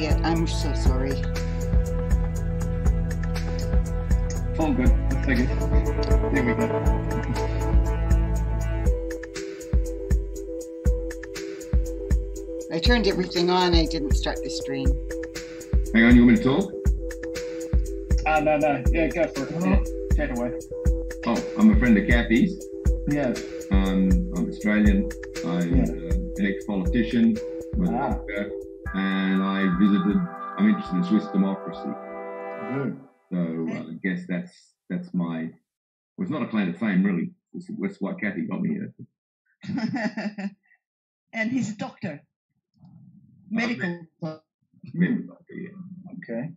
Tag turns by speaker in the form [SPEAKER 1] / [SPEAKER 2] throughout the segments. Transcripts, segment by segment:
[SPEAKER 1] idiot. I'm so sorry.
[SPEAKER 2] All good. Let's take it. Here we go.
[SPEAKER 1] I turned everything on. I didn't start the stream.
[SPEAKER 2] Hang on, you want me to talk?
[SPEAKER 3] No. Yeah, go for it. Yeah, take it away.
[SPEAKER 2] Oh, I'm a friend of Kathy's.
[SPEAKER 3] Yes.
[SPEAKER 2] I'm Australian. I'm an ex-politician, I'm a doctor, and I'm interested in Swiss democracy.
[SPEAKER 3] Good.
[SPEAKER 2] So I guess that's my, well, it's not a claim to fame really. That's what Kathy got me here.
[SPEAKER 4] And he's a doctor. Medical.
[SPEAKER 2] Medical doctor, yeah.
[SPEAKER 3] Okay.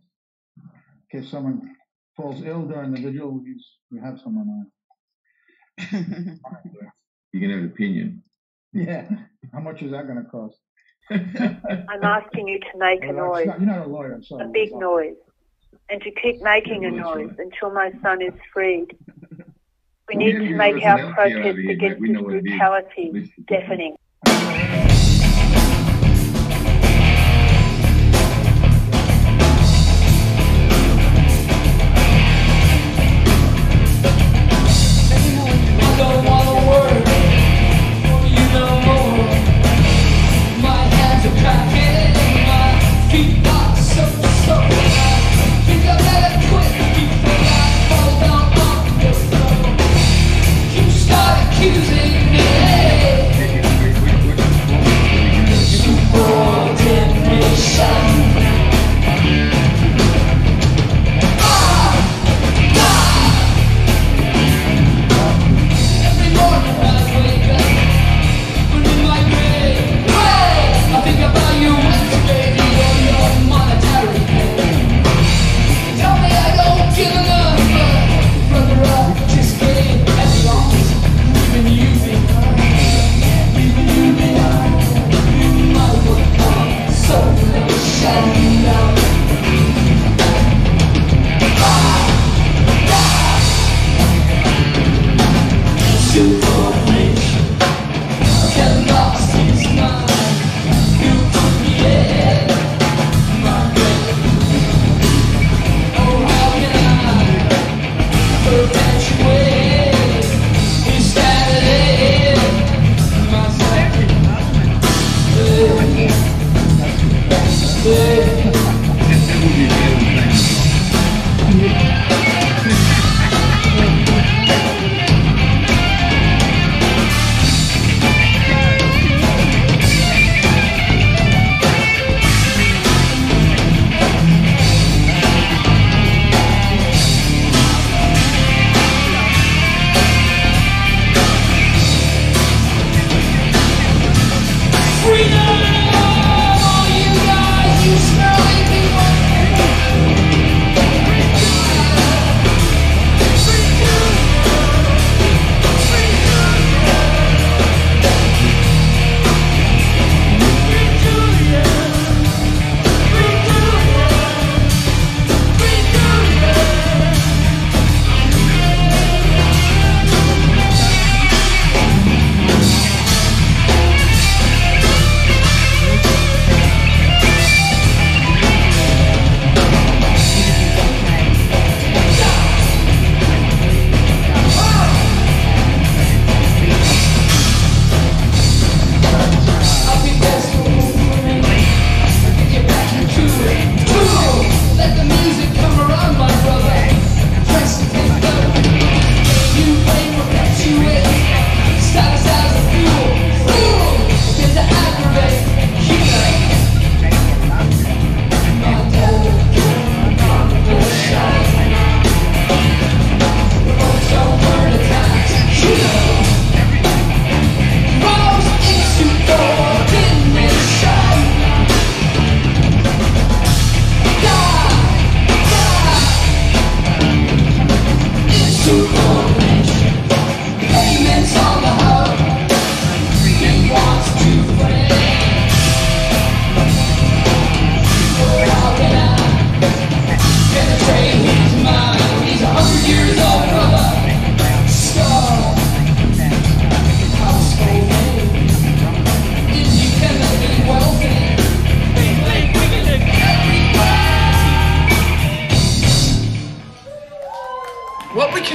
[SPEAKER 3] In case someone falls ill during the vigil, we have someone on.
[SPEAKER 2] You can have an opinion.
[SPEAKER 3] Yeah. How much is that going to cost?
[SPEAKER 5] I'm asking you to make a noise.
[SPEAKER 3] You're not a lawyer, I'm sorry.
[SPEAKER 5] A big noise. And to keep making a noise until my son is freed. We need to make our protest against this brutality deafening.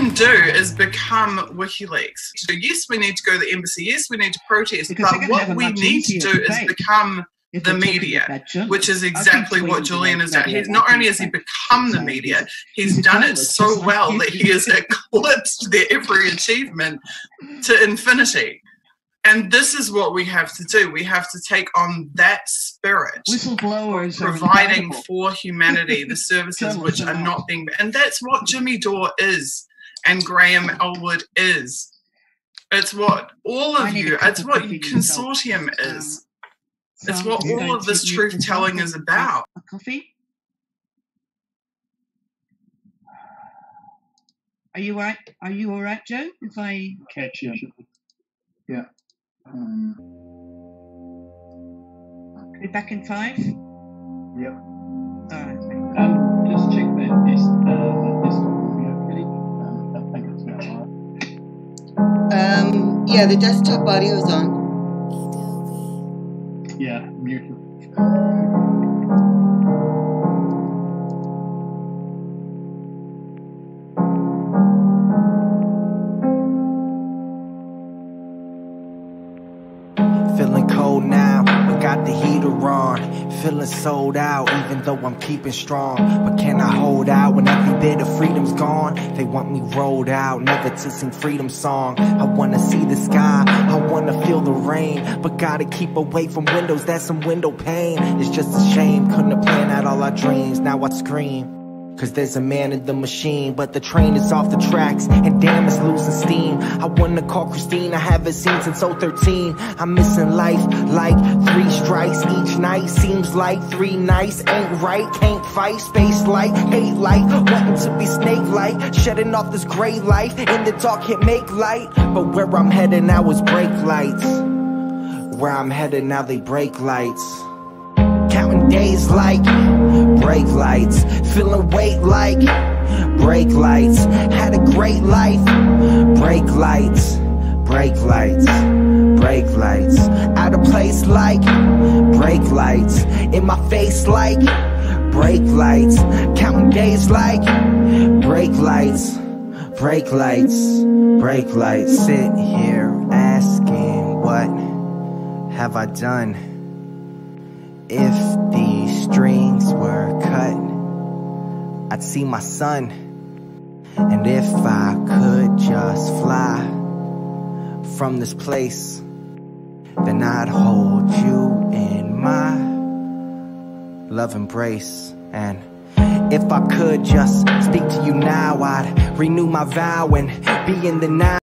[SPEAKER 6] can do is become WikiLeaks. So yes, we need to go to the embassy. Yes, we need to protest.
[SPEAKER 4] Because
[SPEAKER 6] but what we need to do is become the media, which is exactly what Julian has done. He's not only has he become the media, he's done it so well that he has eclipsed their every achievement to infinity. And this is what we have to do. We have to take on that spirit,
[SPEAKER 4] whistleblowers,
[SPEAKER 6] providing for humanity the services which are not being. And that's what Jimmy Dore is, and Graham Elwood is. It's what all of you. It's what consortium is. It's what all of this truth telling is about.
[SPEAKER 4] A coffee? Are you all right? Are you all right, Joe? If I
[SPEAKER 3] catch you. Yeah.
[SPEAKER 4] Be back in 5?
[SPEAKER 3] Yep.
[SPEAKER 4] All right.
[SPEAKER 7] Just check that desktop audio, I think it's now live.
[SPEAKER 1] Yeah, the desktop audio is on.
[SPEAKER 7] Yeah, mute it.
[SPEAKER 8] Feeling cold now, but got the heater on. Feeling sold out, even though I'm keeping strong. But can I hold out when every bit of freedom's gone? They want me rolled out, never to sing freedom song. I wanna see the sky, I wanna feel the rain, but gotta keep away from windows, that's some window pane. It's just a shame, couldn't have planned out all our dreams. Now I'd scream, cause there's a man in the machine, but the train is off the tracks, and damn, it's losing steam. I wanna call Christine, I haven't seen since 013. I'm missing life like 3 strikes each night. Seems like 3 nights ain't right. Can't fight, space light, hate light, wanting to be snake-like, shedding off this gray life. In the dark can't make light, but where I'm headed now is brake lights. Where I'm headed now they break lights. Counting days like brake lights, feeling weight like brake lights. Had a great life, brake lights, brake lights, brake lights. Out of place like brake lights, in my face like brake lights. Counting days like brake lights, brake lights, brake lights. Sit here asking, what have I done? If these strings were cut, I'd see my son. And if I could just fly from this place, then I'd hold you in my love embrace. And if I could just speak to you now, I'd renew my vow and be in the now.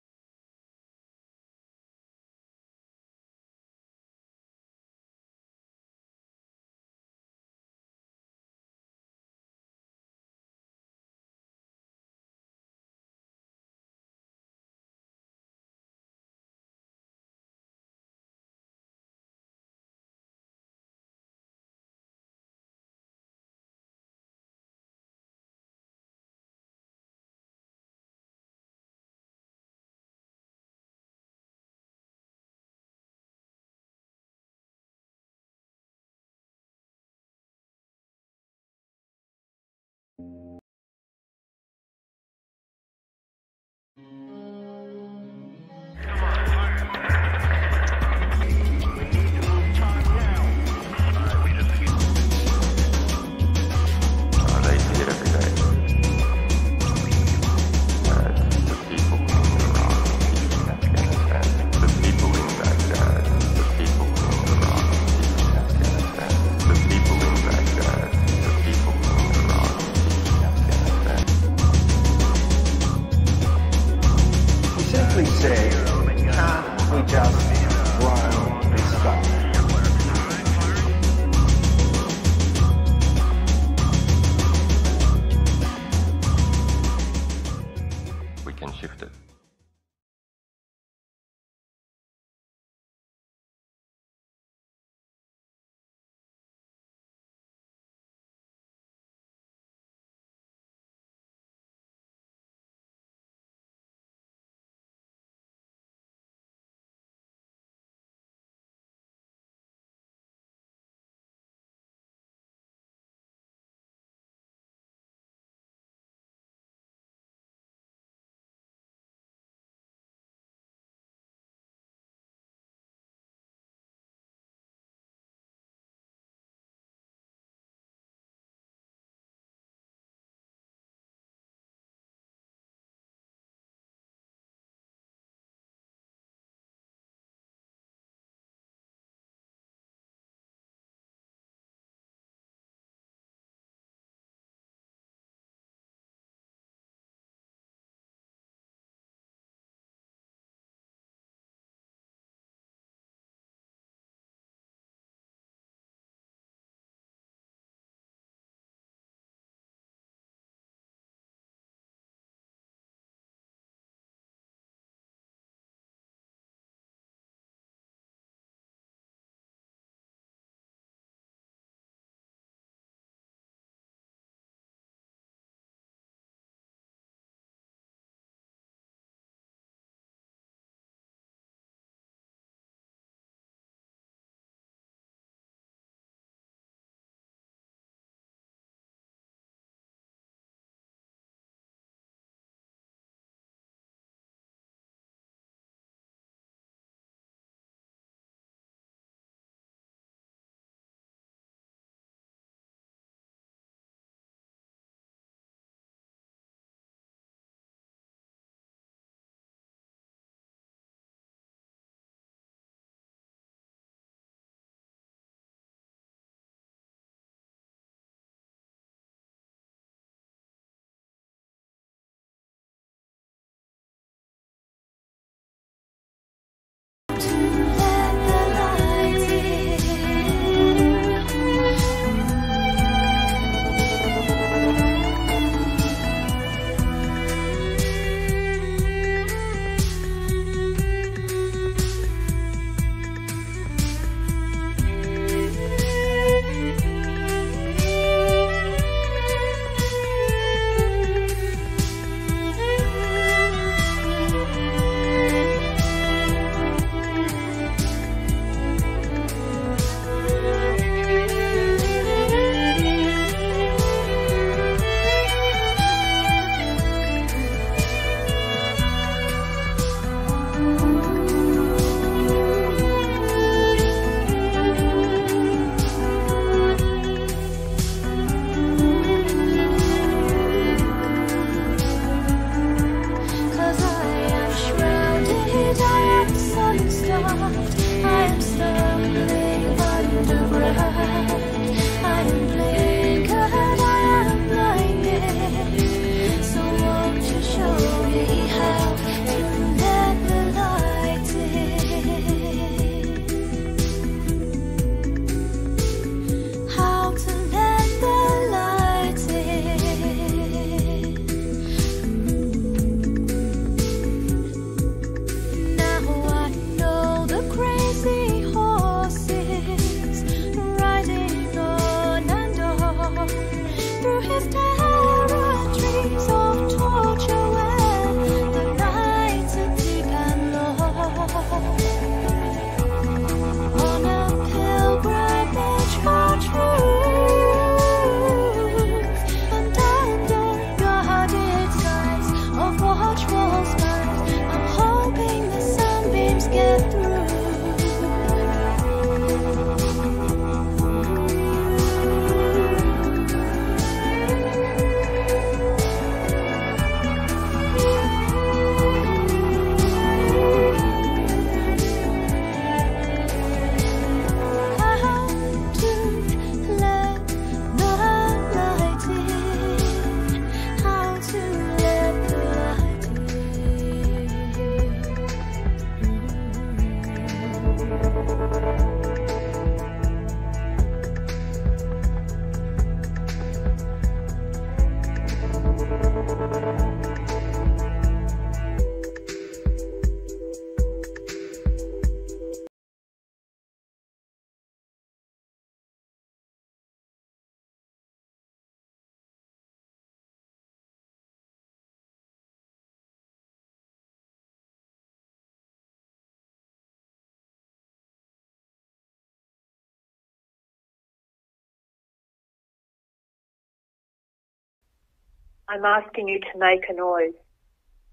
[SPEAKER 5] I'm asking you to make a noise,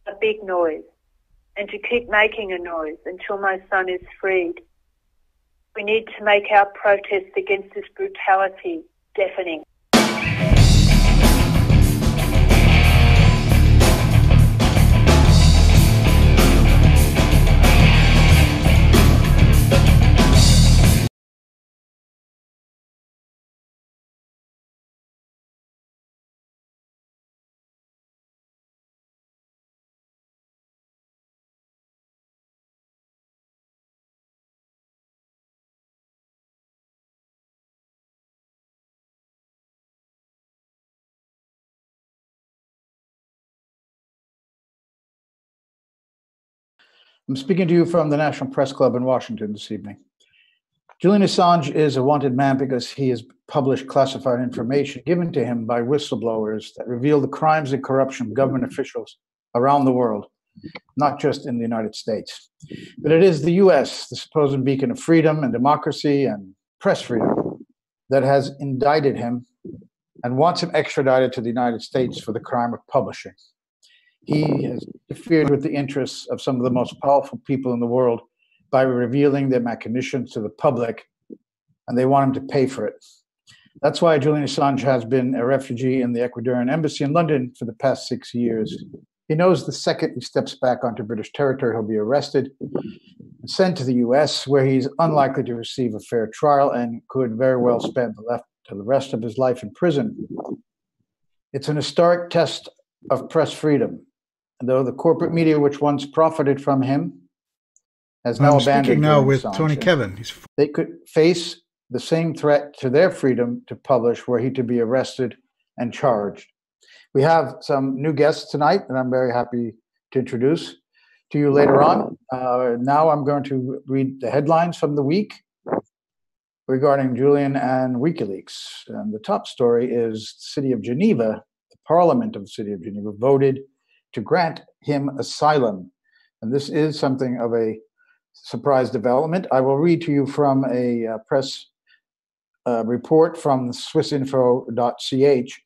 [SPEAKER 5] a big noise, and to keep making a noise until my son is freed. We need to make our protest against this brutality deafening.
[SPEAKER 3] I'm speaking to you from the National Press Club in Washington this evening. Julian Assange is a wanted man because he has published classified information given to him by whistleblowers that reveal the crimes and corruption of government officials around the world, not just in the United States. But it is the US, the supposed beacon of freedom and democracy and press freedom, that has indicted him and wants him extradited to the United States for the crime of publishing. He has interfered with the interests of some of the most powerful people in the world by revealing their machinations to the public, and they want him to pay for it. That's why Julian Assange has been a refugee in the Ecuadorian embassy in London for the past 6 years. He knows the second he steps back onto British territory, he'll be arrested and sent to the US, where he's unlikely to receive a fair trial and could very well spend the rest of his life in prison. It's an historic test of press freedom. Though the corporate media, which once profited from him, has now abandoned
[SPEAKER 9] speaking now with
[SPEAKER 3] Assange.
[SPEAKER 9] Tony Kevin.
[SPEAKER 3] They could face the same threat to their freedom to publish were he to be arrested and charged. We have some new guests tonight that I'm very happy to introduce to you later on. Now I'm going to read the headlines from the week regarding Julian and WikiLeaks. And the top story is the city of Geneva, the parliament of the city of Geneva voted to grant him asylum. And this is something of a surprise development. I will read to you from a press report from swissinfo.ch.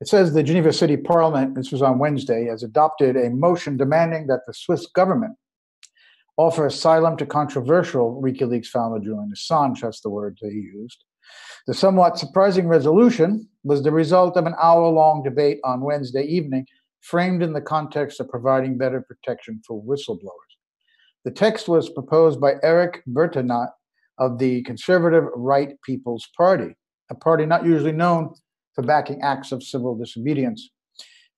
[SPEAKER 3] It says the Geneva City Parliament, this was on Wednesday, has adopted a motion demanding that the Swiss government offer asylum to controversial WikiLeaks founder Julian Assange. That's the word they used. The somewhat surprising resolution was the result of an hour-long debate on Wednesday evening, framed in the context of providing better protection for whistleblowers. The text was proposed by Eric Bertinat of the conservative Right People's Party, a party not usually known for backing acts of civil disobedience.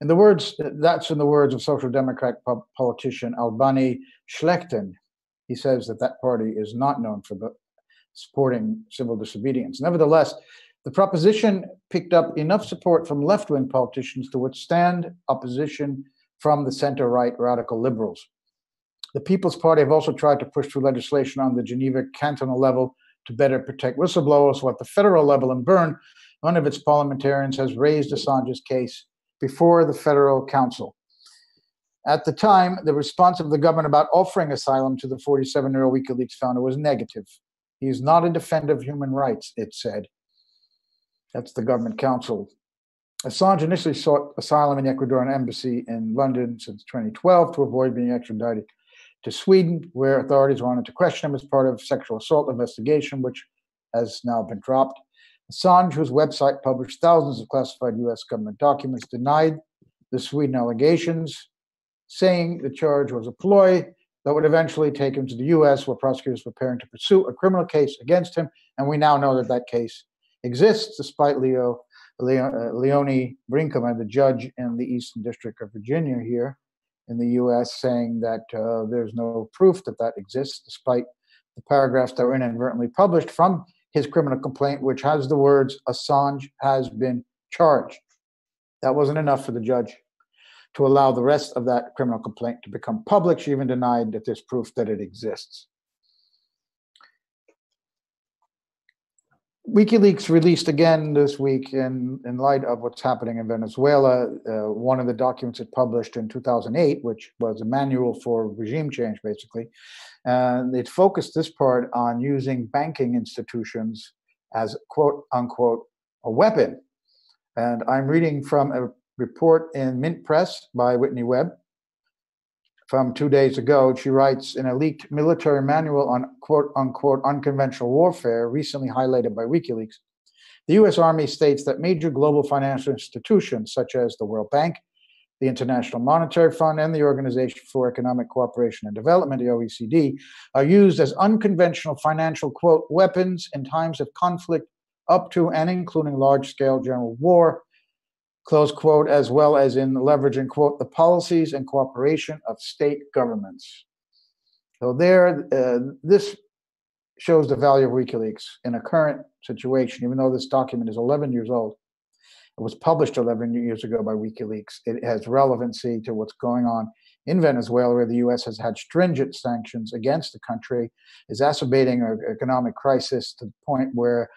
[SPEAKER 3] That's in the words of Social Democrat politician Albani Schlechten. He says that party is not known for supporting civil disobedience. Nevertheless, the proposition picked up enough support from left-wing politicians to withstand opposition from the center-right radical liberals. The People's Party have also tried to push through legislation on the Geneva cantonal level to better protect whistleblowers, while at the federal level in Bern, one of its parliamentarians has raised Assange's case before the Federal Council. At the time, the response of the government about offering asylum to the 47-year-old WikiLeaks founder was negative. He is not a defender of human rights, it said. That's the government council. Assange initially sought asylum in the Ecuadorian embassy in London since 2012 to avoid being extradited to Sweden, where authorities wanted to question him as part of a sexual assault investigation, which has now been dropped. Assange, whose website published thousands of classified U.S. government documents, denied the Sweden allegations, saying the charge was a ploy that would eventually take him to the U.S., where prosecutors were preparing to pursue a criminal case against him. And we now know that case exists, despite Leonie Brinkman, the judge in the Eastern District of Virginia here in the U.S., saying that there's no proof that exists, despite the paragraphs that were inadvertently published from his criminal complaint, which has the words, Assange has been charged. That wasn't enough for the judge to allow the rest of that criminal complaint to become public. She even denied that there's proof that it exists. WikiLeaks released again this week in light of what's happening in Venezuela. One of the documents it published in 2008, which was a manual for regime change, basically. And it focused this part on using banking institutions as, quote unquote, a weapon. And I'm reading from a report in Mint Press by Whitney Webb from 2 days ago. She writes, in a leaked military manual on quote-unquote unconventional warfare, recently highlighted by WikiLeaks, the U.S. Army states that major global financial institutions such as the World Bank, the International Monetary Fund, and the Organization for Economic Cooperation and Development, the OECD, are used as unconventional financial, quote, weapons in times of conflict up to and including large-scale general war, close quote, as well as in leveraging, quote, the policies and cooperation of state governments. So this shows the value of WikiLeaks in a current situation, even though this document is 11 years old. It was published 11 years ago by WikiLeaks. It has relevancy to what's going on in Venezuela, where the U.S. has had stringent sanctions against the country, exacerbating an economic crisis to the point where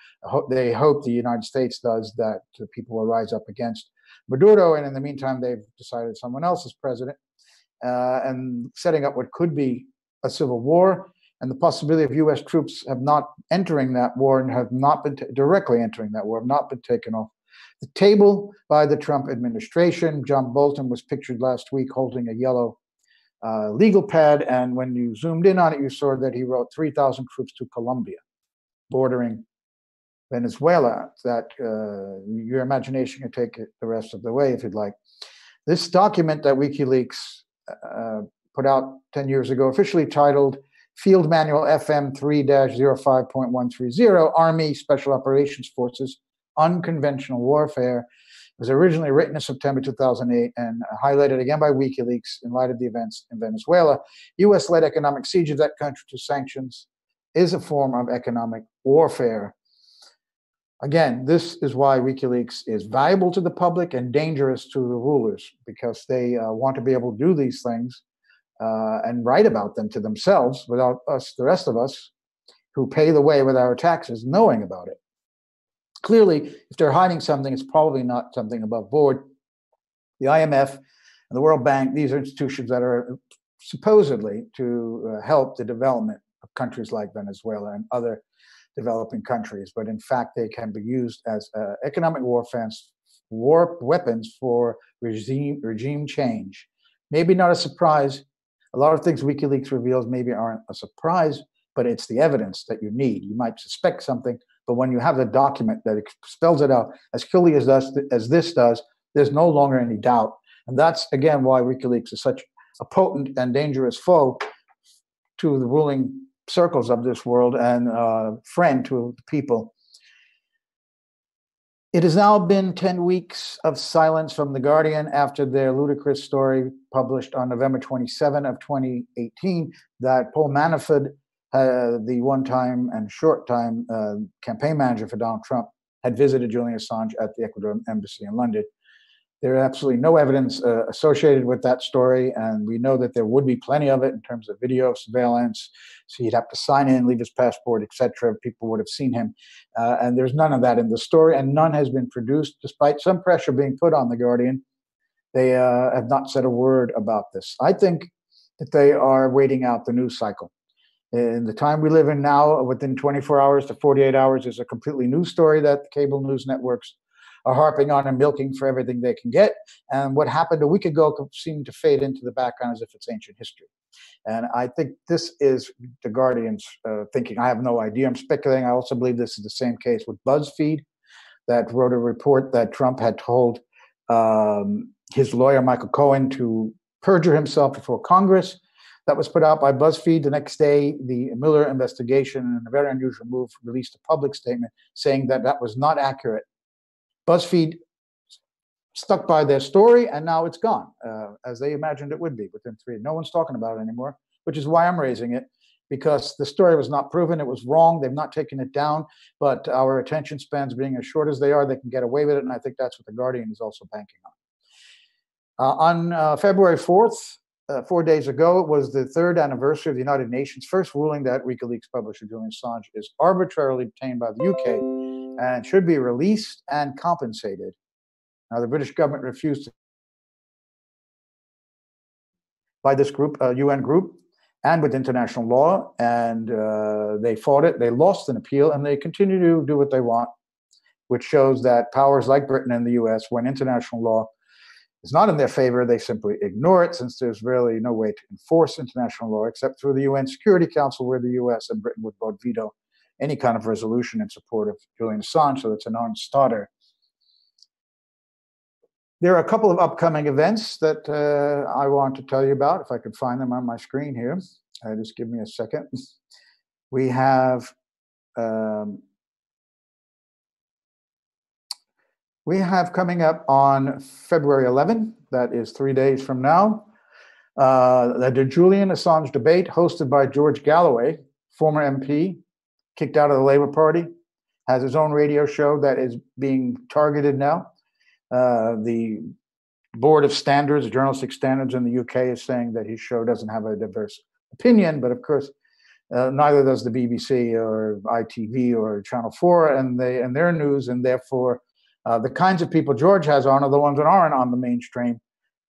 [SPEAKER 3] they hope the United States does that the people will rise up against Maduro. And in the meantime, they've decided someone else is president and setting up what could be a civil war, and the possibility of U.S. troops have not entering that war and have not been directly entering that war, have not been taken off the table by the Trump administration. John Bolton was pictured last week holding a yellow legal pad, and when you zoomed in on it, you saw that he wrote 3,000 troops to Colombia, bordering Venezuela. That your imagination can take it the rest of the way if you'd like. This document that WikiLeaks put out 10 years ago, officially titled Field Manual FM 3-05.130, Army Special Operations Forces, Unconventional Warfare, was originally written in September 2008 and highlighted again by WikiLeaks in light of the events in Venezuela. U.S.-led economic siege of that country to sanctions is a form of economic warfare. Again, this is why WikiLeaks is valuable to the public and dangerous to the rulers, because they want to be able to do these things and write about them to themselves without us, the rest of us, who pay the way with our taxes, knowing about it. Clearly, if they're hiding something, it's probably not something above board. The IMF and the World Bank, these are institutions that are supposedly to help the development of countries like Venezuela and other developing countries, but in fact, they can be used as economic war weapons for regime change. Maybe not a surprise. A lot of things WikiLeaks reveals maybe aren't a surprise, but it's the evidence that you need. You might suspect something, but when you have the document that spells it out as clearly as this does, there's no longer any doubt. And that's, again, why WikiLeaks is such a potent and dangerous foe to the ruling circles of this world and friend to the people. It has now been 10 weeks of silence from The Guardian after their ludicrous story published on November 27 of 2018 that Paul Manafort, the one-time and short-time campaign manager for Donald Trump, had visited Julian Assange at the Ecuador embassy in London. There is absolutely no evidence associated with that story, and we know that there would be plenty of it in terms of video surveillance. So he'd have to sign in, leave his passport, etc. People would have seen him, and there's none of that in the story, and none has been produced, despite some pressure being put on The Guardian. They have not said a word about this. I think that they are waiting out the news cycle. In the time we live in now, within 24 hours to 48 hours is a completely new story that the cable news networks are harping on and milking for everything they can get. And what happened a week ago seemed to fade into the background as if it's ancient history. And I think this is The Guardian's thinking. I have no idea. I'm speculating. I also believe this is the same case with BuzzFeed, that wrote a report that Trump had told his lawyer, Michael Cohen, to perjure himself before Congress. That was put out by BuzzFeed. The next day, the Mueller investigation, in a very unusual move, released a public statement saying that that was not accurate. BuzzFeed stuck by their story, and now it's gone, as they imagined it would be within 3. No one's talking about it anymore, which is why I'm raising it, because the story was not proven. It was wrong. They've not taken it down, but our attention spans being as short as they are, they can get away with it, and I think that's what The Guardian is also banking on. On February 4th, 4 days ago, it was the 3rd anniversary of the United Nations' first ruling that WikiLeaks publisher Julian Assange is arbitrarily detained by the UK and should be released and compensated. Now, the British government refused by this group, UN group, and with international law, and they fought it. They lost an appeal, and they continue to do what they want, which shows that powers like Britain and the US, when international law is not in their favor, they simply ignore it, since there's really no way to enforce international law except through the UN Security Council, where the US and Britain would both veto any kind of resolution in support of Julian Assange, so it's a non-starter. There are a couple of upcoming events that I want to tell you about, if I could find them on my screen here. Just give me a second. We have coming up on February 11, that is 3 days from now, the Julian Assange debate hosted by George Galloway, former MP, kicked out of the Labour Party, has his own radio show that is being targeted now. The Board of Standards, Journalistic Standards in the UK, is saying that his show doesn't have a diverse opinion, but of course, neither does the BBC or ITV or Channel 4 and their news, and therefore the kinds of people George has on are the ones that aren't on the mainstream,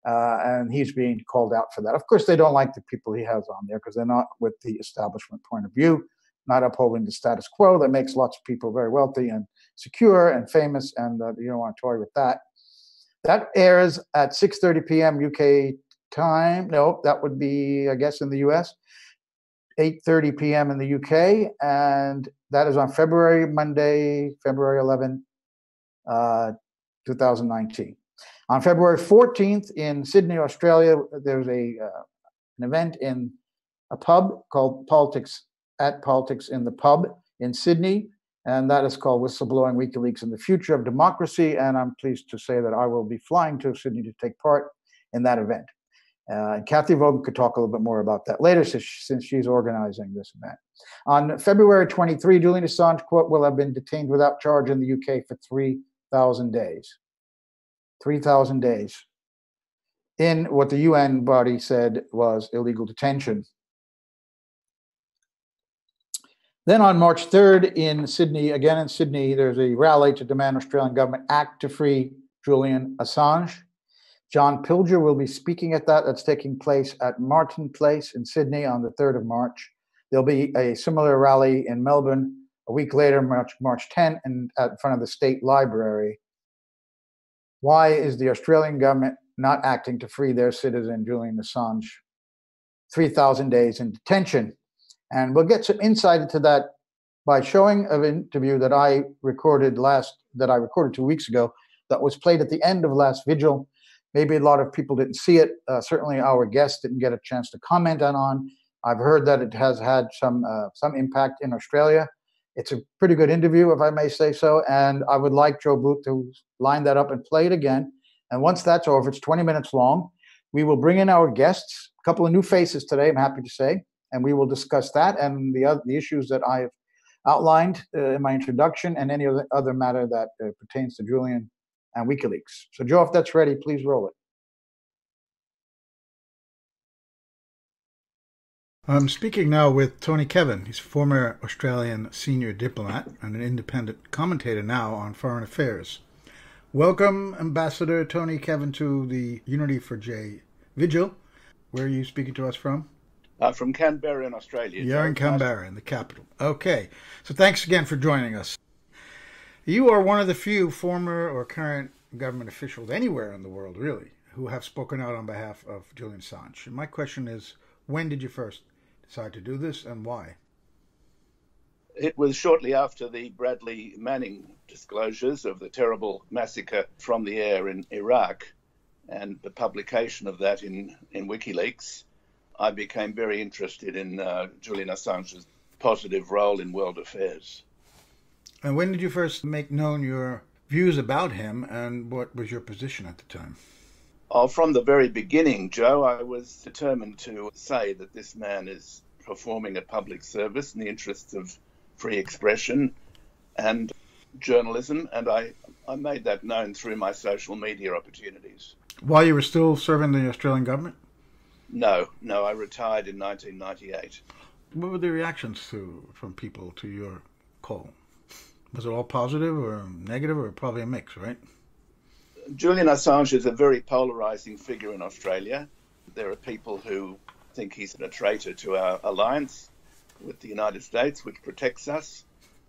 [SPEAKER 3] and he's being called out for that. Of course, they don't like the people he has on there because they're not with the establishment point of view, not upholding the status quo that makes lots of people very wealthy and secure and famous, and you don't want to toy with that. That airs at 6:30 p.m. UK time. No, that would be, I guess, in the US. 8:30 p.m. in the UK, and that is on Monday, February 11, 2019. On February 14th in Sydney, Australia, there's an event in a pub called Politics in the Pub in Sydney, and that is called Whistleblowing WikiLeaks and the Future of Democracy, and I'm pleased to say that I will be flying to Sydney to take part in that event. Kathy Vogan could talk a little bit more about that later, since she's organizing this event. On February 23, Julian Assange, quote, will have been detained without charge in the UK for 3,000 days. 3,000 days in what the UN body said was illegal detention. Then on March 3rd in Sydney, again in Sydney, there's a rally to demand Australian government act to free Julian Assange. John Pilger will be speaking at that. That's taking place at Martin Place in Sydney on the 3rd of March. There'll be a similar rally in Melbourne a week later, March 10, and in front of the State Library. Why is the Australian government not acting to free their citizen, Julian Assange? 3,000 days in detention. And we'll get some insight into that by showing an interview that I recorded 2 weeks ago that was played at the end of last Vigil. Maybe a lot of people didn't see it. Certainly our guests didn't get a chance to comment on. I've heard that it has had some impact in Australia. It's a pretty good interview, if I may say so, and I would like Joe Booth to line that up and play it again. And once that's over, it's 20 minutes long, we will bring in our guests, a couple of new faces today, I'm happy to say, and we will discuss that and the issues that I've outlined in my introduction and any other matter that pertains to Julian and WikiLeaks. So Joe, if that's ready, please roll it.
[SPEAKER 9] I'm speaking now with Tony Kevin. He's a former Australian senior diplomat and an independent commentator now on foreign affairs. Welcome, Ambassador Tony Kevin, to the Unity for J Vigil. Where are you speaking to us from?
[SPEAKER 10] From Canberra in Australia.
[SPEAKER 9] You're in Canberra, in the capital. Okay, so thanks again for joining us. You are one of the few former or current government officials anywhere in the world, really, who have spoken out on behalf of Julian Assange. And my question is, when did you first decide to do this and why?
[SPEAKER 10] It was shortly after the Bradley Manning disclosures of the terrible massacre from the air in Iraq and the publication of that in WikiLeaks. I became very interested in Julian Assange's positive role in world affairs.
[SPEAKER 9] And when did you first make known your views about him, and what was your position at the time?
[SPEAKER 10] Oh, from the very beginning, Joe, I was determined to say that this man is performing a public service in the interests of free expression and journalism, and I made that known through my social media opportunities.
[SPEAKER 9] While you were still serving the Australian government?
[SPEAKER 10] No, I retired in 1998.
[SPEAKER 9] What were the reactions from people to your call? Was it all positive or negative, or probably a mix, right?
[SPEAKER 10] Julian Assange is a very polarizing figure in Australia. There are people who think he's a traitor to our alliance with the United States, which protects us.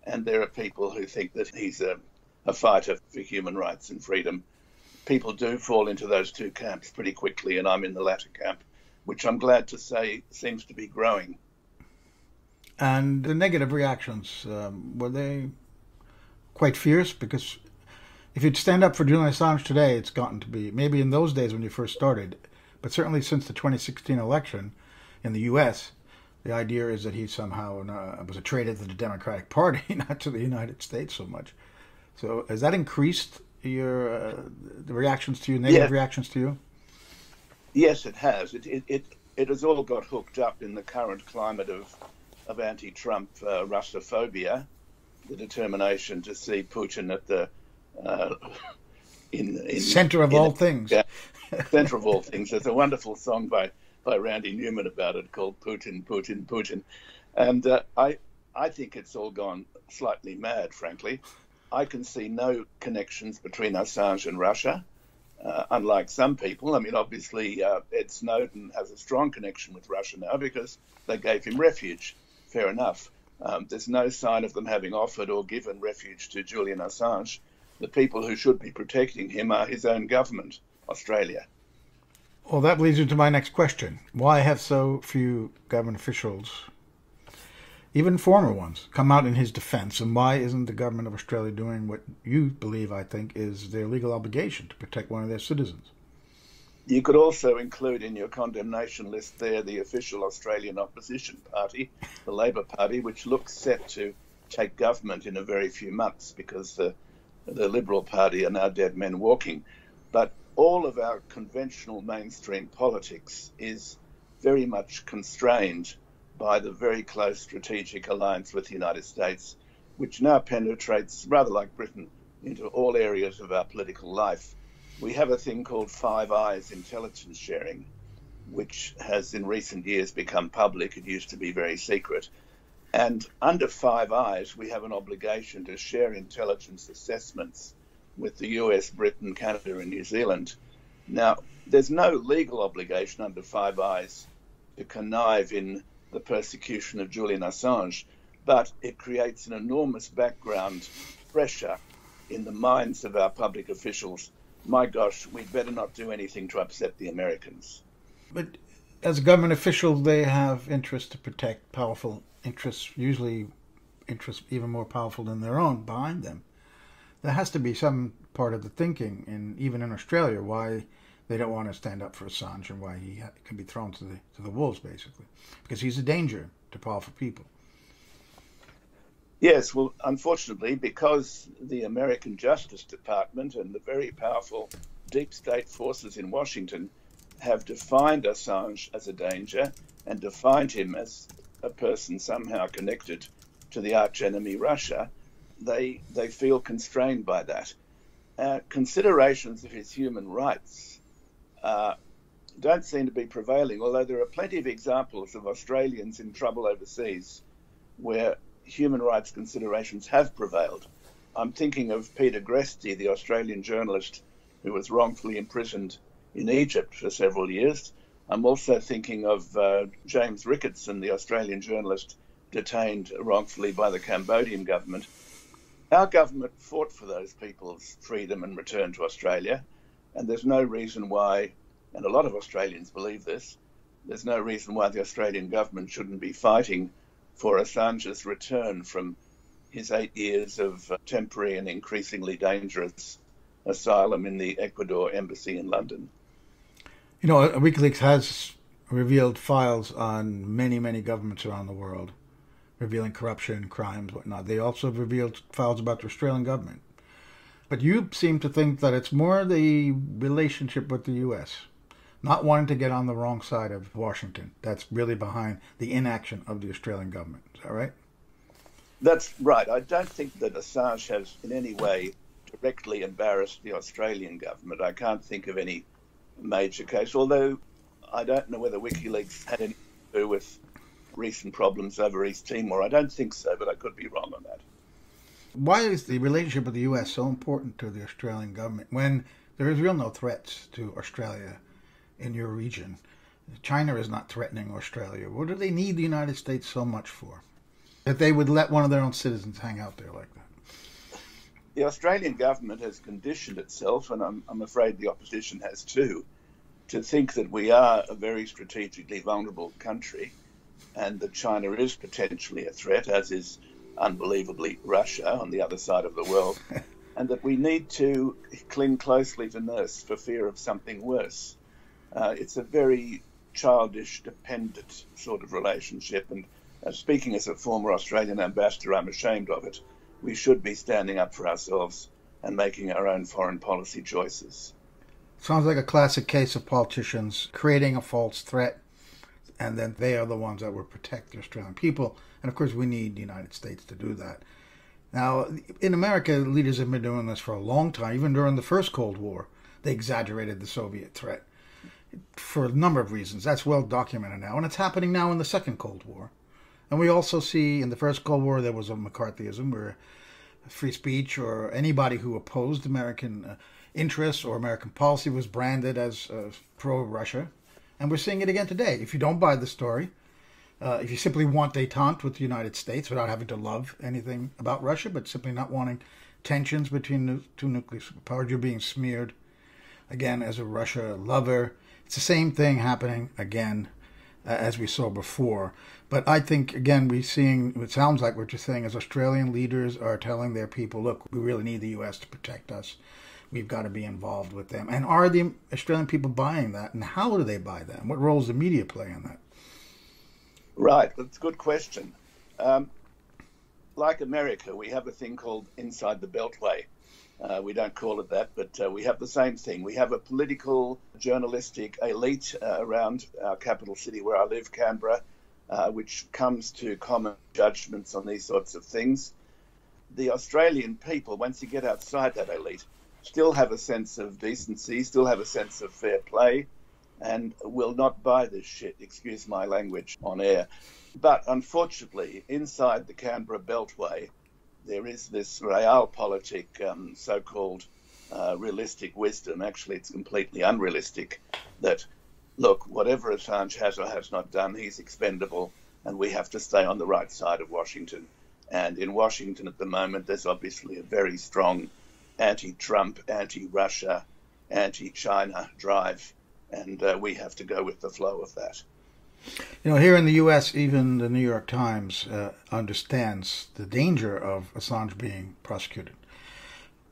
[SPEAKER 10] And there are people who think that he's a fighter for human rights and freedom. people do fall into those two camps pretty quickly, and I'm in the latter camp, which I'm glad to say seems to be growing.
[SPEAKER 9] And the negative reactions, were they quite fierce? Because if you'd stand up for Julian Assange today, it's gotten to be, maybe in those days when you first started, but certainly since the 2016 election in the U.S., the idea is that he somehow was a traitor to the Democratic Party, not to the United States so much. So has that increased your the reactions to you, negative reactions to you?
[SPEAKER 10] Yes, it has. It has all got hooked up in the current climate of anti-Trump Russophobia, the determination to see Putin at the in
[SPEAKER 9] center of all things.
[SPEAKER 10] Yeah, center of all things. There's a wonderful song by Randy Newman about it called Putin, Putin, Putin. And I think it's all gone slightly mad, frankly. I can see no connections between Assange and Russia, unlike some people. I mean, obviously, Ed Snowden has a strong connection with Russia now because they gave him refuge. Fair enough. There's no sign of them having offered or given refuge to Julian Assange. The people who should be protecting him are his own government, Australia.
[SPEAKER 9] Well, that leads into my next question. Why have so few government officials, even former ones, come out in his defense? And why isn't the government of Australia doing what you believe, I think, is their legal obligation to protect one of their citizens?
[SPEAKER 10] You could also include in your condemnation list there the official Australian opposition party, the Labor Party, which looks set to take government in a very few months because the Liberal Party are now dead men walking. But all of our conventional mainstream politics is very much constrained by the very close strategic alliance with the United States, which now penetrates, rather like Britain, into all areas of our political life. We have a thing called Five Eyes intelligence sharing, which has in recent years become public. It used to be very secret. And under Five Eyes, we have an obligation to share intelligence assessments with the US, Britain, Canada, and New Zealand. Now, there's no legal obligation under Five Eyes to connive in the persecution of Julian Assange, but it creates an enormous background pressure in the minds of our public officials. My gosh, we'd better not do anything to upset the Americans.
[SPEAKER 9] But as a government official, they have interests to protect, powerful interests, usually interests even more powerful than their own, behind them. There has to be some part of the thinking, even in Australia, why they don't want to stand up for Assange and why he can be thrown to the wolves, basically, because he's a danger to powerful people.
[SPEAKER 10] Yes, well, unfortunately, because the American Justice Department and the very powerful deep state forces in Washington have defined Assange as a danger and defined him as a person somehow connected to the archenemy Russia, they feel constrained by that. Considerations of his human rights don't seem to be prevailing, although there are plenty of examples of Australians in trouble overseas where human rights considerations have prevailed. I'm thinking of Peter Gresti, the Australian journalist who was wrongfully imprisoned in Egypt for several years. I'm also thinking of James Ricketson, the Australian journalist detained wrongfully by the Cambodian government. Our government fought for those people's freedom and return to Australia, and there's no reason why, and a lot of Australians believe this, there's no reason why the Australian government shouldn't be fighting for Assange's return from his 8 years of temporary and increasingly dangerous asylum in the Ecuador embassy in London.
[SPEAKER 9] You know, WikiLeaks has revealed files on many, many governments around the world, revealing corruption, crimes, whatnot. They also have revealed files about the Australian government. But you seem to think that it's more the relationship with the U.S., not wanting to get on the wrong side of Washington. That's really behind the inaction of the Australian government. Is that right?
[SPEAKER 10] That's right. I don't think that Assange has in any way directly embarrassed the Australian government. I can't think of any major case, although I don't know whether WikiLeaks had anything to do with recent problems over East Timor. I don't think so, but I could be wrong on that.
[SPEAKER 9] Why is the relationship with the U.S. so important to the Australian government when there is real no threats to Australia in your region? China is not threatening Australia. What do they need the United States so much for, that they would let one of their own citizens hang out there like that?
[SPEAKER 10] The Australian government has conditioned itself, and I'm afraid the opposition has too, to think that we are a very strategically vulnerable country and that China is potentially a threat, as is unbelievably Russia on the other side of the world, and that we need to cling closely to nurse for fear of something worse. It's a very childish, dependent sort of relationship, and speaking as a former Australian ambassador, I'm ashamed of it. We should be standing up for ourselves and making our own foreign policy choices.
[SPEAKER 9] Sounds like a classic case of politicians creating a false threat, and then they are the ones that will protect the Australian people. And of course, we need the United States to do that. Now, in America, leaders have been doing this for a long time. Even during the first Cold War, they exaggerated the Soviet threat for a number of reasons. That's well documented now, and it's happening now in the second Cold War. And we also see in the first Cold War there was a McCarthyism where free speech or anybody who opposed American interests or American policy was branded as pro-Russia. And we're seeing it again today. If you don't buy the story, if you simply want détente with the United States without having to love anything about Russia, but simply not wanting tensions between the two nuclear superpowers, you're being smeared again as a Russia lover. It's the same thing happening again as we saw before. But I think, again, we're seeing, it sounds like what you're saying is Australian leaders are telling their people, look, we really need the U.S. to protect us. We've got to be involved with them. And are the Australian people buying that? And how do they buy that? And what role does the media play in that?
[SPEAKER 10] Right, that's a good question. Like America, we have a thing called Inside the Beltway. We don't call it that, but we have the same thing. We have a political, journalistic elite around our capital city where I live, Canberra, which comes to common judgments on these sorts of things. The Australian people, once you get outside that elite, still have a sense of decency, still have a sense of fair play, and will not buy this shit, excuse my language on air. But unfortunately, inside the Canberra Beltway, there is this realpolitik, so-called realistic wisdom. Actually, it's completely unrealistic that, look, whatever Assange has or has not done, he's expendable, and we have to stay on the right side of Washington. And in Washington at the moment, there's obviously a very strong anti-Trump, anti-Russia, anti-China drive, and we have to go with the flow of that.
[SPEAKER 9] You know, here in the U.S., even the New York Times understands the danger of Assange being prosecuted.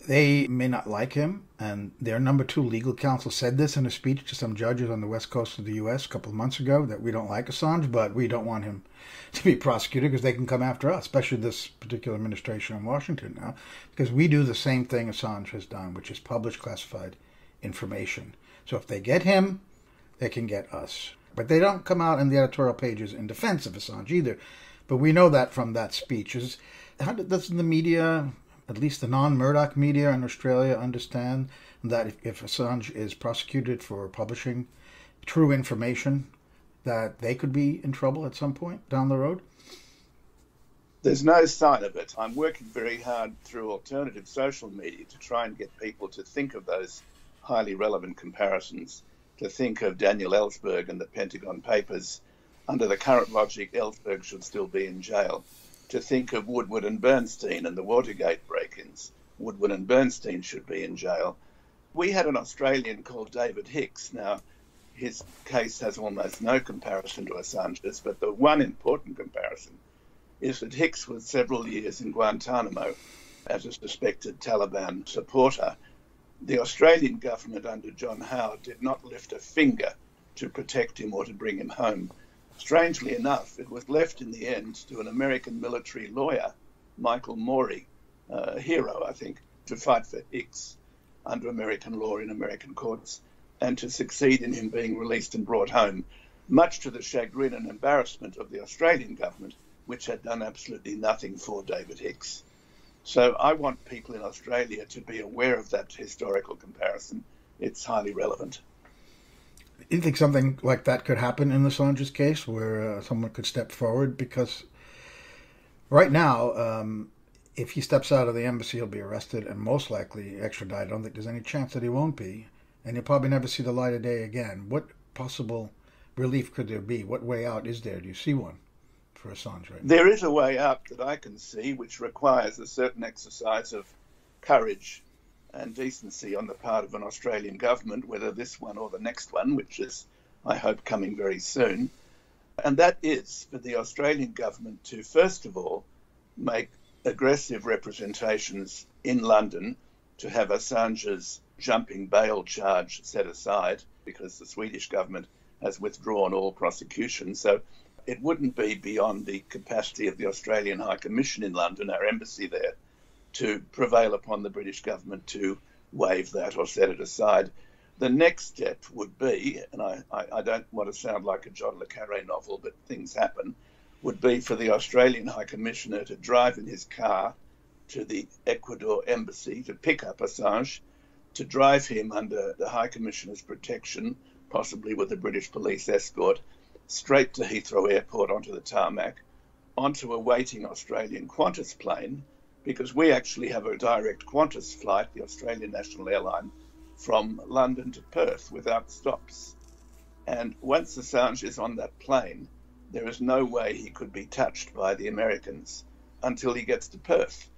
[SPEAKER 9] They may not like him, and their number 2 legal counsel said this in a speech to some judges on the west coast of the U.S. a couple of months ago, that we don't like Assange, but we don't want him to be prosecuted because they can come after us, especially this particular administration in Washington now, because we do the same thing Assange has done, which is publish classified information. So if they get him, they can get us. But they don't come out in the editorial pages in defense of Assange either. But we know that from that speech. How does the media, at least the non-Murdoch media in Australia, understand that if Assange is prosecuted for publishing true information, that they could be in trouble at some point down the road?
[SPEAKER 10] There's no sign of it. I'm working very hard through alternative social media to try and get people to think of those highly relevant comparisons, to think of Daniel Ellsberg and the Pentagon Papers. Under the current logic, Ellsberg should still be in jail. To think of Woodward and Bernstein and the Watergate break-ins. Woodward and Bernstein should be in jail. We had an Australian called David Hicks. Now, his case has almost no comparison to Assange's, but the one important comparison is that Hicks was several years in Guantanamo as a suspected Taliban supporter. The Australian government under John Howard did not lift a finger to protect him or to bring him home. Strangely enough, it was left in the end to an American military lawyer, Michael Morey, a hero, I think, to fight for Hicks under American law in American courts and to succeed in him being released and brought home, much to the chagrin and embarrassment of the Australian government, which had done absolutely nothing for David Hicks. So I want people in Australia to be aware of that historical comparison. It's highly relevant.
[SPEAKER 9] You think something like that could happen in Assange's case, where someone could step forward? Because right now, if he steps out of the embassy, he'll be arrested and most likely extradited. I don't think there's any chance that he won't be. And he'll probably never see the light of day again. What possible relief could there be? What way out is there? Do you see one for Assange right now?
[SPEAKER 10] There is a way out that I can see, which requires a certain exercise of courage and decency on the part of an Australian government, whether this one or the next one, which is, I hope, coming very soon. And that is for the Australian government to, first of all, make aggressive representations in London to have Assange's jumping bail charge set aside, because the Swedish government has withdrawn all prosecution. So it wouldn't be beyond the capacity of the Australian High Commission in London, our embassy there, to prevail upon the British government to waive that or set it aside. The next step would be, and I don't want to sound like a John le Carré novel, but things happen, would be for the Australian High Commissioner to drive in his car to the Ecuador embassy to pick up Assange, to drive him under the High Commissioner's protection, possibly with a British police escort, straight to Heathrow Airport onto the tarmac, onto a waiting Australian Qantas plane, because we actually have a direct Qantas flight, the Australian National Airline, from London to Perth without stops. And once Assange is on that plane, there is no way he could be touched by the Americans until he gets to Perth.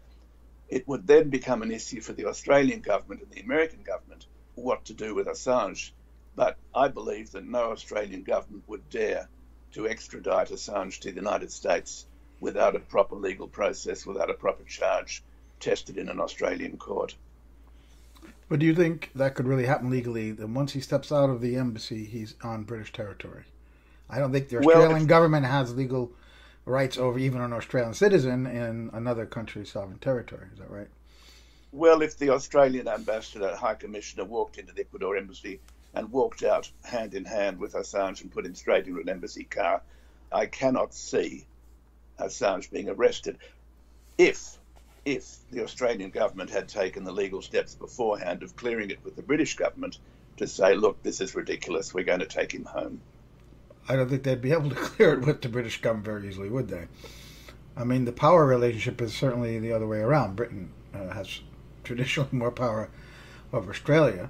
[SPEAKER 10] It would then become an issue for the Australian government and the American government what to do with Assange. But I believe that no Australian government would dare to extradite Assange to the United States without a proper legal process, without a proper charge tested in an Australian court.
[SPEAKER 9] But do you think that could really happen legally, that once he steps out of the embassy, he's on British territory? I don't think the Australian government has legal rights over even an Australian citizen in another country's sovereign territory. Is that right?
[SPEAKER 10] Well, if the Australian ambassador, High Commissioner, walked into the Ecuador embassy and walked out hand in hand with Assange and put him straight into an embassy car, I cannot see Assange being arrested. If the Australian government had taken the legal steps beforehand of clearing it with the British government to say, look, this is ridiculous, we're going to take him home.
[SPEAKER 9] I don't think they'd be able to clear it with the British government very easily, would they? I mean, the power relationship is certainly the other way around. Britain has traditionally more power over Australia.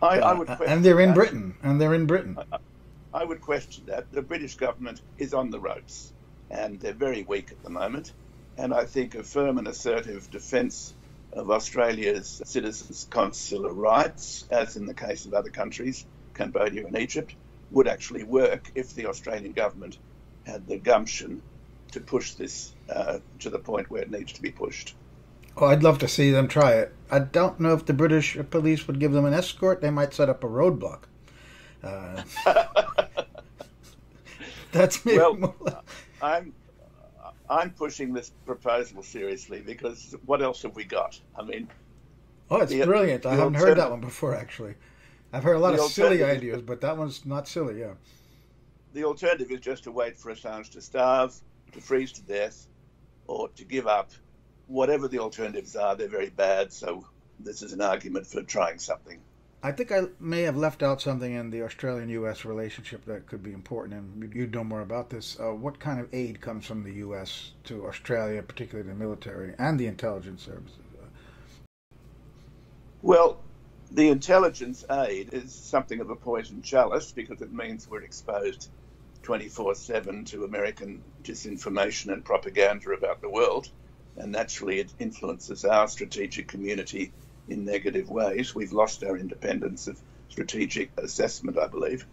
[SPEAKER 10] I would question
[SPEAKER 9] and they're in
[SPEAKER 10] that.
[SPEAKER 9] Britain. And they're in Britain.
[SPEAKER 10] I would question that. The British government is on the ropes, and they're very weak at the moment. And I think a firm and assertive defence of Australia's citizens' consular rights, as in the case of other countries, Cambodia and Egypt, would actually work if the Australian government had the gumption to push this to the point where it needs to be pushed.
[SPEAKER 9] Oh, I'd love to see them try it. I don't know if the British police would give them an escort. They might set up a roadblock. That's me.
[SPEAKER 10] Well, I'm pushing this proposal seriously, because what else have we got? I mean...
[SPEAKER 9] Oh, it's brilliant. I haven't heard that one before, actually. I've heard a lot of silly ideas, but that one's not silly, yeah.
[SPEAKER 10] The alternative is just to wait for Assange to starve, to freeze to death, or to give up. Whatever the alternatives are, they're very bad, so this is an argument for trying something.
[SPEAKER 9] I think I may have left out something in the Australian-U.S. relationship that could be important, and you'd know more about this. What kind of aid comes from the U.S. to Australia, particularly the military and the intelligence services?
[SPEAKER 10] Well, the intelligence aid is something of a poisoned chalice, because it means we're exposed 24/7 to American disinformation and propaganda about the world, and naturally it influences our strategic community in negative ways. We've lost our independence of strategic assessment, I believe.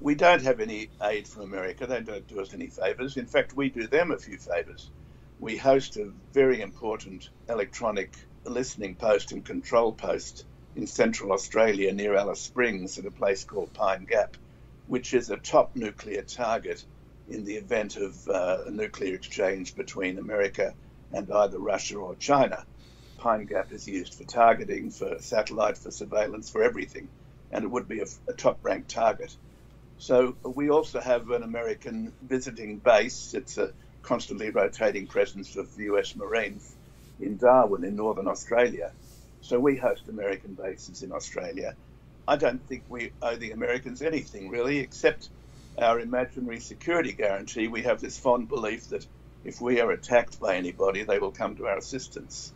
[SPEAKER 10] We don't have any aid from America. They don't do us any favours. In fact, we do them a few favours. We host a very important electronic listening post and control post in Central Australia near Alice Springs at a place called Pine Gap, which is a top nuclear target in the event of a nuclear exchange between America and either Russia or China. Pine Gap is used for targeting, for satellite, for surveillance, for everything, and it would be a top-ranked target. So we also have an American visiting base. It's a constantly rotating presence of the US Marines in Darwin in Northern Australia. So we host American bases in Australia. I don't think we owe the Americans anything, really, except our imaginary security guarantee. We have this fond belief that if we are attacked by anybody, they will come to our assistance.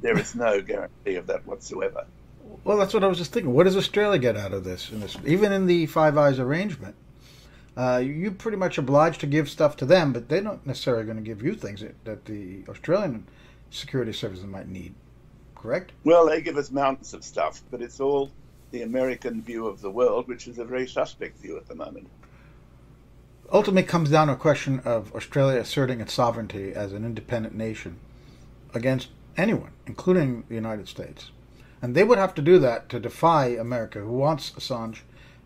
[SPEAKER 10] There is no guarantee of that whatsoever.
[SPEAKER 9] Well, that's what I was just thinking. What does Australia get out of this? Even in the Five Eyes arrangement, you're pretty much obliged to give stuff to them, but they're not necessarily going to give you things that the Australian security services might need. correct?
[SPEAKER 10] Well, they give us mountains of stuff, but it's all the American view of the world, which is a very suspect view at the moment.
[SPEAKER 9] Ultimately, it comes down to a question of Australia asserting its sovereignty as an independent nation against anyone, including the United States. And they would have to do that to defy America, who wants Assange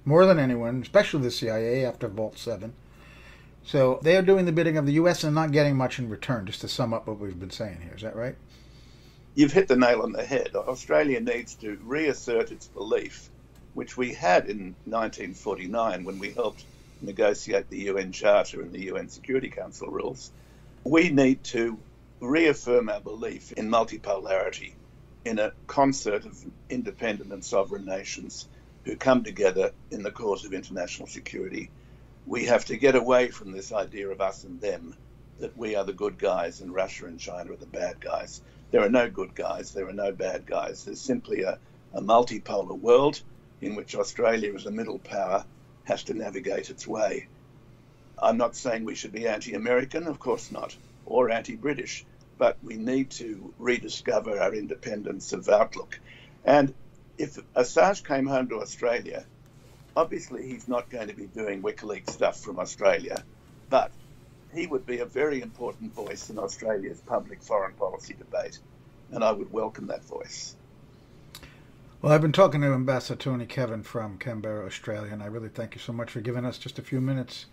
[SPEAKER 9] more than anyone, especially the CIA after Vault 7. So they are doing the bidding of the U.S. and not getting much in return, just to sum up what we've been saying here. Is that right?
[SPEAKER 10] You've hit the nail on the head. Australia needs to reassert its belief, which we had in 1949 when we helped negotiate the UN Charter and the UN Security Council rules. We need to reaffirm our belief in multipolarity, in a concert of independent and sovereign nations who come together in the cause of international security. We have to get away from this idea of us and them, that we are the good guys and Russia and China are the bad guys. There are no good guys, there are no bad guys. There's simply a multipolar world in which Australia as a middle power has to navigate its way. I'm not saying we should be anti-American, of course not, or anti-British, but we need to rediscover our independence of outlook. And if Assange came home to Australia, obviously he's not going to be doing WikiLeaks stuff from Australia, but he would be a very important voice in Australia's public foreign policy debate, and I would welcome that voice.
[SPEAKER 9] Well, I've been talking to Ambassador Tony Kevin from Canberra, Australia, and I really thank you so much for giving us just a few minutes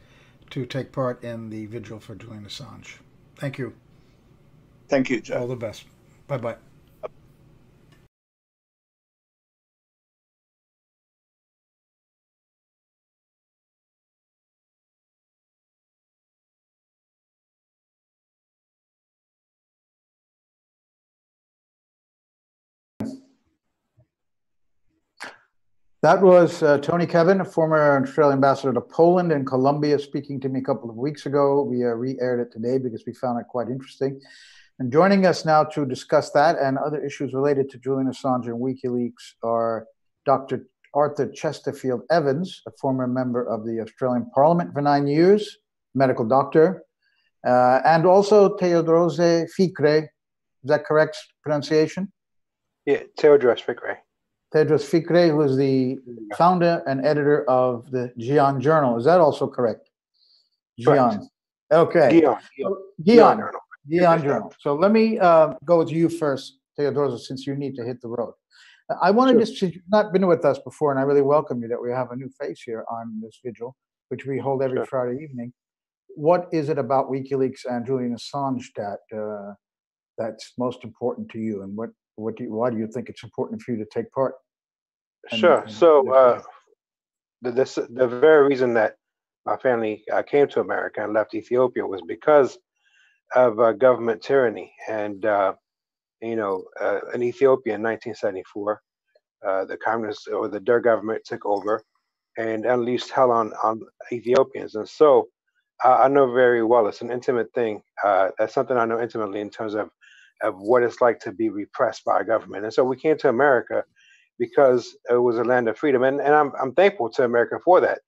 [SPEAKER 9] to take part in the vigil for Julian Assange. Thank you.
[SPEAKER 10] Thank you, Joe.
[SPEAKER 9] All the best. Bye-bye.
[SPEAKER 3] That was Tony Kevin, a former Australian ambassador to Poland and Colombia, speaking to me a couple of weeks ago. We re-aired it today because we found it quite interesting. And joining us now to discuss that and other issues related to Julian Assange and WikiLeaks are Dr. Arthur Chesterfield Evans, a former member of the Australian Parliament for 9 years, medical doctor, and also Theodros Fikre. Is that correct pronunciation?
[SPEAKER 11] Yeah, Theodros Fikre.
[SPEAKER 3] Theodros Fikre, who is the founder and editor of the Gion Journal. Is that also correct? Gion. Okay. Gion Journal. So let me go with you first, Theodros, since you need to hit the road. I wanted to, since you've not been with us before, and I really welcome you that we have a new face here on this vigil, which we hold every Friday evening. What is it about WikiLeaks and Julian Assange that that's most important to you, and why do you think it's important for you to take part?
[SPEAKER 11] So the very reason that my family came to America and left Ethiopia was because of government tyranny. And, in Ethiopia in 1974, the communists or the Der government took over and unleashed hell on Ethiopians. And so I know very well, it's an intimate thing. That's something I know intimately in terms of what it's like to be repressed by a government. And so we came to America because it was a land of freedom. And I'm thankful to America for that.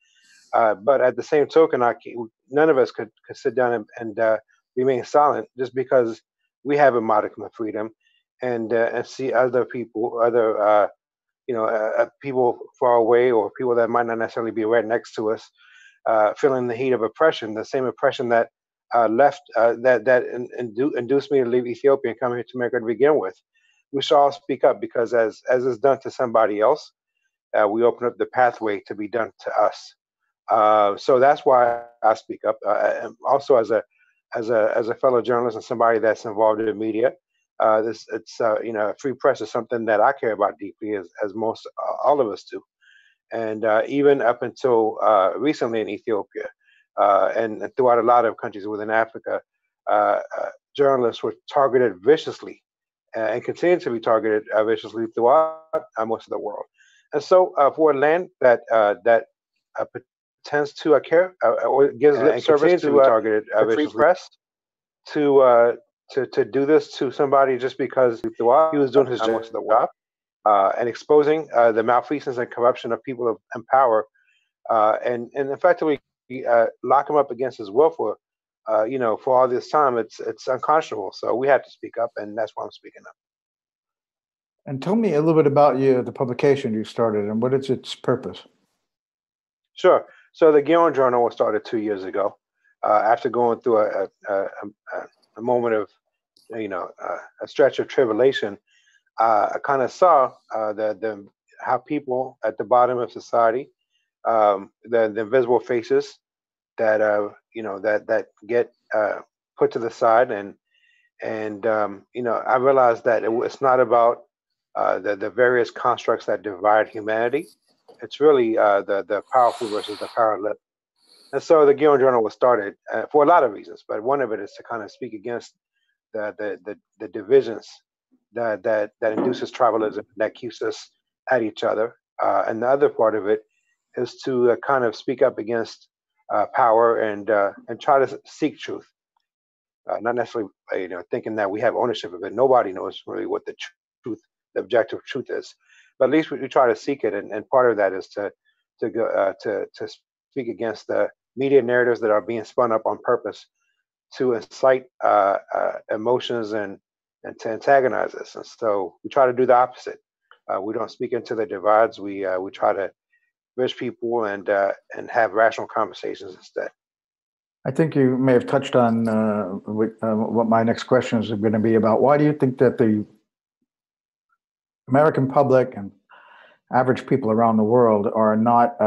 [SPEAKER 11] But at the same token, none of us could sit down and remain silent just because we have a modicum of freedom and see other people, people far away or people that might not necessarily be right next to us, feeling the heat of oppression, the same oppression that induced me to leave Ethiopia and come here to America to begin with. We should all speak up because as is done to somebody else, we open up the pathway to be done to us. So that's why I speak up. And also as a fellow journalist and somebody that's involved in the media, free press is something that I care about deeply, as most all of us do. And even up until recently in Ethiopia, and throughout a lot of countries within Africa, journalists were targeted viciously and continue to be targeted viciously throughout most of the world. And so for a land that pretends to care or gives lip service to targeted free press, to do this to somebody just because he was doing his job and exposing the malfeasance and corruption of people in power, and effectively lock him up against his will for all this time, it's unconscionable. So we have to speak up, and that's why I'm speaking up.
[SPEAKER 3] And tell me a little bit about the publication you started and what is its purpose?
[SPEAKER 11] Sure. So the Guion Journal was started 2 years ago after going through a moment of, a stretch of tribulation. I kind of saw how people at the bottom of society, the invisible faces that that get put to the side, and I realized that it's not about the various constructs that divide humanity. It's really the powerful versus the powerless. And so the Guion Journal was started for a lot of reasons, but one of it is to kind of speak against the divisions that induces tribalism, that keeps us at each other. And the other part of it is to kind of speak up against power and try to seek truth. Not necessarily, thinking that we have ownership of it. Nobody knows really what the truth, the objective truth is. But at least we try to seek it, and part of that is to speak against the media narratives that are being spun up on purpose to incite emotions and to antagonize us. And so we try to do the opposite. We don't speak into the divides. We try to bridge people and have rational conversations instead.
[SPEAKER 3] I think you may have touched on what my next question is going to be about. Why do you think that the American public and average people around the world are not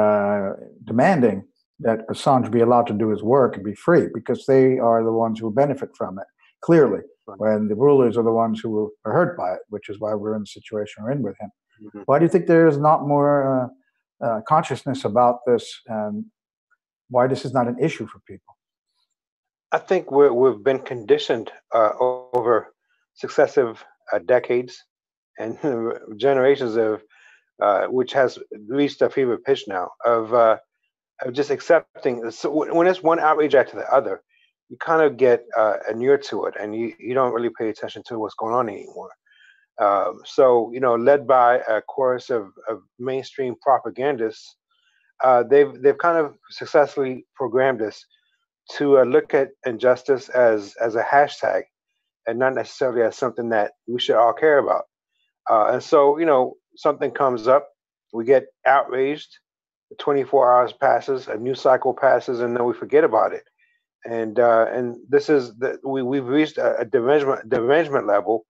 [SPEAKER 3] demanding that Assange be allowed to do his work and be free? Because they are the ones who benefit from it, clearly, when the rulers are the ones who are hurt by it, which is why we're in the situation we're in with him. Mm-hmm. Why do you think there is not more consciousness about this, and why this is not an issue for people?
[SPEAKER 11] I think we've been conditioned over successive decades and generations of, which has reached a fever pitch now, of just accepting. So when it's one outrage after the other, you kind of get inured to it, and you don't really pay attention to what's going on anymore. So, led by a chorus of mainstream propagandists, they've kind of successfully programmed us to look at injustice as a hashtag and not necessarily as something that we should all care about. And so, something comes up, we get outraged, 24 hours passes, a news cycle passes, and then we forget about it. And this is we've reached a derangement level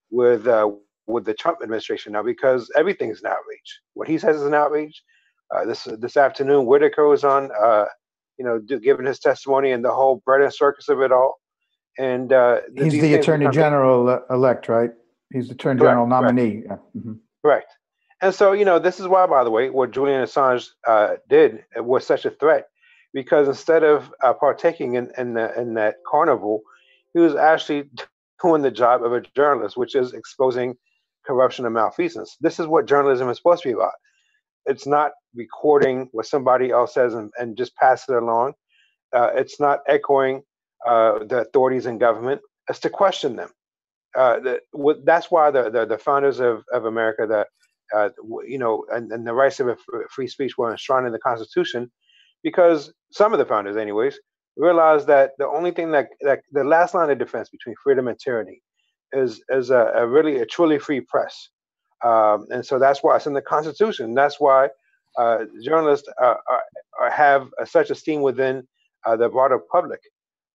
[SPEAKER 11] with the Trump administration now, because everything is an outrage. What he says is an outrage. This afternoon, Whitaker was on, giving his testimony, and the whole bread and circus of it all. And
[SPEAKER 3] he's the Attorney General elect, right? He's the Attorney General nominee. Yeah. Mm-hmm.
[SPEAKER 11] Correct. And so, this is why, by the way, what Julian Assange did was such a threat, because instead of partaking in that carnival, he was actually doing the job of a journalist, which is exposing corruption and malfeasance. This is what journalism is supposed to be about. It's not recording what somebody else says and just pass it along. It's not echoing the authorities in government. It's to question them. That's why the founders of America, and the rights of free speech were enshrined in the Constitution, because some of the founders, anyways, realized that the only thing that the last line of defense between freedom and tyranny is a truly free press. And so that's why it's in the Constitution. That's why journalists have such esteem within the broader public.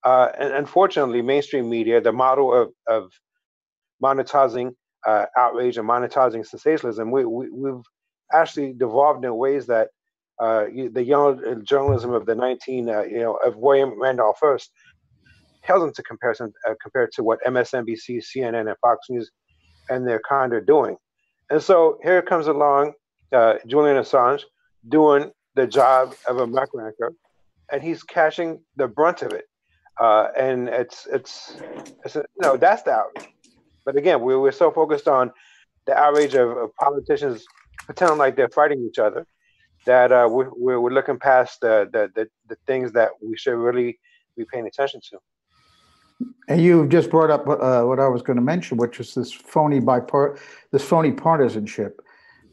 [SPEAKER 11] And unfortunately, mainstream media, the model of monetizing outrage and monetizing sensationalism, we've actually devolved in ways that the young journalism of the of William Randolph Hearst pales into comparison compared to what MSNBC, CNN, and Fox News and their kind are doing. And so here comes along Julian Assange doing the job of a muck ranker, and he's catching the brunt of it. And it's that's the outrage. But again, we're so focused on the outrage of politicians pretending like they're fighting each other that we're looking past the things that we should really be paying attention to.
[SPEAKER 3] And you just brought up what I was going to mention, which is this phony partisanship.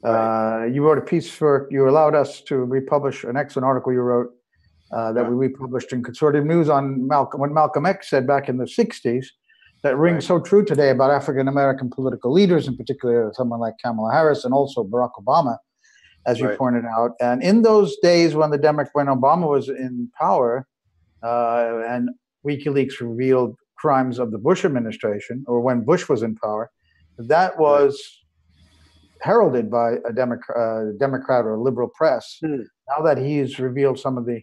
[SPEAKER 3] Right. You wrote a piece you allowed us to republish an excellent article you wrote that we republished in Consortium News on Malcolm, what Malcolm X said back in the 60s, that rings so true today about African American political leaders, in particular someone like Kamala Harris and also Barack Obama, as you pointed out. And in those days when when Obama was in power, and WikiLeaks revealed crimes of the Bush administration, or when Bush was in power, that was heralded by a Democrat or liberal press. Now that he's revealed some of the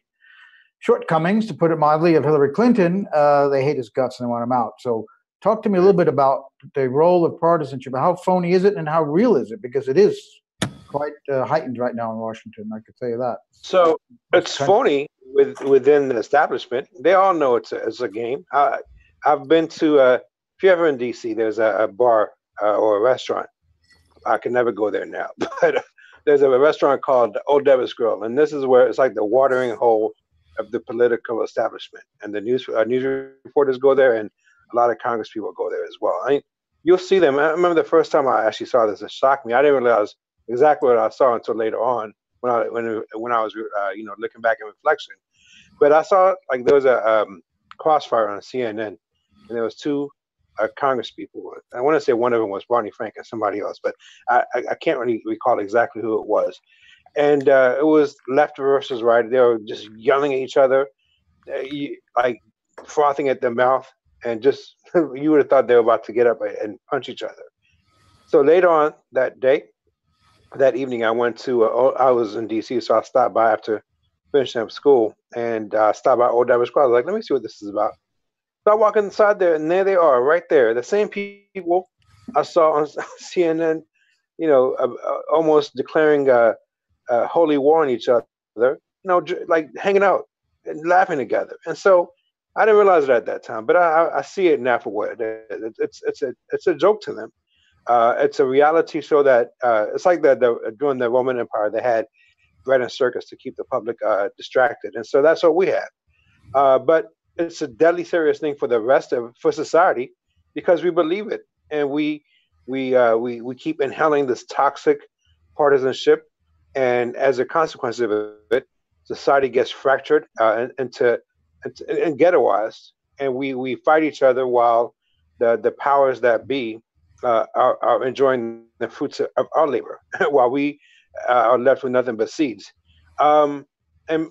[SPEAKER 3] shortcomings, to put it mildly, of Hillary Clinton, they hate his guts and they want him out. So talk to me a little bit about the role of partisanship. How phony is it and how real is it? Because it is quite heightened right now in Washington, I could tell you that.
[SPEAKER 11] So it's phony within the establishment. They all know it's a game. I've been to, if you're ever in D.C., there's a bar or a restaurant. I can never go there now, but there's a restaurant called Old Devil's Grill, and this is where it's like the watering hole of the political establishment. And the news reporters go there, and a lot of Congress people go there as well. I mean, you'll see them. I remember the first time I actually saw this, it shocked me. I didn't realize exactly what I saw until later on when I was looking back in reflection. But I saw like there was a crossfire on CNN, and there was two Congress people. I want to say one of them was Barney Frank and somebody else, but I can't really recall exactly who it was. And it was left versus right. They were just yelling at each other, like frothing at their mouth, and just you would have thought they were about to get up and punch each other. So later on that evening, I went to, I was in D.C., so I stopped by after finishing up school and stopped by Old Devil's Grill. I was like, let me see what this is about. So I walk inside there, and there they are, right there. The same people I saw on CNN, almost declaring a holy war on each other, like hanging out and laughing together. And so I didn't realize it at that time, but I see it now for what it is. It's a joke to them. It's a reality show that it's like during the Roman Empire, they had bread and circus to keep the public distracted, and so that's what we have. But it's a deadly serious thing for the rest of society because we believe it, and we keep inhaling this toxic partisanship, and as a consequence of it, society gets fractured and ghettoized, and we fight each other while the powers that be are enjoying the fruits of our labor while we are left with nothing but seeds. And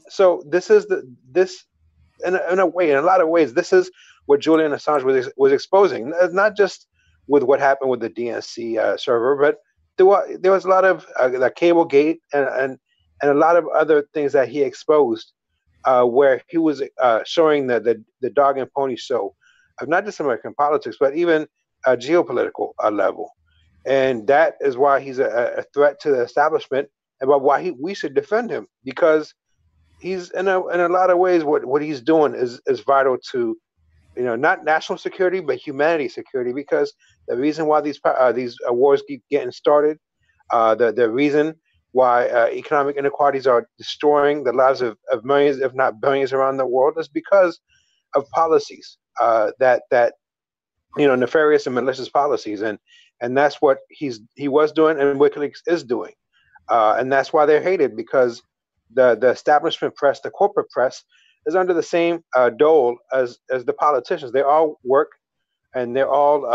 [SPEAKER 11] so this is in a lot of ways, this is what Julian Assange was exposing. Not just with what happened with the DNC server, but there was a lot of the Cablegate and a lot of other things that he exposed, where he was showing the dog and pony show of not just American politics, but even a geopolitical level. And that is why he's a threat to the establishment, and why we should defend him, because he's in a lot of ways what he's doing is vital to not national security but humanity security, because the reason why these wars keep getting started, the reason why economic inequalities are destroying the lives of millions, if not billions, around the world, is because of policies that nefarious and malicious policies, and that's what he was doing, and WikiLeaks is doing, and that's why they're hated, because the establishment press, the corporate press, is under the same dole as the politicians. They all work, and they're all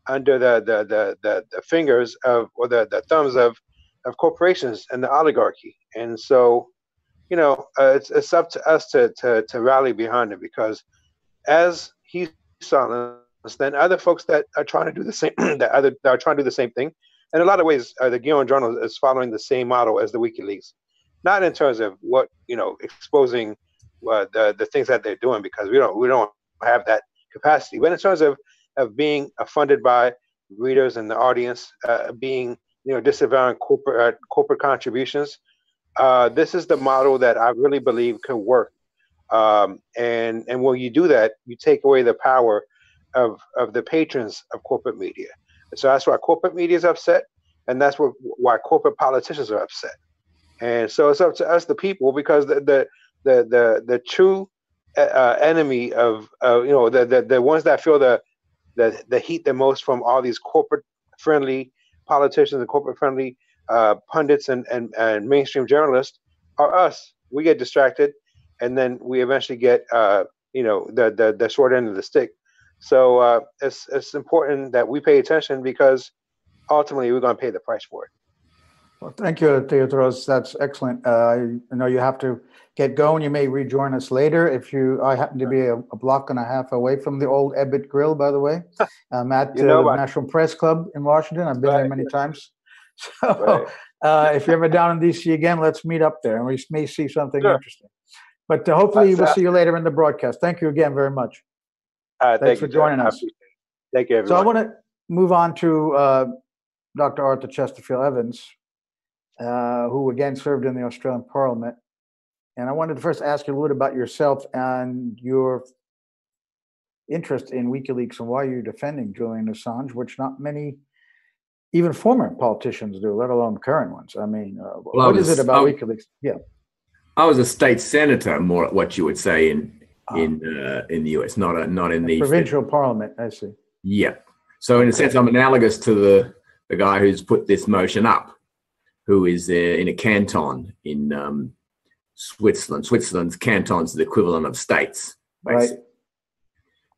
[SPEAKER 11] under the fingers of, or the thumbs of corporations and the oligarchy. And so it's up to us to rally behind it, because as he's silenced, then other folks that are trying to do the same that are trying to do the same thing. In a lot of ways, the Guillaume Journal is following the same model as the WikiLeaks, not in terms of what exposing the things that they're doing, because we don't have that capacity, but in terms of being funded by readers and the audience, being disavowing corporate contributions. This is the model that I really believe could work. And when you do that, you take away the power of the patrons of corporate media. So that's why corporate media is upset, and that's why corporate politicians are upset. And so it's up to us, the people, because the true enemy of the ones that feel the heat the most from all these corporate friendly politicians and corporate friendly pundits and mainstream journalists are us. We get distracted, and then we eventually get the short end of the stick. So it's important that we pay attention because ultimately we're going to pay the price for it.
[SPEAKER 3] Well, thank you, Theodoros. That's excellent. I know you have to get going. You may rejoin us later. I happen to be a block and a half away from the old Ebbett Grill, by the way. I'm at the National Press Club in Washington. I've been there many times. So if you're ever down in D.C. again, let's meet up there, and we may see something interesting. But hopefully we'll see you later in the broadcast. Thank you again very much. Thanks for joining us.
[SPEAKER 11] Thank you, everyone.
[SPEAKER 3] So I want to move on to Dr. Arthur Chesterfield Evans, who again served in the Australian Parliament. And I wanted to first ask you a little bit about yourself and your interest in WikiLeaks and why you're defending Julian Assange, which not many, even former politicians do, let alone current ones. I mean, what is it about WikiLeaks? Yeah.
[SPEAKER 12] I was a state senator, more what you would say in the US, not in the
[SPEAKER 3] provincial parliament. I see.
[SPEAKER 12] Yeah. So in a sense, I'm analogous to the guy who's put this motion up, who is in a canton in Switzerland. Switzerland's cantons are the equivalent of states, basically. Right.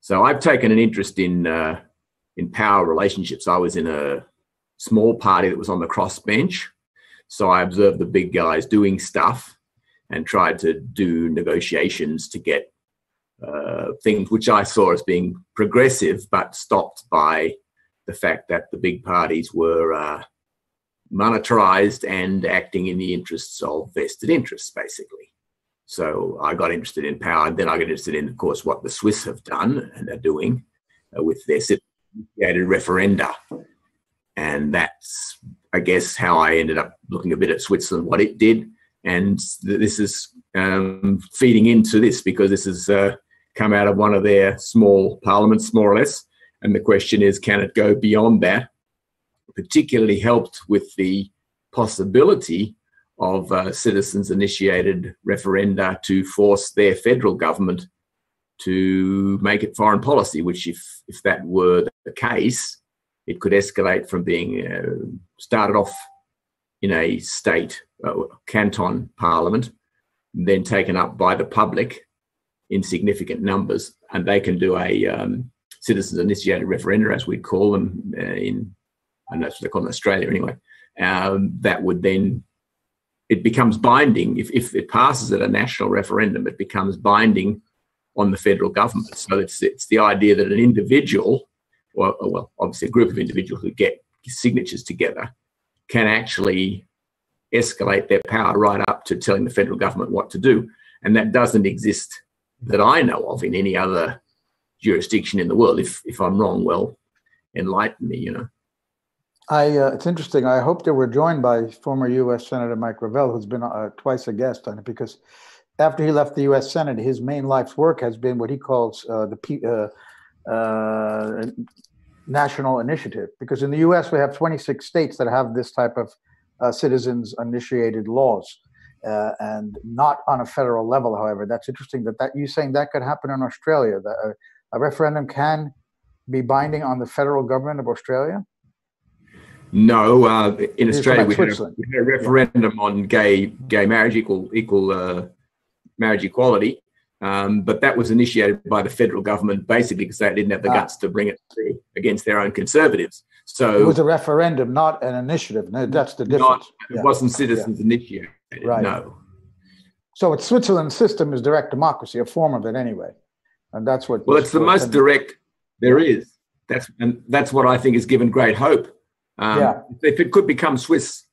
[SPEAKER 12] So I've taken an interest in power relationships. I was in a small party that was on the crossbench, so I observed the big guys doing stuff and tried to do negotiations to get things which I saw as being progressive, but stopped by the fact that the big parties were monetarized and acting in the interests of vested interests, basically. So I got interested in power, and then I got interested in, of course, what the Swiss have done and are doing with their citizen-initiated referenda. And that's, I guess, how I ended up looking a bit at Switzerland, what it did. And this is feeding into this, because this has come out of one of their small parliaments, more or less. And the question is, can it go beyond that? Particularly helped with the possibility of citizens-initiated referenda to force their federal government to make it foreign policy, which if that were the case, it could escalate from being started off in a state canton parliament, then taken up by the public in significant numbers, and they can do a citizens-initiated referenda, as we'd call them and that's what they call it in Australia anyway. That would then, it becomes binding. If it passes at a national referendum, it becomes binding on the federal government. So it's the idea that an individual, well, obviously a group of individuals who get signatures together, can actually escalate their power right up to telling the federal government what to do. And that doesn't exist that I know of in any other jurisdiction in the world. If I'm wrong, well, enlighten me,
[SPEAKER 3] It's interesting. I hope that we're joined by former U.S. Senator Mike Ravel, who's been twice a guest on it, because after he left the U.S. Senate, his main life's work has been what he calls the national initiative. Because in the U.S., we have 26 states that have this type of citizens-initiated laws, and not on a federal level, however. That's interesting that you're saying that could happen in Australia, that a referendum can be binding on the federal government of Australia?
[SPEAKER 12] No, in Australia we had a referendum on gay marriage, equal marriage equality, but that was initiated by the federal government basically because they didn't have the guts to bring it through against their own conservatives. So
[SPEAKER 3] it was a referendum, not an initiative. No, that's the difference.
[SPEAKER 12] It wasn't citizens initiated. Right. No.
[SPEAKER 3] So it's Switzerland's system is direct democracy, a form of it anyway, and that's what.
[SPEAKER 12] Well, it's the most direct there is. That's what I think has given great hope. If it could become Swiss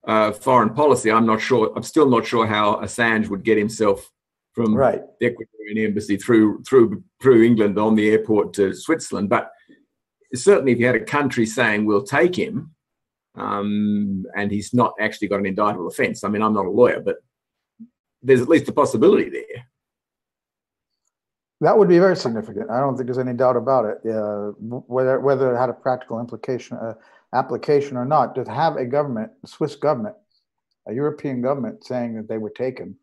[SPEAKER 12] foreign policy, I'm not sure. I'm still not sure how Assange would get himself from the Ecuadorian embassy through England on the airport to Switzerland. But certainly, if you had a country saying we'll take him, and he's not actually got an indictable offence. I mean, I'm not a lawyer, but there's at least a possibility there.
[SPEAKER 3] That would be very significant. I don't think there's any doubt about it. Whether it had a practical application or not, to have a government, a Swiss government, a European government saying that they would take him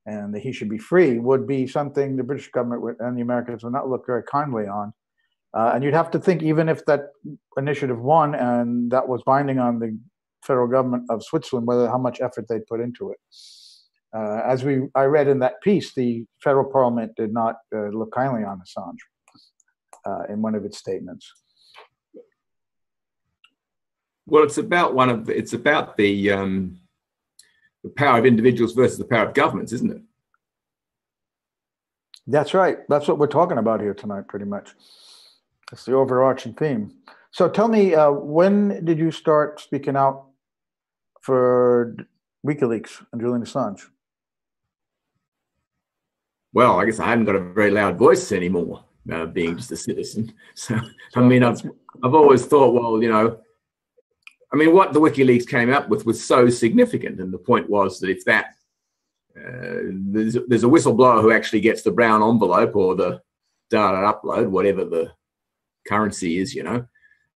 [SPEAKER 3] and that he should be free would be something the British government and the Americans would not look very kindly on. And you'd have to think, even if that initiative won and that was binding on the federal government of Switzerland, how much effort they'd put into it. As I read in that piece, the federal parliament did not look kindly on Assange. in one of its statements.
[SPEAKER 12] Well, it's about the power of individuals versus the power of governments, isn't it?
[SPEAKER 3] That's right. That's what we're talking about here tonight, pretty much. That's the overarching theme. So tell me, when did you start speaking out for WikiLeaks and Julian Assange?
[SPEAKER 12] Well, I guess I hadn't got a very loud voice anymore, being just a citizen. So, I mean, I've always thought, well, you know, I mean, what the WikiLeaks came up with was so significant, and the point was that if that there's a whistleblower who actually gets the brown envelope or the data upload, whatever the currency is, you know,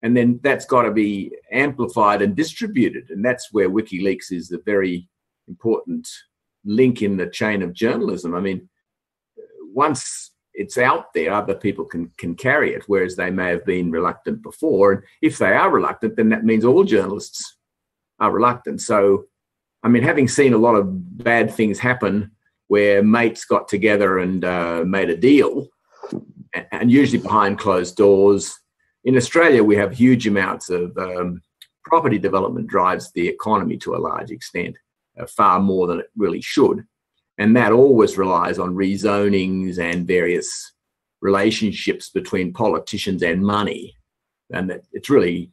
[SPEAKER 12] and then that's got to be amplified and distributed, and that's where WikiLeaks is a very important link in the chain of journalism. I mean, once it's out there, other people can carry it, whereas they may have been reluctant before. And if they are reluctant, then that means all journalists are reluctant. So, I mean, having seen a lot of bad things happen where mates got together and made a deal, and usually behind closed doors. In Australia, we have huge amounts of property development drives the economy to a large extent, far more than it really should. And that always relies on rezonings and various relationships between politicians and money. And that it's really,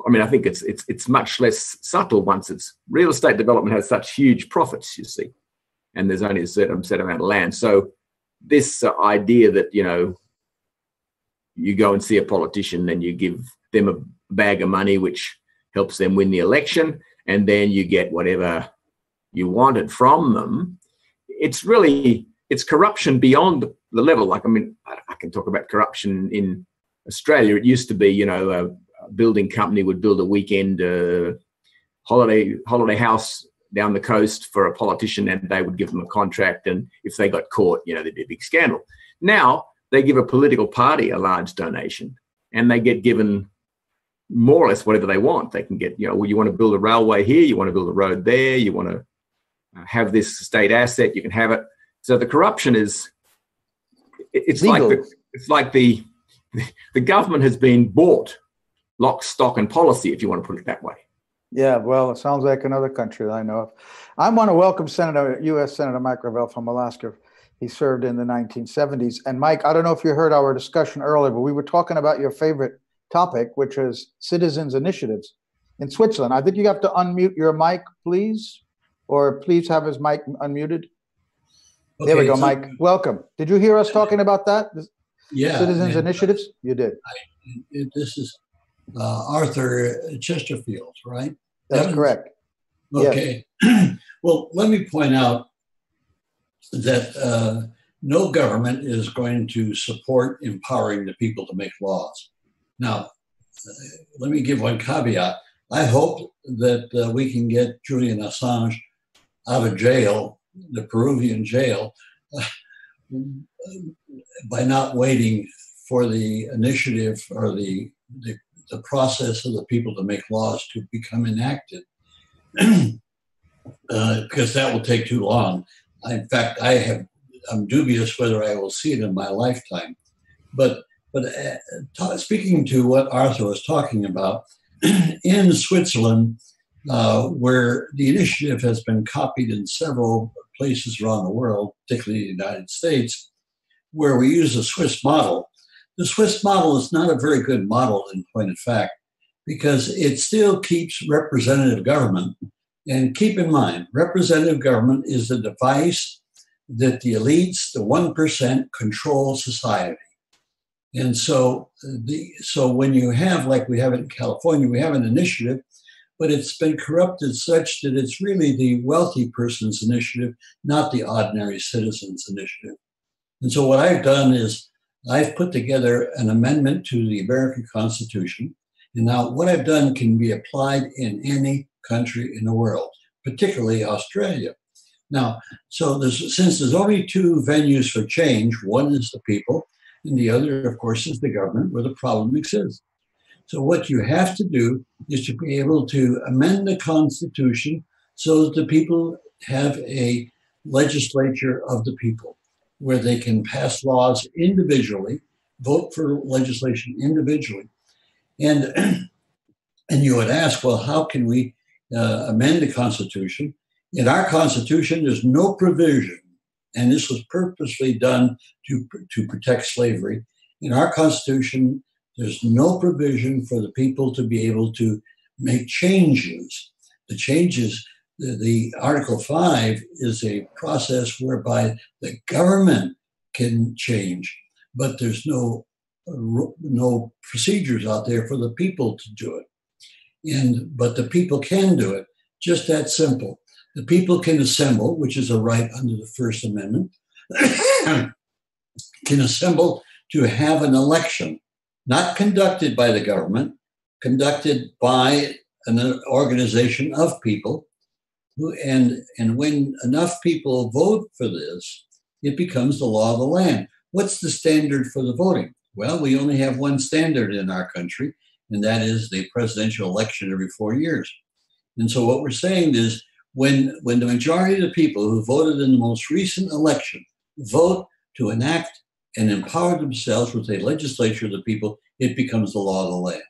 [SPEAKER 12] I mean, I think it's much less subtle once it's real estate development has such huge profits, you see, and there's only a certain set amount of land. So this idea that, you know, you go and see a politician and you give them a bag of money, which helps them win the election, and then you get whatever you wanted from them. It's corruption beyond the level. Like, I mean, I can talk about corruption in Australia. It used to be, you know, a building company would build a weekend holiday house down the coast for a politician, and they would give them a contract. And if they got caught, you know, there'd be a big scandal. Now they give a political party a large donation, and they get given more or less whatever they want. They can get, you know, well, you want to build a railway here, you want to build a road there, you want to have this state asset, you can have it. So the corruption is, it's like the government has been bought, lock, stock, and policy, if you want to put it that way.
[SPEAKER 3] Yeah, well, it sounds like another country that I know of. I want to welcome U.S. Senator Mike Gravel from Alaska. He served in the 1970s. And Mike, I don't know if you heard our discussion earlier, but we were talking about your favorite topic, which is citizens' initiatives in Switzerland. I think you have to unmute your mic, please. Or please have his mic unmuted. Okay, there we go, Mike. Welcome. Did you hear us talking about that?
[SPEAKER 13] Yeah.
[SPEAKER 3] Citizens' initiatives? You did.
[SPEAKER 13] This is Arthur Chesterfield, right?
[SPEAKER 3] That's correct.
[SPEAKER 13] Okay. Yes. Well, let me point out that no government is going to support empowering the people to make laws. Now, let me give one caveat. I hope that we can get Julian Assange out of jail, the Peruvian jail, by not waiting for the initiative or the process of the people to make laws to become enacted, because that will take too long. In fact, I'm dubious whether I will see it in my lifetime. But speaking to what Arthur was talking about, in Switzerland, where the initiative has been copied in several places around the world, particularly the United States, where we use the Swiss model. The Swiss model is not a very good model in point of fact, because it still keeps representative government. And keep in mind, representative government is the device that the elites, the 1%, control society. And so when you have, like we have it in California, we have an initiative, but it's been corrupted such that it's really the wealthy person's initiative, not the ordinary citizen's initiative. And so what I've done is I've put together an amendment to the American Constitution. And now what I've done can be applied in any country in the world, particularly Australia. Now, since there's only two venues for change, one is the people, and the other, of course, is the government, where the problem exists. So what you have to do is to be able to amend the Constitution so that the people have a legislature of the people, where they can pass laws individually vote for legislation individually. And you would ask, well, how can we amend the Constitution? In our Constitution, there's no provision, and this was purposely done to protect slavery. In our Constitution, there's no provision for the people to be able to make changes. The changes, the Article 5 is a process whereby the government can change, but there's no procedures out there for the people to do it. But the people can do it, just that simple. The people can assemble, which is a right under the First Amendment, can assemble to have an election, not conducted by the government, conducted by an organization of people. And when enough people vote for this, it becomes the law of the land. What's the standard for the voting? Well, we only have one standard in our country, and that is the presidential election every 4 years. And so what we're saying is when the majority of the people who voted in the most recent election vote to enact and empower themselves with a legislature of the people, it becomes the law of the land.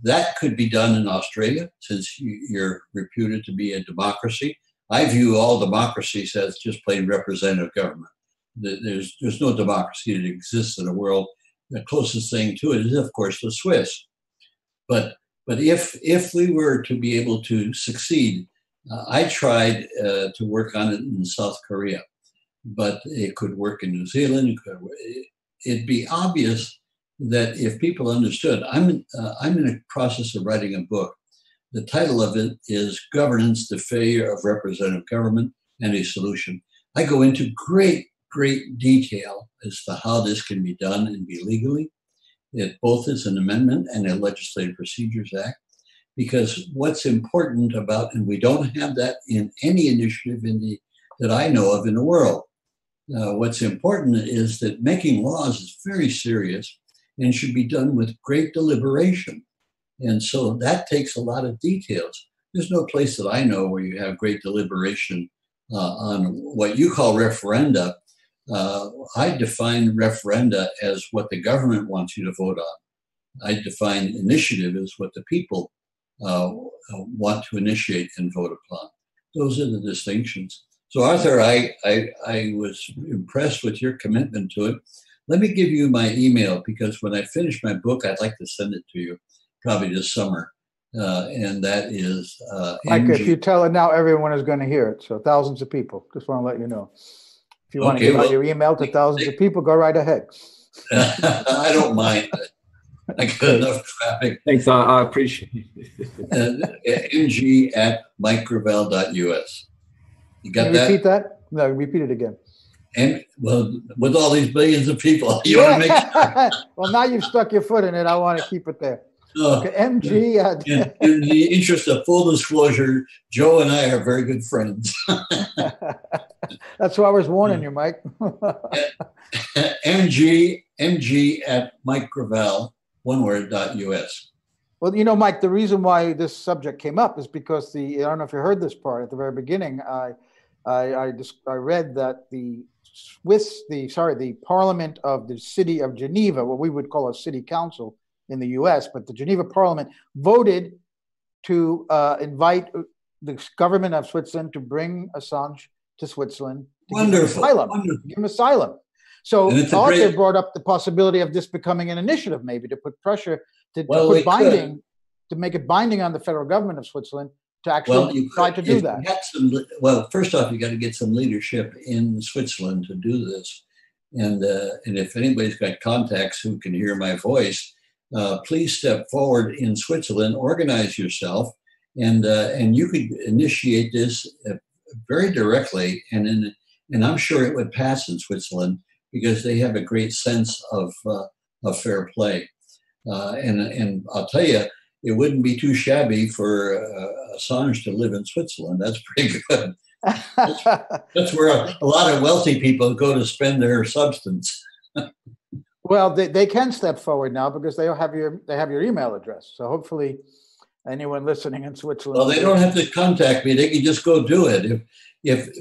[SPEAKER 13] That could be done in Australia, since you're reputed to be a democracy. I view all democracies as just plain representative government. There's no democracy that exists in the world. The closest thing to it is, of course, the Swiss. But if we were to be able to succeed, I tried to work on it in South Korea, but it could work in New Zealand. It'd be obvious that if people understood, I'm in a process of writing a book. The title of it is Governance, the Failure of Representative Government and a Solution. I go into great detail as to how this can be done and be legally. It both is an amendment and a Legislative Procedures Act, because what's important about, and we don't have that in any initiative that I know of in the world. What's important is that making laws is very serious and should be done with great deliberation. And so that takes a lot of details. There's no place that I know where you have great deliberation on what you call referenda. I define referenda as what the government wants you to vote on. I define initiative as what the people want to initiate and vote upon. Those are the distinctions. So Arthur, I was impressed with your commitment to it. Let me give you my email, because when I finish my book, I'd like to send it to you probably this summer. And that is
[SPEAKER 3] Mike, if you tell it now, everyone is going to hear it. So thousands of people. Just want to let you know. If you want to give out your email to thousands of people, go right ahead.
[SPEAKER 13] I don't mind. I got enough traffic.
[SPEAKER 12] Thanks, I appreciate it.
[SPEAKER 13] mg@mikegravel.us. You got that?
[SPEAKER 3] Repeat that? No, repeat it again.
[SPEAKER 13] And well, with all these billions of people, you want to make sure.
[SPEAKER 3] Well, now you've stuck your foot in it. I want to keep it there. Okay, MG.
[SPEAKER 13] In the interest of full disclosure, Joe and I are very good friends.
[SPEAKER 3] That's why I was warning you, Mike.
[SPEAKER 13] mg@mikegravel, one word, .us.
[SPEAKER 3] Well, you know, Mike, the reason why this subject came up is because I don't know if you heard this part at the very beginning. I read that the Parliament of the City of Geneva, what we would call a city council in the U.S., but the Geneva Parliament voted to invite the government of Switzerland to bring Assange to Switzerland to
[SPEAKER 13] Wonderful.
[SPEAKER 3] Give him asylum. So Arthur brought up the possibility of this becoming an initiative, maybe to put pressure to make it binding on the federal government of Switzerland to actually try to do that.
[SPEAKER 13] First off, you got to get some leadership in Switzerland to do this. And if anybody's got contacts who can hear my voice, please step forward in Switzerland, organize yourself, and you could initiate this very directly. And I'm sure it would pass in Switzerland, because they have a great sense of fair play. And I'll tell you, it wouldn't be too shabby for Assange to live in Switzerland. That's pretty good. That's where a lot of wealthy people go to spend their substance.
[SPEAKER 3] Well, they can step forward now because they have your email address. So hopefully, anyone listening in Switzerland.
[SPEAKER 13] Well, they don't have to contact me. They can just go do it.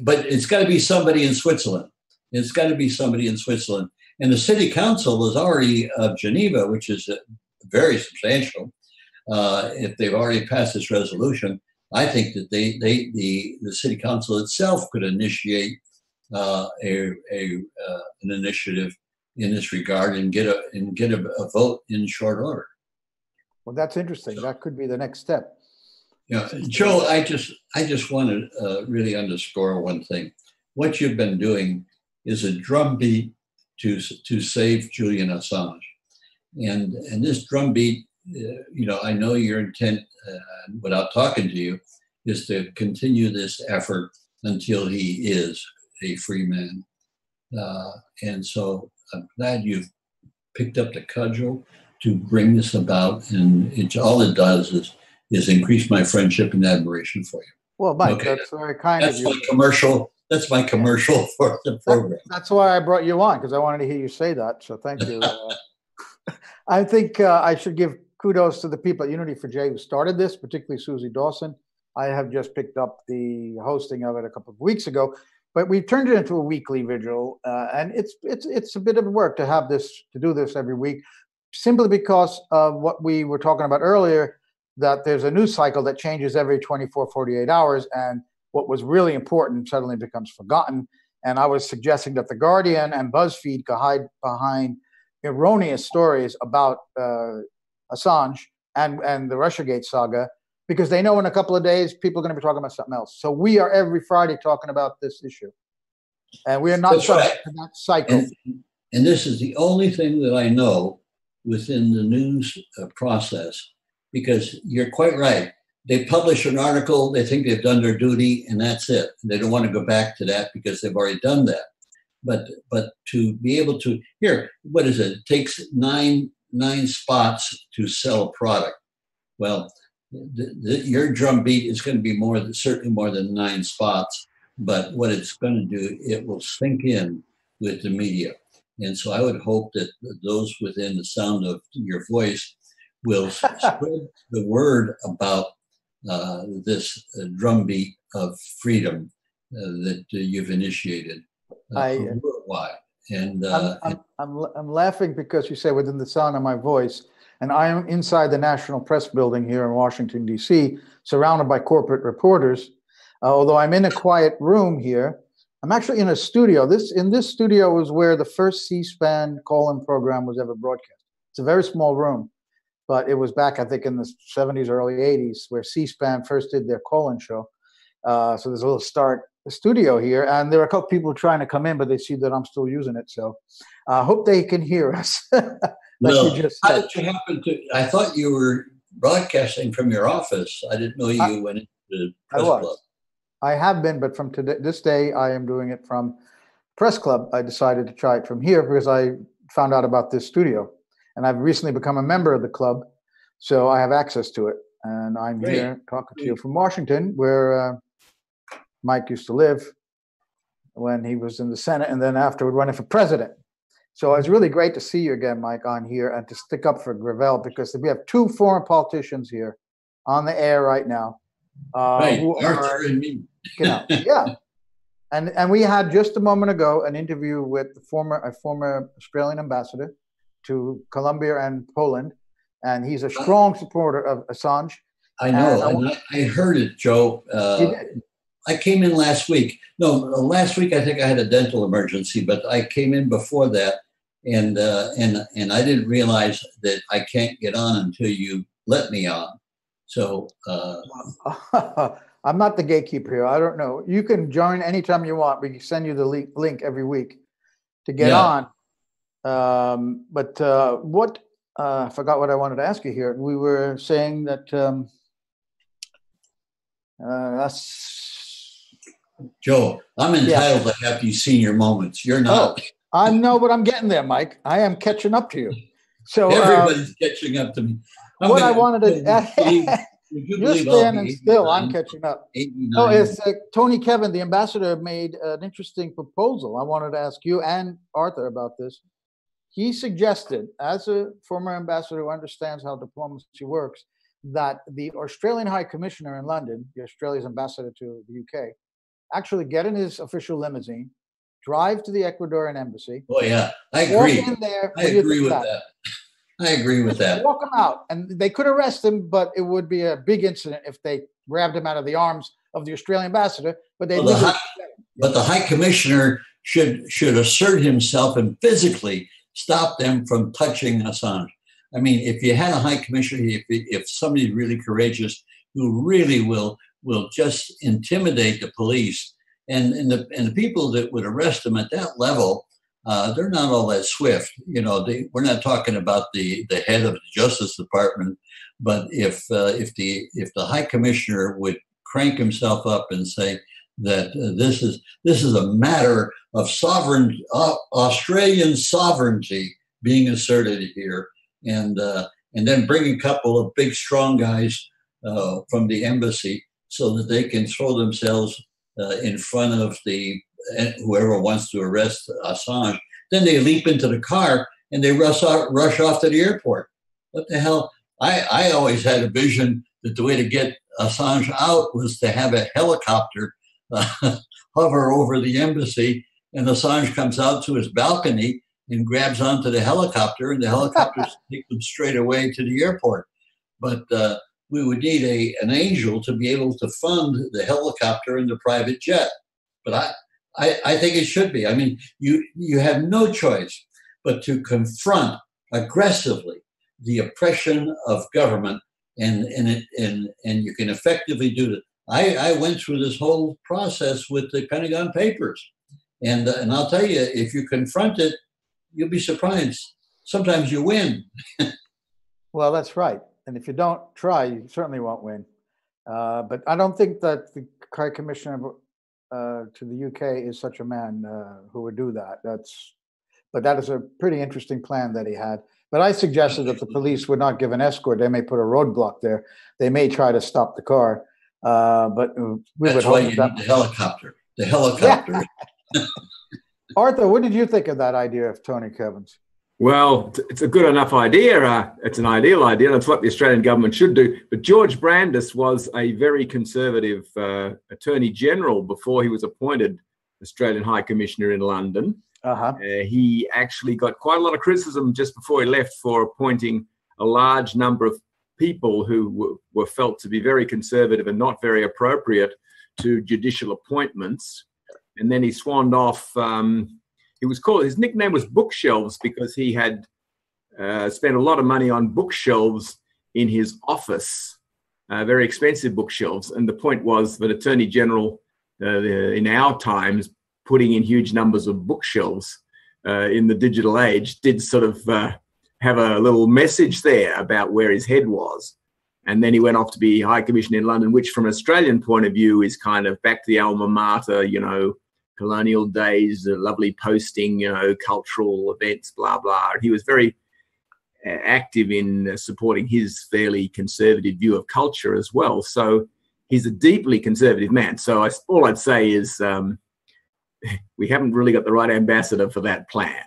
[SPEAKER 13] But it's got to be somebody in Switzerland. It's got to be somebody in Switzerland. And the city council is already of Geneva, which is very substantial. If they've already passed this resolution, I think that the city council itself could initiate an initiative in this regard and get a vote in short order.
[SPEAKER 3] Well, that's interesting. That could be the next step.
[SPEAKER 13] Yeah, Joe, I just want to really underscore one thing. What you've been doing is a drumbeat to save Julian Assange, and this drumbeat, I know your intent, without talking to you, is to continue this effort until he is a free man. And so I'm glad you've picked up the cudgel to bring this about, and all it does is increase my friendship and admiration for you.
[SPEAKER 3] Well, Mike, that's very kind of you.
[SPEAKER 13] That's my commercial for the program.
[SPEAKER 3] That's why I brought you on, because I wanted to hear you say that. So thank you. I think I should give kudos to the people at Unity for J who started this, particularly Susie Dawson. I have just picked up the hosting of it a couple of weeks ago, but we've turned it into a weekly vigil, and it's a bit of work to do this every week, simply because of what we were talking about earlier, that there's a news cycle that changes every 24, 48 hours, and what was really important suddenly becomes forgotten. And I was suggesting that The Guardian and BuzzFeed could hide behind erroneous stories about Assange and the Russiagate saga, because they know in a couple of days people are going to be talking about something else. So we are every Friday talking about this issue, and we are not subject to that cycle.
[SPEAKER 13] And this is the only thing that I know within the news process, because you're quite right. They publish an article, they think they've done their duty, and that's it. They don't want to go back to that because they've already done that. But to be able to, what is it? It takes nine spots to sell a product. Well, your drumbeat is going to be certainly more than 9 spots. But what it's going to do, it will sink in with the media. And so I would hope that those within the sound of your voice will spread the word about this drumbeat of freedom that you've initiated worldwide. And
[SPEAKER 3] I'm laughing because you say within the sound of my voice, and I am inside the National Press Building here in Washington, D.C., surrounded by corporate reporters. Although I'm in a quiet room here, I'm actually in a studio. In this studio was where the first C-SPAN call-in program was ever broadcast. It's a very small room, but it was back, I think, in the 70s, early 80s, where C-SPAN first did their call-in show. So there's a little studio here, and there are a couple people trying to come in, but they see that I'm still using it. So I hope they can hear us.
[SPEAKER 13] How did you happen to? I thought you were broadcasting from your office. I didn't know you went into the press club.
[SPEAKER 3] I have been, but from this day, I am doing it from Press Club. I decided to try it from here because I found out about this studio. And I've recently become a member of the club, so I have access to it. And I'm here talking to you from Washington, where Mike used to live when he was in the Senate, and then afterward running for president. So it's really great to see you again, Mike, on here, and to stick up for Gravel, because we have 2 foreign politicians here on the air right now.
[SPEAKER 13] Arthur and me.
[SPEAKER 3] Yeah. And we had just a moment ago an interview with a former Australian ambassador to Colombia and Poland, and he's a strong supporter of Assange.
[SPEAKER 13] I know, I heard it, Joe. I came in last week. No, last week I think I had a dental emergency, but I came in before that, and I didn't realize that I can't get on until you let me on. So
[SPEAKER 3] I'm not the gatekeeper here. I don't know. You can join anytime you want. We can send you the link every week to get on. But what I forgot what I wanted to ask you here. We were saying that
[SPEAKER 13] Joe, I'm entitled to have these senior moments. You're not.
[SPEAKER 3] I know, but I'm getting there, Mike. I am catching up to you. So
[SPEAKER 13] everybody's catching up to me.
[SPEAKER 3] What I wanted to you're standing still. I'm catching up. No, it's Tony Kevin, the ambassador, made an interesting proposal. I wanted to ask you and Arthur about this. He suggested, as a former ambassador who understands how diplomacy works, that the Australian High Commissioner in London, the Australia's ambassador to the UK, actually get in his official limousine drive to the Ecuadorian embassy.
[SPEAKER 13] Oh yeah, I agree.
[SPEAKER 3] Walk in there.
[SPEAKER 13] I agree with that. I agree with that.
[SPEAKER 3] Walk him out, and they could arrest him, but it would be a big incident if they grabbed him out of the arms of the Australian ambassador. But they
[SPEAKER 13] but the High Commissioner should assert himself and physically stop them from touching Assange. I mean, if you had a High Commissioner, if somebody's really courageous, who really will just intimidate the police, and the people that would arrest him at that level, they're not all that swift. You know, we're not talking about the head of the Justice Department, but if the High Commissioner would crank himself up and say that this is a matter of Australian sovereignty being asserted here, and then bring a couple of big strong guys from the embassy so that they can throw themselves in front of whoever wants to arrest Assange. Then they leap into the car and they rush off to the airport. What the hell? I always had a vision that the way to get Assange out was to have a helicopter hover over the embassy, and Assange comes out to his balcony and grabs onto the helicopter, and the helicopter takes him straight away to the airport. But we would need an angel to be able to fund the helicopter and the private jet. But I think it should be. I mean, you have no choice but to confront aggressively the oppression of government, and you can effectively do it. I went through this whole process with the Pentagon Papers, and I'll tell you, if you confront it, you'll be surprised. Sometimes you win.
[SPEAKER 3] Well, that's right. And if you don't try, you certainly won't win. But I don't think that the High Commissioner to the UK is such a man who would do that. But that is a pretty interesting plan that he had. But I suggested that the police would not give an escort. They may put a roadblock there. They may try to stop the car. But we would hope
[SPEAKER 13] that the helicopter. The helicopter.
[SPEAKER 3] Yeah. Arthur, what did you think of that idea of Tony Kebbins?
[SPEAKER 12] Well, it's a good enough idea. It's an ideal idea. That's what the Australian government should do. But George Brandis was a very conservative Attorney General before he was appointed Australian High Commissioner in London. He actually got quite a lot of criticism just before he left for appointing a large number of people who were felt to be very conservative and not very appropriate to judicial appointments. And then he swanned off. His nickname was Bookshelves because he had spent a lot of money on bookshelves in his office, very expensive bookshelves. And the point was that Attorney General in our times, putting in huge numbers of bookshelves in the digital age, did sort of have a little message there about where his head was. And then he went off to be High Commissioner in London, which from an Australian point of view is kind of back to the alma mater, colonial days, lovely posting, cultural events, blah, blah. He was very active in supporting his fairly conservative view of culture as well. So he's a deeply conservative man. So all I'd say is we haven't really got the right ambassador for that plan.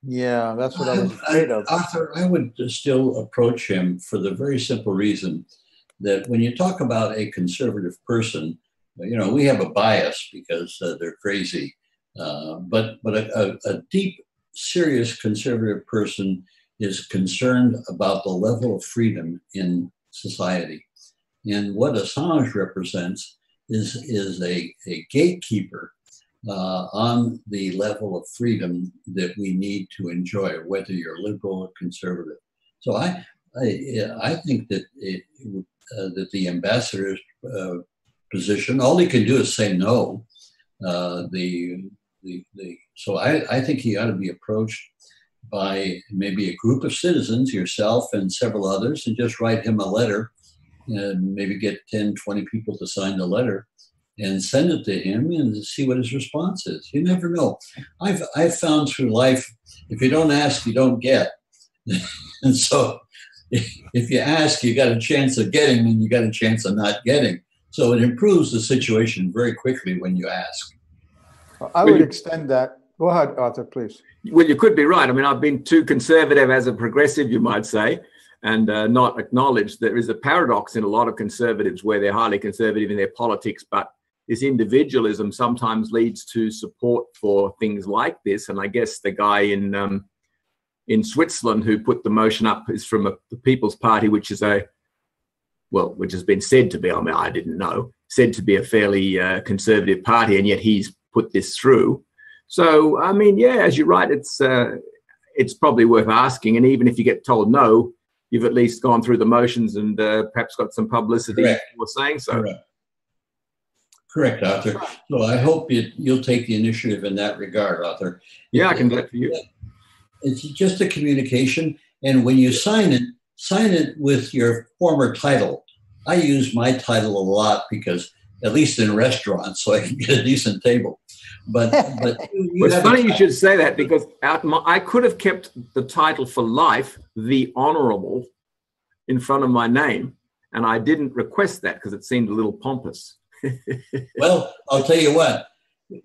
[SPEAKER 3] Yeah, that's what I was afraid of.
[SPEAKER 13] Arthur, I would still approach him for the very simple reason that when you talk about a conservative person, we have a bias because they're crazy. But a deep, serious conservative person is concerned about the level of freedom in society. And what Assange represents is a gatekeeper on the level of freedom that we need to enjoy, whether you're liberal or conservative. So I think that that the ambassador's position, all he can do is say no. So I think he ought to be approached by maybe a group of citizens, yourself and several others, and just write him a letter and maybe get 10, 20 people to sign the letter and send it to him and see what his response is. You never know. I've found through life, if you don't ask, you don't get. And so if you ask, you got a chance of getting, and you got a chance of not getting. So it improves the situation very quickly when you ask.
[SPEAKER 3] I would extend that. Go ahead, Arthur, please.
[SPEAKER 12] Well, you could be right. I mean, I've been too conservative as a progressive, you might say, and not acknowledged there is a paradox in a lot of conservatives where they're highly conservative in their politics, but this individualism sometimes leads to support for things like this. And I guess the guy in Switzerland who put the motion up is from the People's Party, which is which has been said to be, I mean, I didn't know, said to be a fairly conservative party, and yet he's put this through. So, I mean, yeah, as you're right, it's probably worth asking. And even if you get told no, you've at least gone through the motions and perhaps got some publicity for saying so.
[SPEAKER 13] Correct, Arthur. So I hope you'll take the initiative in that regard, Arthur.
[SPEAKER 12] Yeah, I can do that for you.
[SPEAKER 13] It's just a communication, and when you sign it with your former title. I use my title a lot because, at least in restaurants, so I can get a decent table. But
[SPEAKER 12] it's funny you should say that, because I could have kept the title for life, the Honourable, in front of my name, and I didn't request that because it seemed a little pompous.
[SPEAKER 13] Well, I'll tell you what,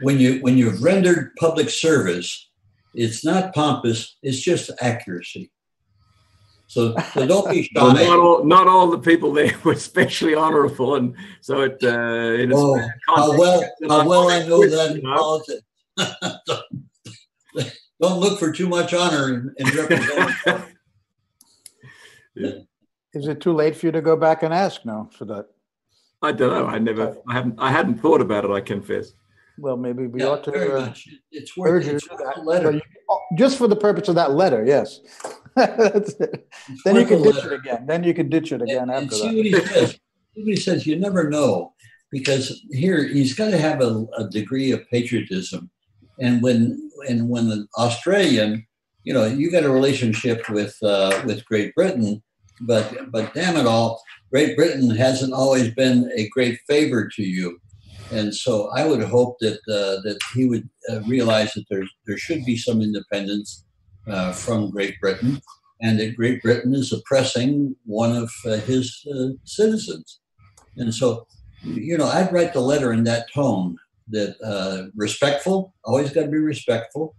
[SPEAKER 13] when you've rendered public service, it's not pompous, it's just accuracy. So don't be shy.
[SPEAKER 12] Well, not all the people there were especially honourable, and so it.
[SPEAKER 13] How well I know that in politics. Don't look for too much honour in representing.
[SPEAKER 3] Yeah. Is it too late for you to go back and ask now for that?
[SPEAKER 12] I don't know. I hadn't thought about it, I confess.
[SPEAKER 3] Well, maybe we ought to.
[SPEAKER 13] It's worth it. Letter.
[SPEAKER 3] Just for the purpose of that letter, yes. That's it. Then you can ditch it again. Then you can ditch it again after that.
[SPEAKER 13] See what he says. See what he says. You never know, because here he's got to have a degree of patriotism, and when an Australian, you got a relationship with Great Britain, but damn it all, Great Britain hasn't always been a great favor to you. And so I would hope that he would realize that there should be some independence from Great Britain, and that Great Britain is oppressing one of his citizens. And so, I'd write the letter in that tone, that respectful, always got to be respectful,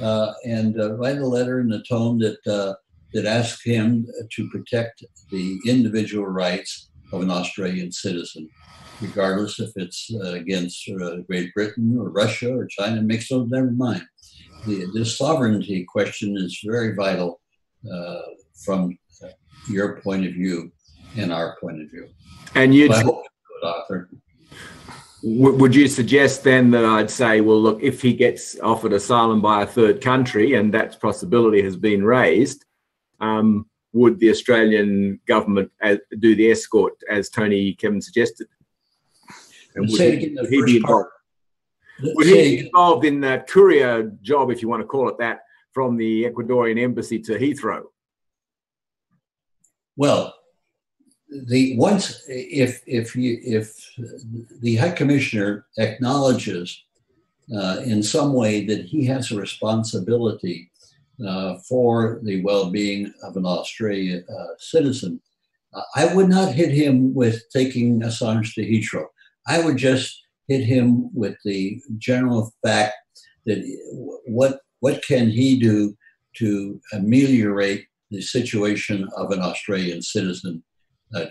[SPEAKER 13] and write a letter in the tone that asks him to protect the individual rights of an Australian citizen, regardless if it's against Great Britain or Russia or China. Makes no, never mind. The sovereignty question is very vital from your point of view and our point of view.
[SPEAKER 12] And you'd,
[SPEAKER 13] Arthur.
[SPEAKER 12] Would you suggest then that I'd say, well, look, if he gets offered asylum by a third country, and that possibility has been raised, would the Australian government do the escort as Tony Kevin suggested? And would he be involved? Would he be involved in that courier job, if you want to call it that, from the Ecuadorian embassy to Heathrow?
[SPEAKER 13] Well, if the High Commissioner acknowledges in some way that he has a responsibility for the well-being of an Australian citizen, I would not hit him with taking Assange to Heathrow. I would just hit him with the general fact that what can he do to ameliorate the situation of an Australian citizen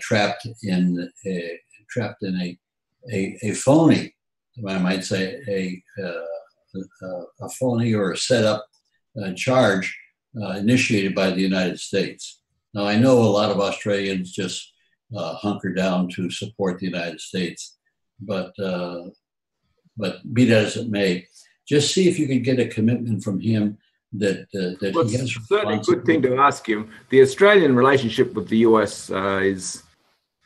[SPEAKER 13] trapped in a phony, I might say, a phony or a set up charge initiated by the United States. Now, I know a lot of Australians just hunker down to support the United States, but be that as it may, just see if you can get a commitment from him that
[SPEAKER 12] well,
[SPEAKER 13] he has.
[SPEAKER 12] Certainly a good thing to ask him. The Australian relationship with the US is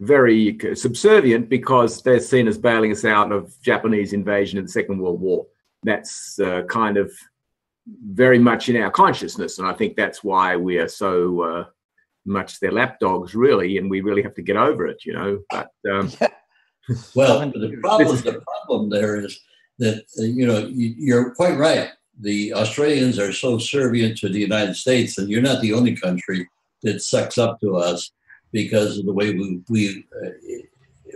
[SPEAKER 12] very subservient because they're seen as bailing us out of Japanese invasion in the Second World War. That's kind of very much in our consciousness, and I think that's why we are so much their lapdogs, really, and we really have to get over it, But
[SPEAKER 13] well, the problem there is that you're quite right. The Australians are so subservient to the United States, and you're not the only country that sucks up to us because of the way we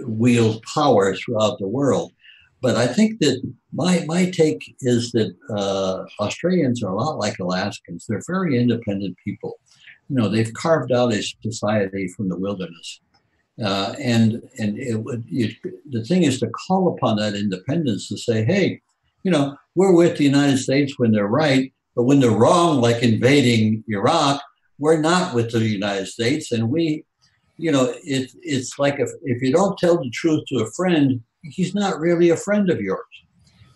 [SPEAKER 13] wield power throughout the world. But I think that my take is that Australians are a lot like Alaskans. They're very independent people. They've carved out a society from the wilderness. The thing is to call upon that independence to say, hey, we're with the United States when they're right, but when they're wrong, like invading Iraq, we're not with the United States. And it's like if you don't tell the truth to a friend, he's not really a friend of yours.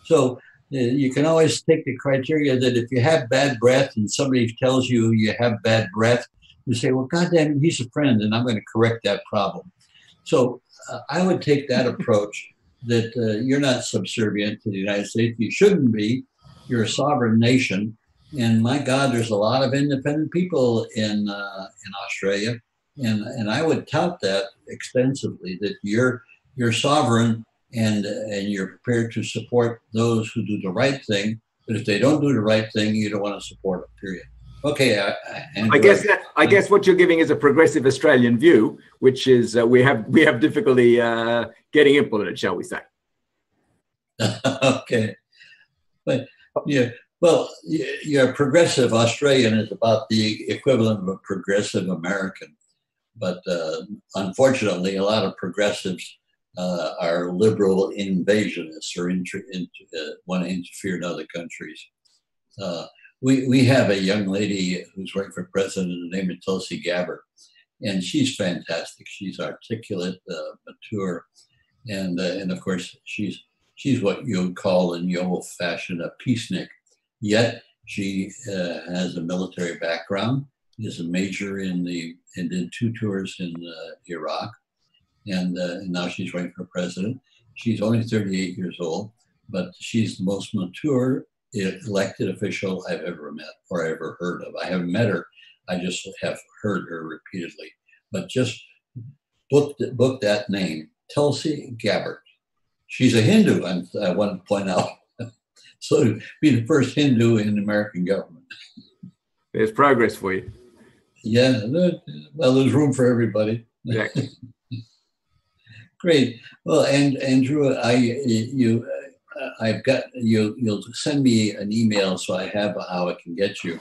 [SPEAKER 13] So you can always take the criteria that if you have bad breath and somebody tells you you have bad breath, you say, well, goddamn, he's a friend, and I'm going to correct that problem. So I would take that approach that you're not subservient to the United States. You shouldn't be. You're a sovereign nation. And my God, there's a lot of independent people in Australia. And I would tout that extensively, that you're sovereign and you're prepared to support those who do the right thing. But if they don't do the right thing, you don't want to support them, period. Okay,
[SPEAKER 12] I guess what you're giving is a progressive Australian view, which is we have difficulty getting implemented, shall we say?
[SPEAKER 13] Okay, but yeah, well, you're progressive Australian is about the equivalent of a progressive American, but unfortunately, a lot of progressives are liberal invasionists or want to interfere in other countries. We have a young lady who's running for president named Tulsi Gabbard, and she's fantastic. She's articulate, mature, and of course she's what you would call in the old fashioned a peacenik. Yet she has a military background, is a major and did 2 tours in Iraq, and now she's running for president. She's only 38 years old, but she's the most mature elected official I've ever met or ever heard of. I haven't met her. I just have heard her repeatedly. But just book that name, Tulsi Gabbard. She's a Hindu, I want to point out. So to be the first Hindu in the American government.
[SPEAKER 12] There's progress for you.
[SPEAKER 13] Yeah, well, there's room for everybody.
[SPEAKER 12] Exactly.
[SPEAKER 13] Great. Well, and Andrew, I've got you'll send me an email so I have how I can get you,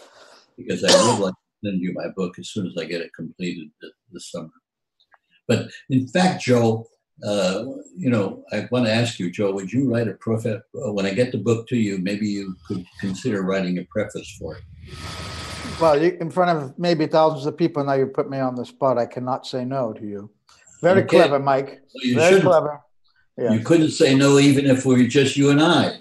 [SPEAKER 13] because I would like to send you my book as soon as I get it completed this summer. But in fact, Joe, I want to ask you, Joe, would you write a preface when I get the book to you? Maybe you could consider writing a preface for it.
[SPEAKER 3] Well, in front of maybe thousands of people now, you put me on the spot. I cannot say no to you. Very clever, Mike.
[SPEAKER 13] Well,
[SPEAKER 3] very clever.
[SPEAKER 13] Yeah. You couldn't say no even if we were just you and I,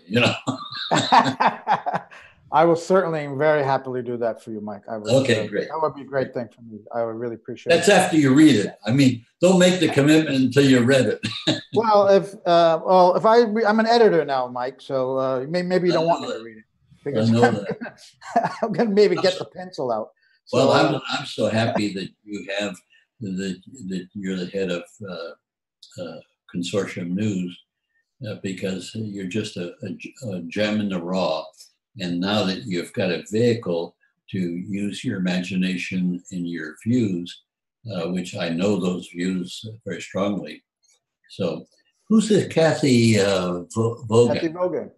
[SPEAKER 3] I will certainly very happily do that for you, Mike.
[SPEAKER 13] Okay, great.
[SPEAKER 3] That would be a great thing for me. I would really appreciate it.
[SPEAKER 13] That's after you read it. I mean, don't make the commitment until you read it.
[SPEAKER 3] Well, I'm an editor now, Mike, so maybe you don't want me to read it. Because I'm going to maybe get the pencil out.
[SPEAKER 13] So, well, I'm so happy that you have that you're the head of Consortium News, because you're just a gem in the raw. And now that you've got a vehicle to use your imagination and your views, which I know those views very strongly. So who's this Kathy Vogan?
[SPEAKER 3] Kathy Vogan.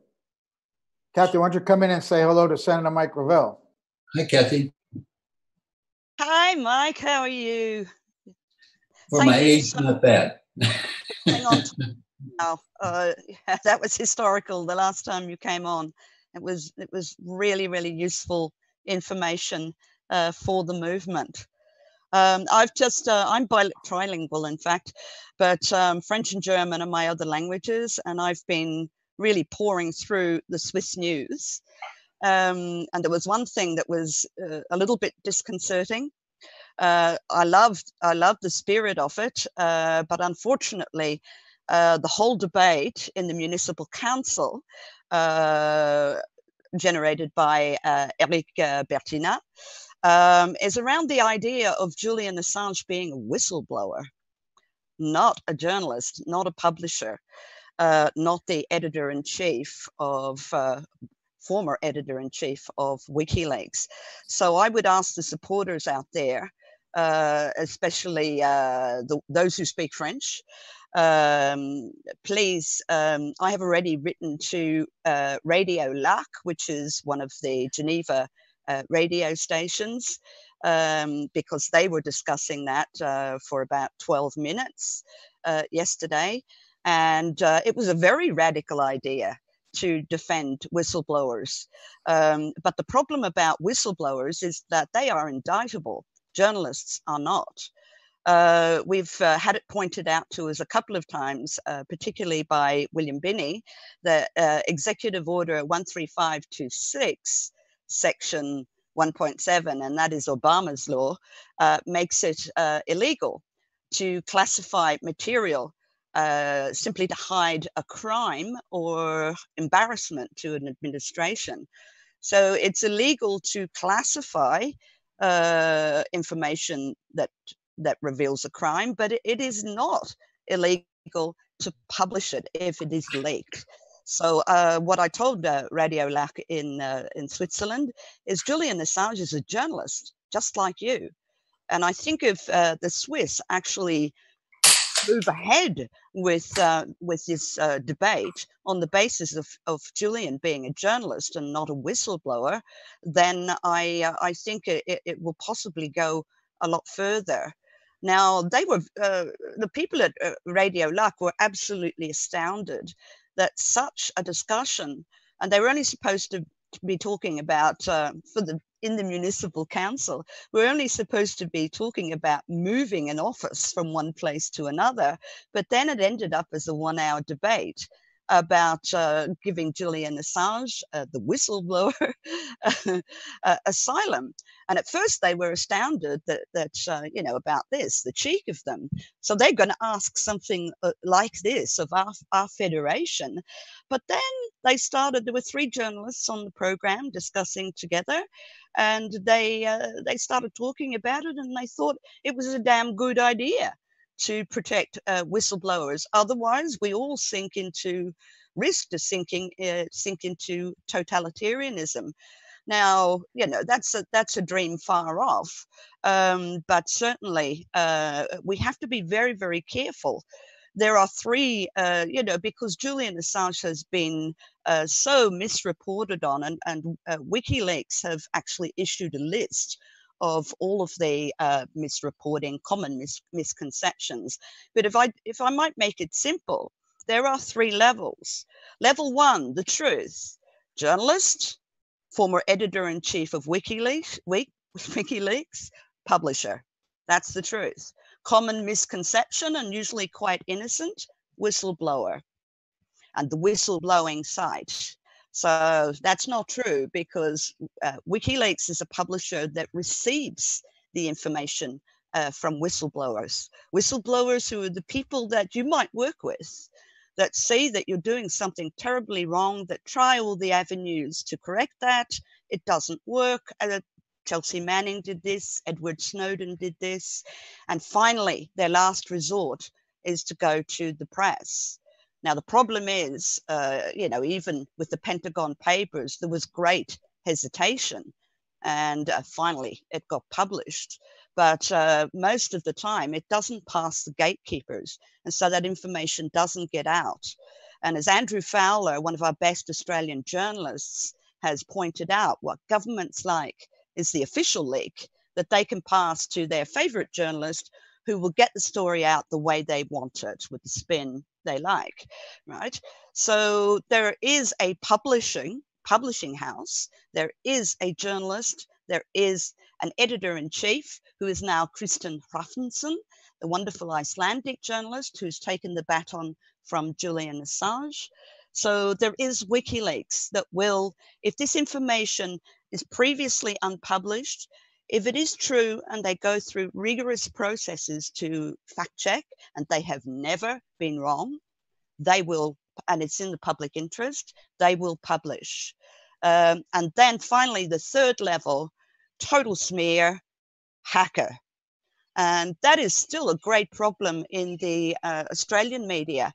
[SPEAKER 3] Kathy, why don't you come in and say hello to Senator Mike Gravel?
[SPEAKER 13] Hi, Kathy.
[SPEAKER 14] Hi, Mike. How are you?
[SPEAKER 13] For my age, not bad.
[SPEAKER 14] Hang on. Now, that was historical. The last time you came on, it was really, really useful information for the movement. I'm trilingual, in fact, but French and German are my other languages, and I've been really pouring through the Swiss news. And there was one thing that was a little bit disconcerting. I loved the spirit of it, but unfortunately, the whole debate in the municipal council generated by Eric Bertina is around the idea of Julian Assange being a whistleblower, not a journalist, not a publisher, not the editor-in-chief of former editor-in-chief of WikiLeaks. So I would ask the supporters out there, especially those who speak French, please, I have already written to Radio Lac, which is one of the Geneva radio stations, because they were discussing that for about 12 minutes yesterday. And it was a very radical idea to defend whistleblowers. But the problem about whistleblowers is that they are indictable. Journalists are not. We've had it pointed out to us a couple of times, particularly by William Binney, that Executive Order 13526, Section 1.7, and that is Obama's law, makes it illegal to classify material simply to hide a crime or embarrassment to an administration. So it's illegal to classify information that reveals a crime, but it is not illegal to publish it if it is leaked. So what I told Radio Lac in Switzerland is Julian Assange is a journalist, just like you. And I think if the Swiss actually move ahead with this debate on the basis of Julian being a journalist and not a whistleblower, then I think it will possibly go a lot further. Now, they were the people at Radio Lac were absolutely astounded that such a discussion, and they were only supposed to be talking about in the municipal council, we're only supposed to be talking about moving an office from one place to another, but then it ended up as a 1-hour debate about giving Julian Assange, the whistleblower, asylum. And at first they were astounded that you know, about this, the cheek of them. So they're going to ask something like this of our federation. But then they started, there were 3 journalists on the program discussing together, and they started talking about it, and they thought it was a damn good idea to protect whistleblowers. Otherwise, we all sink into sink into totalitarianism. Now, you know, that's a dream far off, but certainly we have to be very, very careful. There are 3, you know, because Julian Assange has been so misreported on, and WikiLeaks have actually issued a list of all of the misreporting, common misconceptions. But if I might make it simple, there are 3 levels. Level 1, the truth. Journalist, former editor-in-chief of WikiLeaks, publisher. That's the truth. Common misconception, and usually quite innocent, whistleblower, and the whistleblowing site. So that's not true, because WikiLeaks is a publisher that receives the information from whistleblowers. Whistleblowers who are the people that you might work with, that see that you're doing something terribly wrong, that try all the avenues to correct that. It doesn't work. Chelsea Manning did this, Edward Snowden did this. And finally, their last resort is to go to the press. Now, the problem is, you know, even with the Pentagon Papers, there was great hesitation, and finally it got published. But most of the time, it doesn't pass the gatekeepers, and so that information doesn't get out. And as Andrew Fowler, one of our best Australian journalists, has pointed out, what governments like is the official leak that they can pass to their favourite journalist, who will get the story out the way they want it, with the spin they like, right? So there is a publishing house, there is a journalist, there is an editor-in-chief, who is now Kristen Hrafnsson, the wonderful Icelandic journalist who's taken the baton from Julian Assange. So there is WikiLeaks that will, if this information is previously unpublished, if it is true and they go through rigorous processes to fact check, and they have never been wrong, they will, and it's in the public interest, they will publish. And then finally, the 3rd level, total smear, hacker. And that is still a great problem in the Australian media.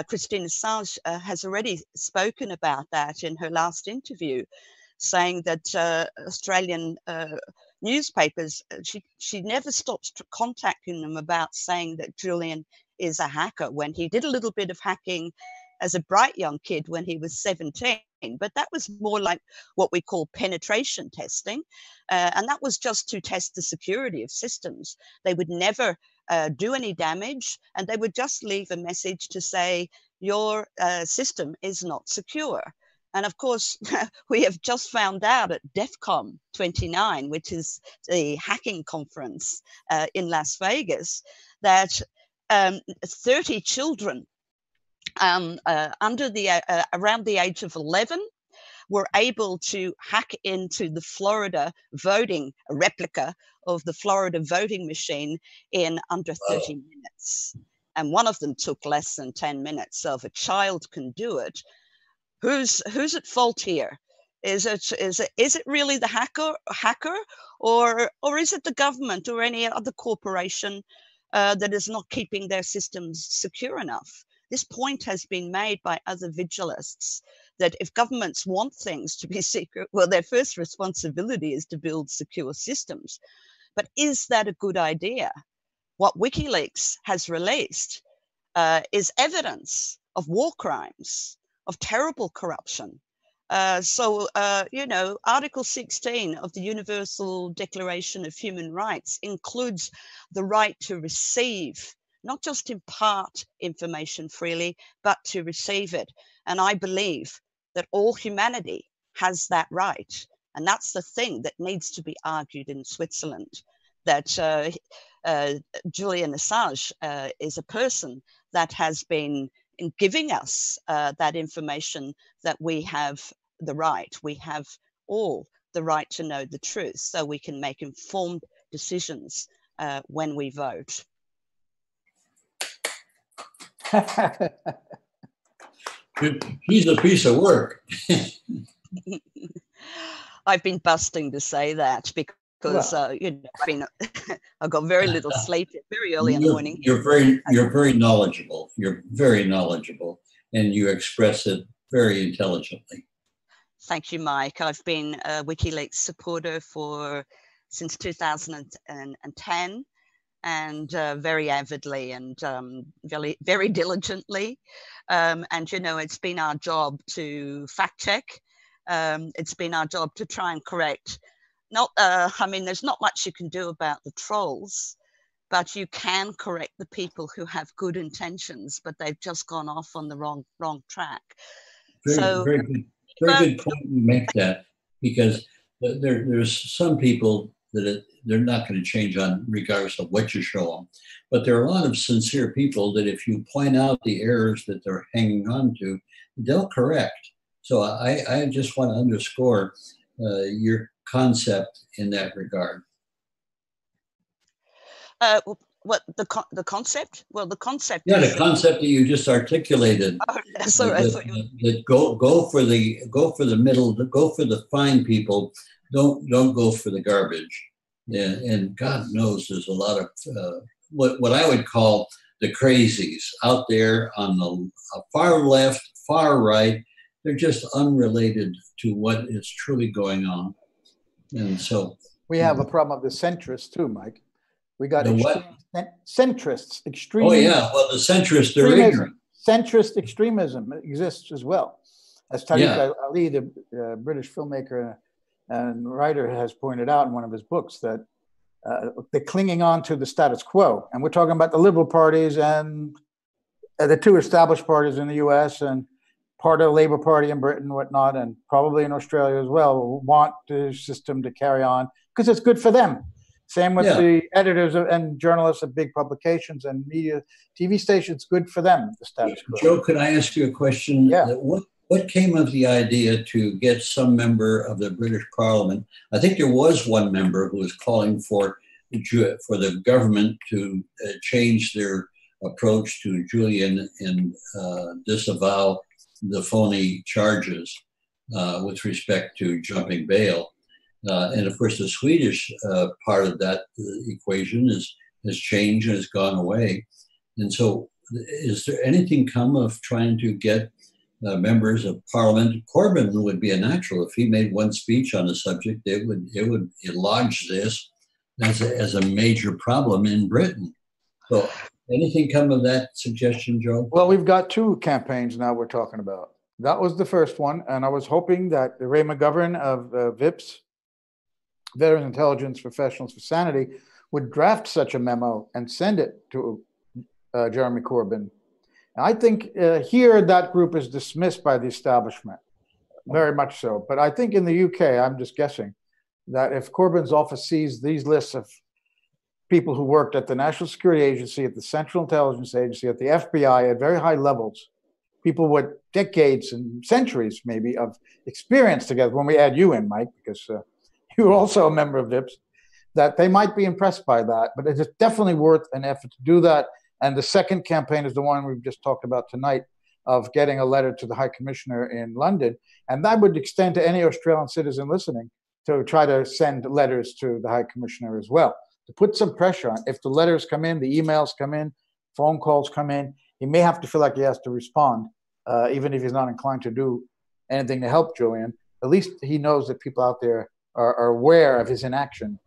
[SPEAKER 14] Christine Assange has already spoken about that in her last interview, saying that Australian newspapers, she never stops contacting them about saying that Julian is a hacker, when he did a little bit of hacking as a bright young kid when he was 17. but that was more like what we call penetration testing. And that was just to test the security of systems. They would never do any damage, and they would just leave a message to say, your system is not secure. And of course, we have just found out at DEFCON 29, which is the hacking conference in Las Vegas, that 30 children around the age of 11 were able to hack into the Florida voting, a replica of the Florida voting machine, in under 30 minutes. And one of them took less than 10 minutes. So if a child can do it, who's at fault here? Is it really the hacker, or is it the government or any other corporation that is not keeping their systems secure enough? This point has been made by other vigilists, that if governments want things to be secret, well, their first responsibility is to build secure systems. But is that a good idea? What WikiLeaks has released is evidence of war crimes, of terrible corruption. You know, Article 16 of the Universal Declaration of Human Rights includes the right to receive, not just impart information freely, but to receive it. And I believe that all humanity has that right. And that's the thing that needs to be argued in Switzerland, that Julian Assange is a person that has been giving us that information, that we have the right. We have all the right to know the truth, so we can make informed decisions when we vote.
[SPEAKER 13] He's a piece of work.
[SPEAKER 14] I've been busting to say that because you know, I've got very little sleep very early in the morning.
[SPEAKER 13] You're very knowledgeable. You're very knowledgeable, and you express it very intelligently.
[SPEAKER 14] Thank you, Mike. I've been a WikiLeaks supporter since 2010. And very avidly and very, very diligently. And, you know, it's been our job to fact check. It's been our job to try and correct. I mean, there's not much you can do about the trolls, but you can correct the people who have good intentions, but they've just gone off on the wrong track.
[SPEAKER 13] Very good point you make that, because there's some people that they're not going to change on regardless of what you show them. But there are a lot of sincere people that if you point out the errors that they're hanging on to, they'll correct. So I just want to underscore your concept in that regard.
[SPEAKER 14] What the concept? Well, the concept.
[SPEAKER 13] Yeah, the concept that you just articulated.
[SPEAKER 14] Oh, sorry, I thought you.
[SPEAKER 13] That go for the middle. Go for the fine people. Don't go for the garbage. Yeah, and God knows there's a lot of what I would call the crazies out there on the far left, far right. They're just unrelated to what is truly going on. And so
[SPEAKER 3] we have a problem with the centrists too, Mike. We got centrists, extreme.
[SPEAKER 13] Oh yeah, well the centrists, they're ignorant.
[SPEAKER 3] Centrist extremism exists as well. As Tariq Ali, the British filmmaker and writer, has pointed out in one of his books, that they're clinging on to the status quo. And we're talking about the liberal parties and the two established parties in the US and part of the Labour Party in Britain and whatnot, and probably in Australia as well, want the system to carry on because it's good for them. Same with the editors and journalists of big publications and media, TV stations, good for them, the status quo.
[SPEAKER 13] Joe, could I ask you a question?
[SPEAKER 3] Yeah.
[SPEAKER 13] What came of the idea to get some member of the British Parliament? I think there was one member who was calling for the government to change their approach to Julian and disavow the phony charges with respect to jumping bail. And of course, the Swedish part of that equation has changed and has gone away. And so is there anything come of trying to get members of Parliament? Corbyn would be a natural. If he made one speech on the subject, it would lodge this as a major problem in Britain. So anything come of that suggestion, Joe?
[SPEAKER 3] Well, we've got two campaigns now we're talking about. That was the first one, and I was hoping that Ray McGovern of VIPS, Veterans Intelligence Professionals for Sanity, would draft such a memo and send it to Jeremy Corbyn. And I think here that group is dismissed by the establishment, very much so. But I think in the UK, I'm just guessing, that if Corbyn's office sees these lists of people who worked at the National Security Agency, at the Central Intelligence Agency, at the FBI, at very high levels, people with decades and centuries maybe of experience together, when we add you in, Mike, because you were also a member of VIPS, that they might be impressed by that. But it's definitely worth an effort to do that. And the second campaign is the one we've just talked about tonight, of getting a letter to the High Commissioner in London. And that would extend to any Australian citizen listening to try to send letters to the High Commissioner as well, to put some pressure on. If the letters come in, the emails come in, phone calls come in, he may have to feel like he has to respond, even if he's not inclined to do anything to help Julian. At least he knows that people out there are aware of his inaction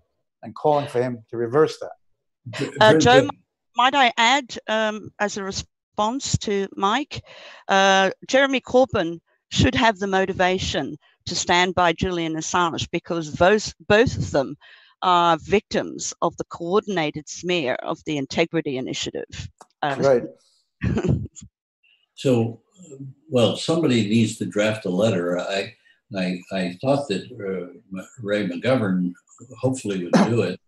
[SPEAKER 3] and calling for him to reverse that.
[SPEAKER 14] Joe, might I add, as a response to Mike, Jeremy Corbyn should have the motivation to stand by Julian Assange, because both of them are victims of the coordinated smear of the Integrity Initiative.
[SPEAKER 3] Right.
[SPEAKER 13] So, well, somebody needs to draft a letter. I thought that Ray McGovern hopefully would do it.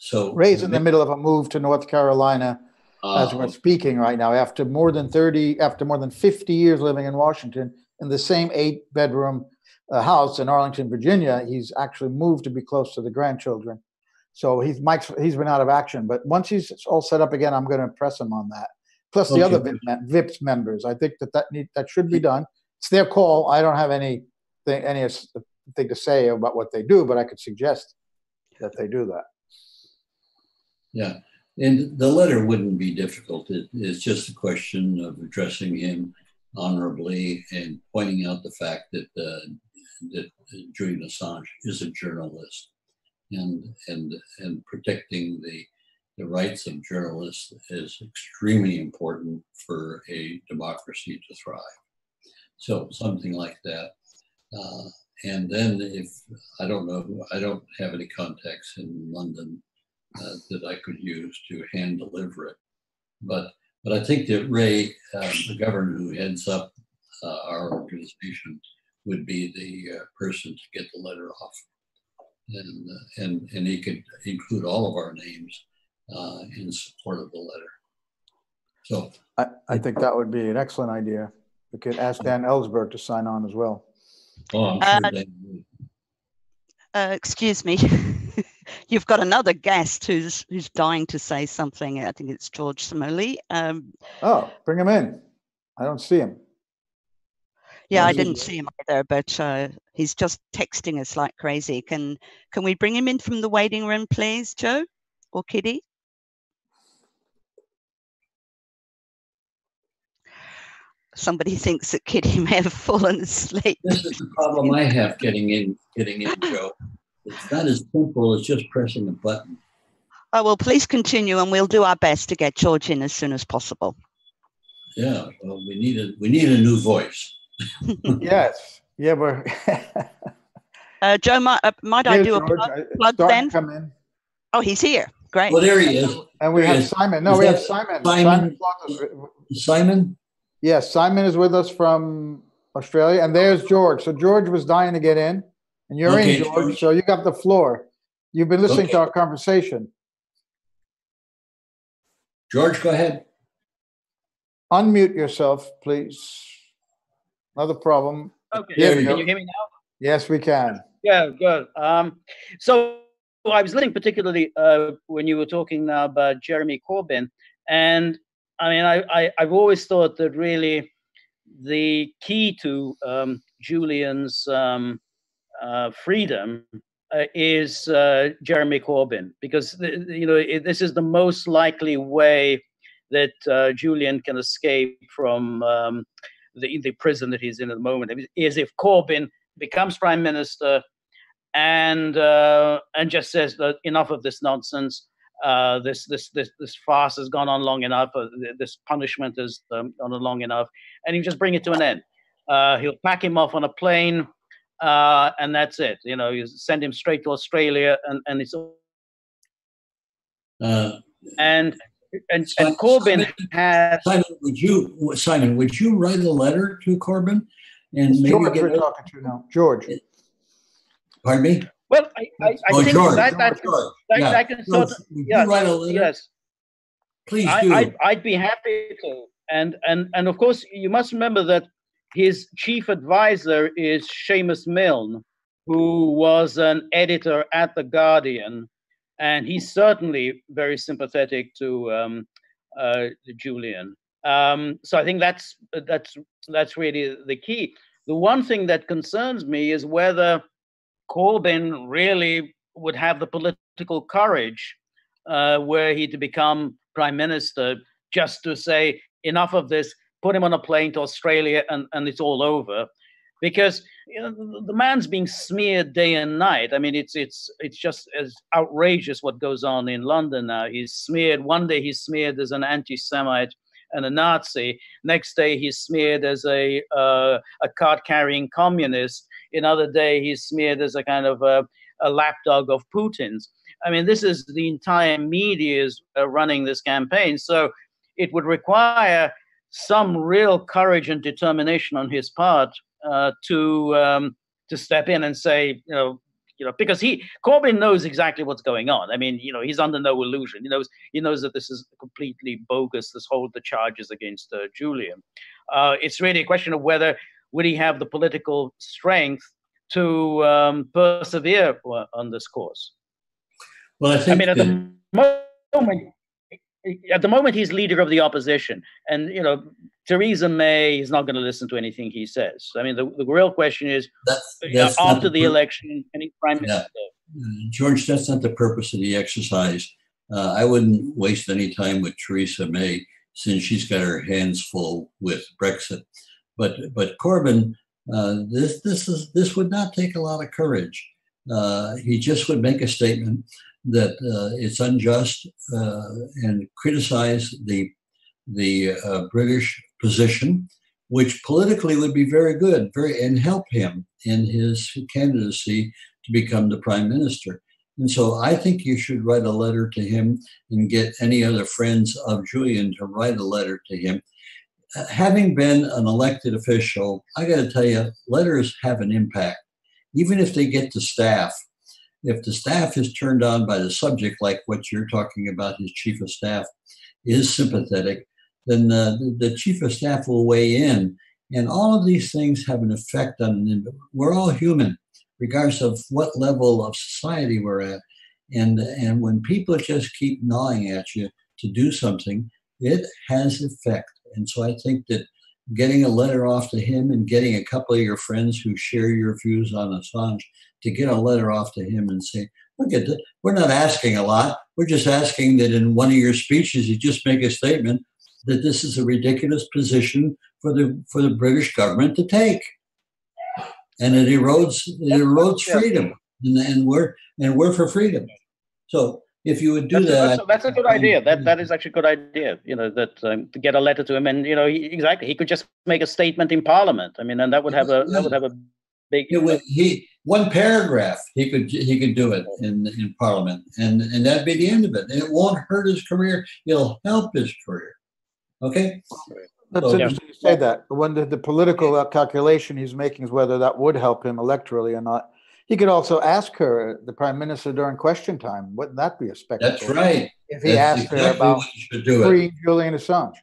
[SPEAKER 13] So
[SPEAKER 3] Ray's in the middle of a move to North Carolina as we're speaking right now. After more than 50 years living in Washington, in the same 8-bedroom house in Arlington, Virginia, he's actually moved to be close to the grandchildren. So he's been out of action. But once he's all set up again, I'm going to press him on that. Plus the other VIPS members. I think that should be done. It's their call. I don't have anything to say about what they do, but I could suggest that they do that.
[SPEAKER 13] Yeah, and the letter wouldn't be difficult. It's just a question of addressing him honorably and pointing out the fact that Julian Assange is a journalist, and protecting the rights of journalists is extremely important for a democracy to thrive. So something like that. And then if, I don't have any contacts in London that I could use to hand deliver it. But I think that Ray McGovern, who heads up our organization, would be the person to get the letter off. And he could include all of our names in support of the letter. So
[SPEAKER 3] I think that would be an excellent idea. We could ask Dan Ellsberg to sign on as well.
[SPEAKER 13] Oh, I'm sure
[SPEAKER 14] excuse me. You've got another guest who's dying to say something. I think it's George Samoli.
[SPEAKER 3] Bring him in. I don't see him.
[SPEAKER 14] Yeah, I didn't see him either, but he's just texting us like crazy. Can we bring him in from the waiting room, please, Joe or Kitty? Somebody thinks that Kitty may have fallen asleep.
[SPEAKER 13] This is the problem I have getting in, Joe. It's not as simple as just pressing a button.
[SPEAKER 14] Oh, well, please continue, and we'll do our best to get George in as soon as possible.
[SPEAKER 13] Yeah, well, we need a new voice.
[SPEAKER 3] Yes. Yeah, we're...
[SPEAKER 14] Joe, might I do
[SPEAKER 3] George,
[SPEAKER 14] a plug then?
[SPEAKER 3] Come in.
[SPEAKER 14] Oh, he's here. Great.
[SPEAKER 13] Well, there he is.
[SPEAKER 3] And we have Simon. No, we have Simon.
[SPEAKER 13] Simon?
[SPEAKER 3] Yes, Simon is with us from Australia. And there's George. So George was dying to get in. And you're in, George. So you got the floor. You've been listening to our conversation.
[SPEAKER 13] George, go ahead.
[SPEAKER 3] Unmute yourself, please. Another problem.
[SPEAKER 15] Okay, can you hear me now?
[SPEAKER 3] Yes, we can.
[SPEAKER 15] Yeah, good. So I was listening particularly when you were talking now about Jeremy Corbyn, and I mean, I've always thought that really the key to Julian's freedom is Jeremy Corbyn, because this is the most likely way that Julian can escape from the prison that he's in at the moment, is if Corbyn becomes prime minister and just says that enough of this nonsense. this farce has gone on long enough. This punishment has gone on long enough, and he'll just bring it to an end. He'll pack him off on a plane, and that's it. You know, you send him straight to Australia, and it's all. And Corbyn has
[SPEAKER 13] Simon, would you write a letter to Corbyn and maybe
[SPEAKER 3] George
[SPEAKER 13] get
[SPEAKER 3] we're talking to now. George.
[SPEAKER 13] Pardon me?
[SPEAKER 15] Well, I think
[SPEAKER 13] George,
[SPEAKER 15] that can sort of,
[SPEAKER 13] you write a letter?
[SPEAKER 15] Yes.
[SPEAKER 13] Please do.
[SPEAKER 15] I'd be happy to. And of course, you must remember that his chief advisor is Seamus Milne, who was an editor at The Guardian, and he's certainly very sympathetic to Julian. So I think that's really the key. The one thing that concerns me is whether Corbyn really would have the political courage were he to become prime minister, just to say enough of this, put him on a plane to Australia, and it's all over. Because you know, the man's being smeared day and night. I mean, it's just as outrageous what goes on in London now. He's smeared. One day he's smeared as an anti-Semite and a Nazi. Next day he's smeared as a card-carrying communist. Another day he's smeared as a kind of a lapdog of Putin's. I mean, this is the entire media is running this campaign. So it would require some real courage and determination on his part to step in and say, you know, because Corbyn knows exactly what's going on. I mean, you know, he's under no illusion. He knows that this is completely bogus. The charges against Julian. It's really a question of whether would he have the political strength to persevere on this course.
[SPEAKER 13] Well, I think.
[SPEAKER 15] I mean, at the moment, he's leader of the opposition, and you know, Theresa May is not going to listen to anything he says. I mean, the real question is, after the election, any prime minister.
[SPEAKER 13] George, that's not the purpose of the exercise. I wouldn't waste any time with Theresa May, since she's got her hands full with Brexit. But Corbyn, this would not take a lot of courage. He just would make a statement that it's unjust and criticize the British position, which politically would be very good, and help him in his candidacy to become the prime minister. And so I think you should write a letter to him and get any other friends of Julian to write a letter to him. Having been an elected official, I got to tell you, letters have an impact. Even if they get to staff, if the staff is turned on by the subject, like what you're talking about, his chief of staff is sympathetic, then the chief of staff will weigh in. And all of these things have an effect on, we're all human, regardless of what level of society we're at. And when people just keep gnawing at you to do something, it has effect. And so I think that getting a letter off to him and getting a couple of your friends who share your views on Assange to get a letter off to him and say, look at this, we're not asking a lot. We're just asking that in one of your speeches, you just make a statement that this is a ridiculous position for the British government to take. And it erodes freedom. And we're for freedom. So if you would do
[SPEAKER 15] that's a good idea. That is actually a good idea. You know, that to get a letter to him, and you know, he could just make a statement in Parliament. I mean, and that would have a big.
[SPEAKER 13] One paragraph he could do it in Parliament, and that'd be the end of it. And it won't hurt his career. It'll help his career. Okay.
[SPEAKER 3] That's interesting you say that. When the political calculation he's making is whether that would help him electorally or not. He could also ask her, the prime minister, during question time. Wouldn't that be a spectacle?
[SPEAKER 13] That's right.
[SPEAKER 3] If he asked her about freeing Julian Assange.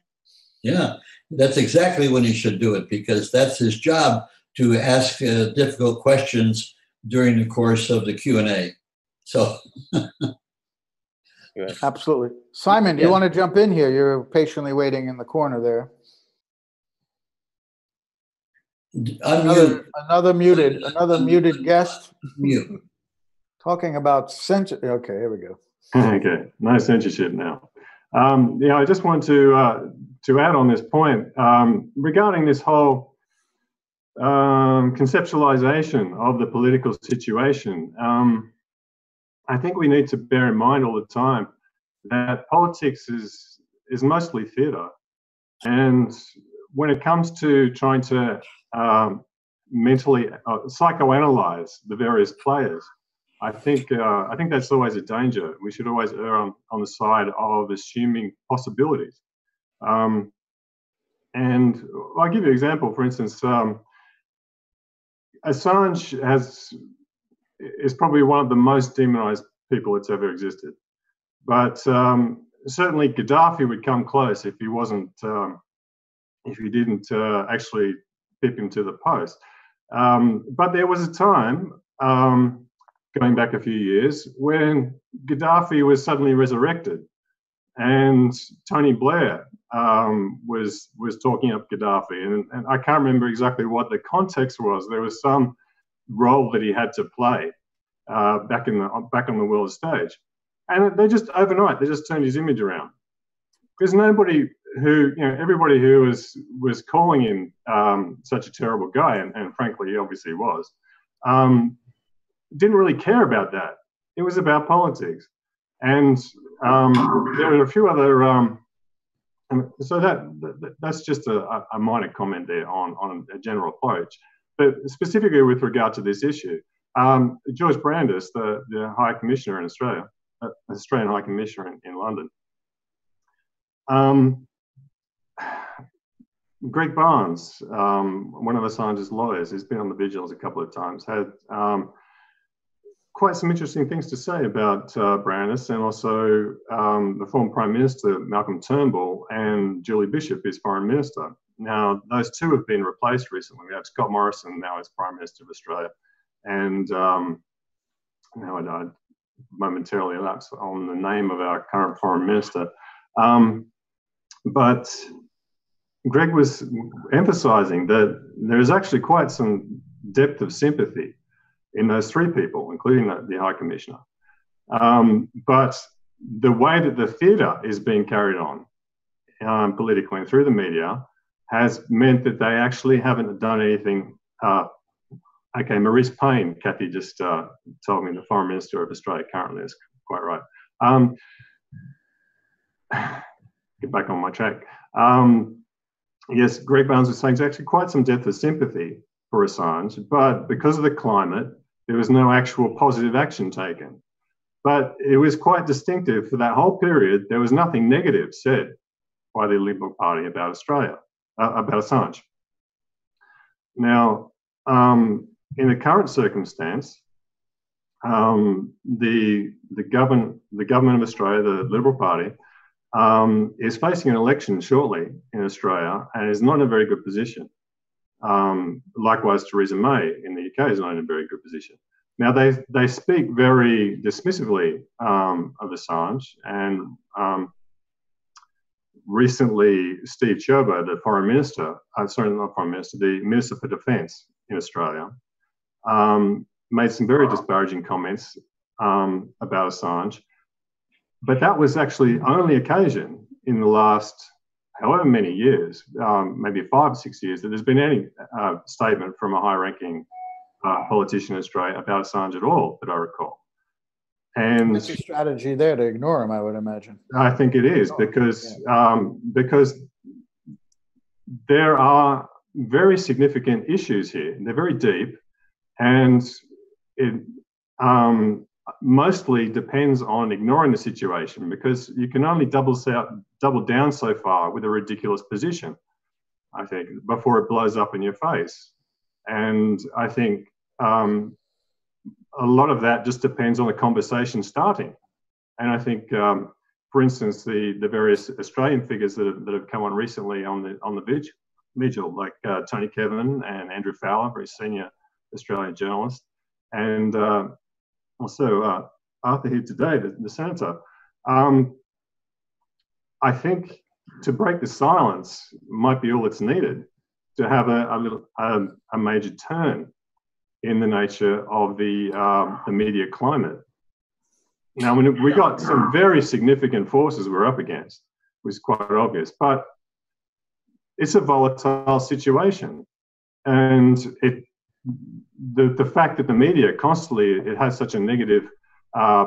[SPEAKER 13] Yeah, that's exactly when he should do it, because that's his job, to ask difficult questions during the course of the Q&A. So.
[SPEAKER 3] Absolutely. Simon, do you want to jump in here? You're patiently waiting in the corner there. Another muted guest.
[SPEAKER 13] Mute.
[SPEAKER 3] Talking about censorship. Okay, here we go.
[SPEAKER 16] Okay, no censorship now. I just want to add on this point regarding this whole conceptualization of the political situation. I think we need to bear in mind all the time that politics is mostly theatre. And when it comes to trying to mentally psychoanalyze the various players, I think that's always a danger. We should always err on the side of assuming possibilities. And I'll give you an example. For instance, Assange is probably one of the most demonized people that's ever existed. But certainly Gaddafi would come close if he wasn't, if he didn't actually pip him to the post. But there was a time, going back a few years, when Gaddafi was suddenly resurrected, and Tony Blair was talking up Gaddafi, and I can't remember exactly what the context was. There was some role that he had to play back on the world stage, and they just overnight they just turned his image around, because nobody who, everybody who was calling him such a terrible guy, and frankly he obviously was, didn't really care about that. It was about politics. And there were a few other, so that's just a minor comment there on a general approach. But specifically with regard to this issue, George Brandis, the High Commissioner in Australia, Australian High Commissioner in London, Greg Barnes, one of Assange's lawyers, who's been on the Vigils a couple of times, had quite some interesting things to say about Brandis, and also the former Prime Minister Malcolm Turnbull and Julie Bishop, his Foreign Minister. Now, those two have been replaced recently. We have Scott Morrison now as Prime Minister of Australia, and now I momentarily lapsed on the name of our current Foreign Minister. But Greg was emphasising that there is actually quite some depth of sympathy in those three people, including the High Commissioner. But the way that the theatre is being carried on politically and through the media has meant that they actually haven't done anything. Okay, Maurice Payne, Kathy just told me, the Foreign Minister of Australia currently, is quite right. Get back on my track. Yes, Greg Barnes was saying there's actually quite some depth of sympathy for Assange, but because of the climate, there was no actual positive action taken. But it was quite distinctive for that whole period. There was nothing negative said by the Liberal Party about Australia, about Assange. Now, in the current circumstance, the government of Australia, the Liberal Party, is facing an election shortly in Australia and is not in a very good position. Likewise, Theresa May in the UK is not in a very good position. Now, they speak very dismissively of Assange, and recently Steve Ciobo, the Foreign Minister, sorry, not Foreign Minister, the Minister for Defence in Australia, made some very disparaging comments about Assange. But that was actually only occasion in the last however many years, maybe 5 or 6 years, that there's been any statement from a high-ranking politician in Australia about Assange at all, that I recall. And
[SPEAKER 3] there's a strategy there to ignore him, I would imagine.
[SPEAKER 16] I think it is, because there are very significant issues here. They're very deep, and it mostly depends on ignoring the situation, because you can only double down so far with a ridiculous position, I think, before it blows up in your face. And I think a lot of that just depends on the conversation starting. And I think, for instance, the various Australian figures that have come on recently on the Vigil, like Tony Kevin and Andrew Fowler, very senior Australian journalist, and also Arthur here today, the senator. I think to break the silence might be all that's needed to have a major turn in the nature of the media climate. Now, we got some very significant forces we're up against, which is quite obvious, but it's a volatile situation. And the fact that the media constantly, it has such a negative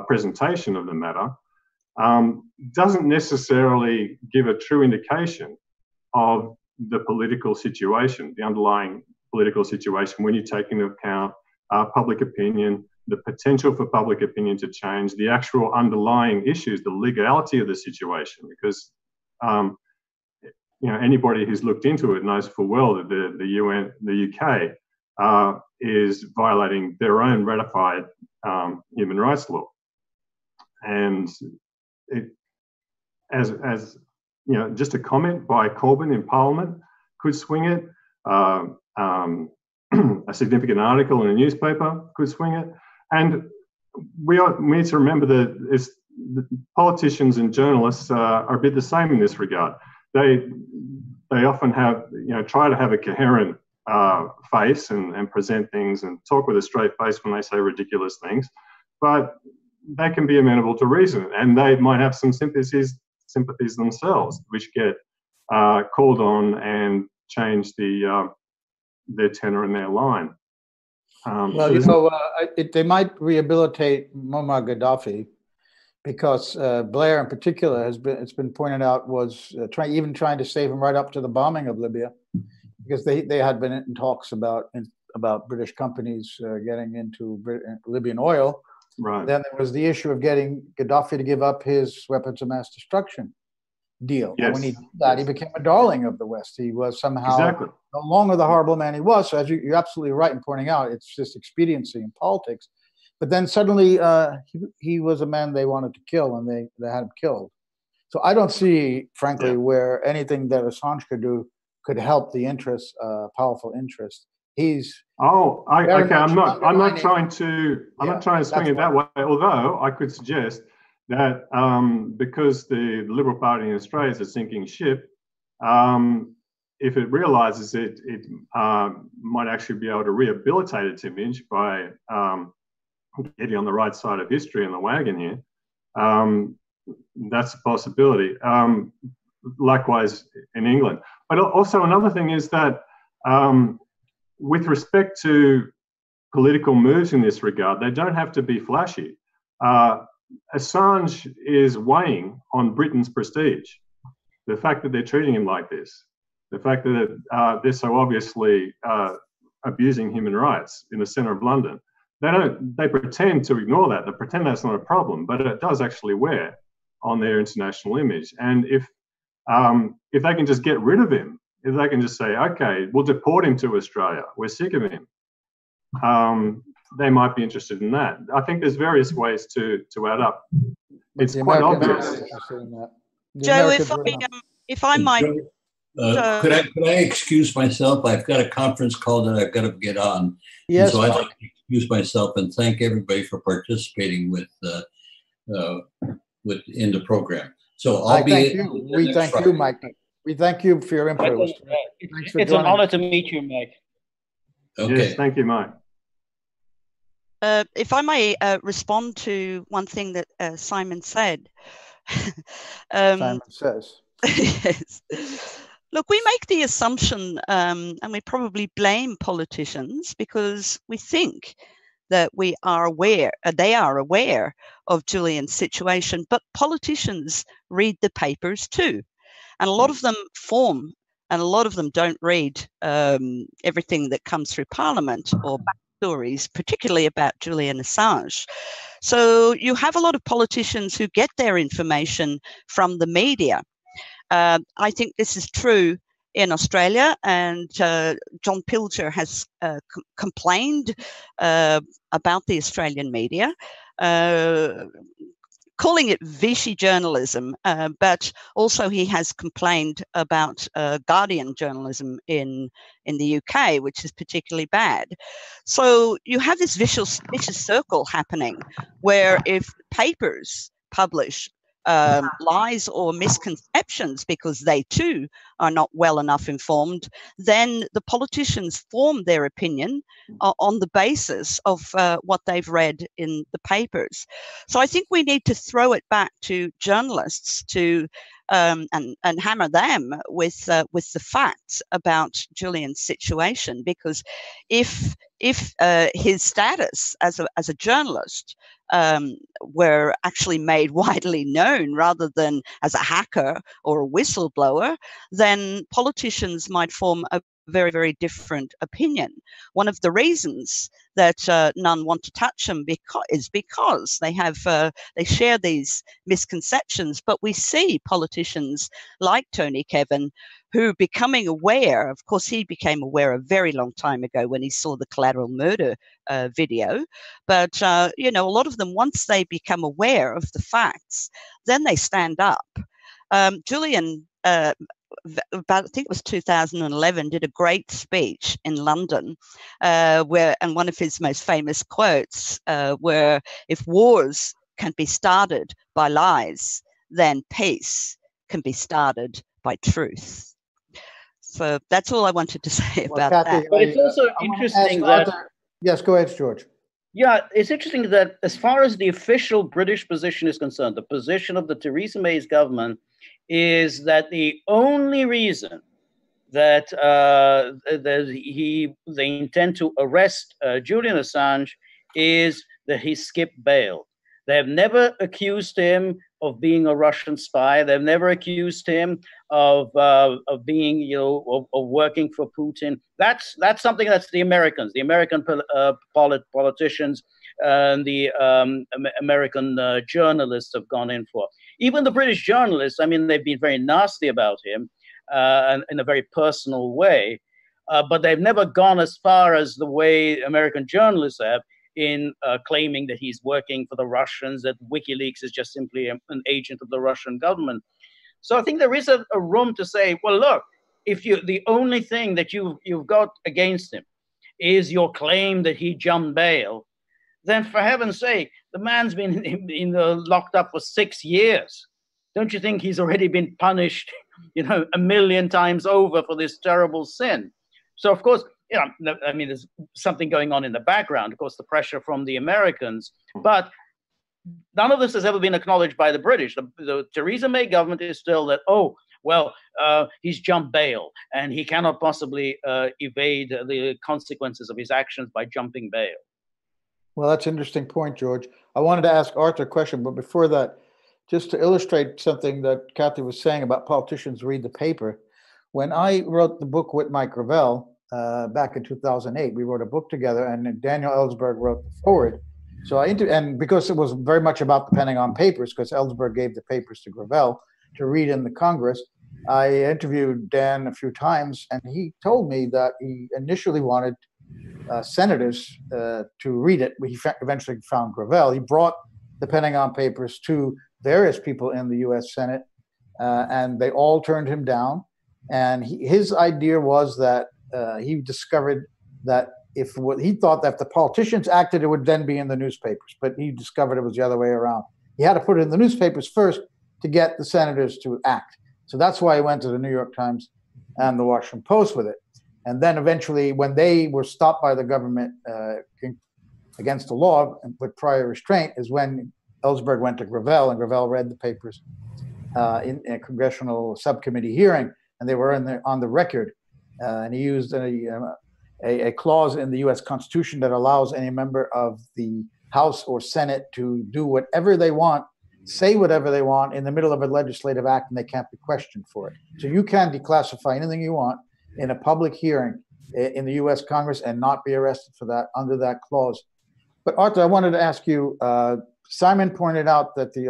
[SPEAKER 16] presentation of the matter, doesn't necessarily give a true indication of the political situation, the underlying political situation, when you take into account public opinion, the potential for public opinion to change, the actual underlying issues, the legality of the situation. Because anybody who's looked into it knows full well that the UN, the UK, is violating their own ratified human rights law, and just a comment by Corbyn in Parliament could swing it. A significant article in a newspaper could swing it. And we need to remember that the politicians and journalists are a bit the same in this regard. They often have, try to have a coherent face and present things and talk with a straight face when they say ridiculous things, but they can be amenable to reason, and they might have some sympathies themselves, which get called on and change their tenor and their line.
[SPEAKER 3] They might rehabilitate Muammar Gaddafi, because Blair in particular it's been pointed out, was trying to save him right up to the bombing of Libya, because they had been in talks about British companies getting into Libyan oil.
[SPEAKER 16] Right.
[SPEAKER 3] Then there was the issue of getting Gaddafi to give up his weapons of mass destruction deal.
[SPEAKER 16] Yes.
[SPEAKER 3] And when he did that, he became a darling of the West. He was somehow no longer the horrible man he was. So as you're absolutely right in pointing out, it's just expediency in politics. But then suddenly he was a man they wanted to kill, and they had him killed. So I don't see, frankly, where anything that Assange could do could help the interest, powerful interest. He's
[SPEAKER 16] okay. I'm not trying to swing it that way. Although I could suggest that because the Liberal Party in Australia is a sinking ship, if it realises it might actually be able to rehabilitate its image by getting on the right side of history in the wagon here. That's a possibility. Likewise in England. But also another thing is that with respect to political moves in this regard, they don't have to be flashy. Assange is weighing on Britain's prestige. The fact that they're treating him like this, the fact that they're so obviously abusing human rights in the centre of London, they pretend to ignore that. They pretend that's not a problem, but it does actually wear on their international image. And if they can just get rid of him, if they can just say, okay, we'll deport him to Australia, we're sick of him, they might be interested in that. I think there's various ways to add up. It's quite obvious.
[SPEAKER 14] Joe, if I might...
[SPEAKER 13] could I excuse myself? I've got a conference call that I've got to get on.
[SPEAKER 3] Yes.
[SPEAKER 13] So I'd like to excuse myself and thank everybody for participating in the program. So I'll be...
[SPEAKER 3] Thank you. We thank you, Mike. We thank you for your input.
[SPEAKER 15] It's an honor to meet you, Mike.
[SPEAKER 13] Okay.
[SPEAKER 16] Yes, thank you, Mike.
[SPEAKER 14] If I may respond to one thing that Simon said.
[SPEAKER 3] Simon says.
[SPEAKER 14] Yes. Look, we make the assumption, and we probably blame politicians because we think that they are aware of Julian's situation, but politicians read the papers too. And a lot of them form, and a lot of them don't read everything that comes through Parliament or backstories, particularly about Julian Assange. So you have a lot of politicians who get their information from the media. I think this is true in Australia, and John Pilger has complained about the Australian media, calling it Vichy journalism, but also he has complained about Guardian journalism in the UK, which is particularly bad. So you have this vicious circle happening, where if papers publish lies or misconceptions because they too are not well enough informed, then the politicians form their opinion on the basis of what they've read in the papers. So I think we need to throw it back to journalists to and hammer them with the facts about Julian's situation, because if his status as a journalist were actually made widely known rather than as a hacker or a whistleblower, then politicians might form a very, very different opinion. One of the reasons that none want to touch them is because they share these misconceptions. But we see politicians like Tony Kevin who, becoming aware, of course, he became aware a very long time ago when he saw the collateral murder video. But, you know, a lot of them, once they become aware of the facts, then they stand up. Julian, about, I think it was 2011, did a great speech in London and one of his most famous quotes were, if wars can be started by lies, then peace can be started by truth. So that's all I wanted to say about
[SPEAKER 3] Kathy,
[SPEAKER 14] that.
[SPEAKER 15] But it's also interesting that...
[SPEAKER 3] Yes, go ahead, George.
[SPEAKER 15] Yeah, it's interesting that as far as the official British position is concerned, the position of the Theresa May's government is that the only reason that they intend to arrest Julian Assange is that he skipped bail. They have never accused him of being a Russian spy. They've never accused him of being, you know, of working for Putin. That's something that's the American politicians and the American journalists have gone in for. Even the British journalists, I mean, they've been very nasty about him and in a very personal way, but they've never gone as far as the way American journalists have in claiming that he's working for the Russians, that WikiLeaks is just simply an agent of the Russian government. So I think there is a room to say, well, look, if the only thing that you've got against him is your claim that he jumped bail, then for heaven's sake, the man's been locked up for 6 years. Don't you think he's already been punished, you know, 1 million times over for this terrible sin? So of course, you know, I mean, there's something going on in the background, of course, the pressure from the Americans, but none of this has ever been acknowledged by the British. The Theresa May government is still that, oh, well, he's jumped bail and he cannot possibly evade the consequences of his actions by jumping bail.
[SPEAKER 3] Well, that's an interesting point, George. I wanted to ask Arthur a question, but before that, just to illustrate something that Kathy was saying about politicians read the paper. When I wrote the book with Mike Gravel back in 2008, we wrote a book together, and Daniel Ellsberg wrote the forward. So and because it was very much about the Pentagon Papers, because Ellsberg gave the papers to Gravel to read in the Congress, I interviewed Dan a few times, and he told me that he initially wanted senators to read it. He eventually found Gravel. He brought the Pentagon Papers to various people in the U.S. Senate, and they all turned him down. And his idea was that he discovered that he thought that if the politicians acted, it would then be in the newspapers. But he discovered it was the other way around. He had to put it in the newspapers first to get the senators to act. So that's why he went to the New York Times and the Washington Post with it. And then eventually, when they were stopped by the government against the law and with prior restraint, is when Ellsberg went to Gravel, and Gravel read the papers in a congressional subcommittee hearing, and they were on the record. And he used a clause in the U.S. Constitution that allows any member of the House or Senate to do whatever they want, say whatever they want in the middle of a legislative act, and they can't be questioned for it. So you can declassify anything you want in a public hearing in the U.S. Congress and not be arrested for that under that clause. But Arthur, I wanted to ask you, Simon pointed out that the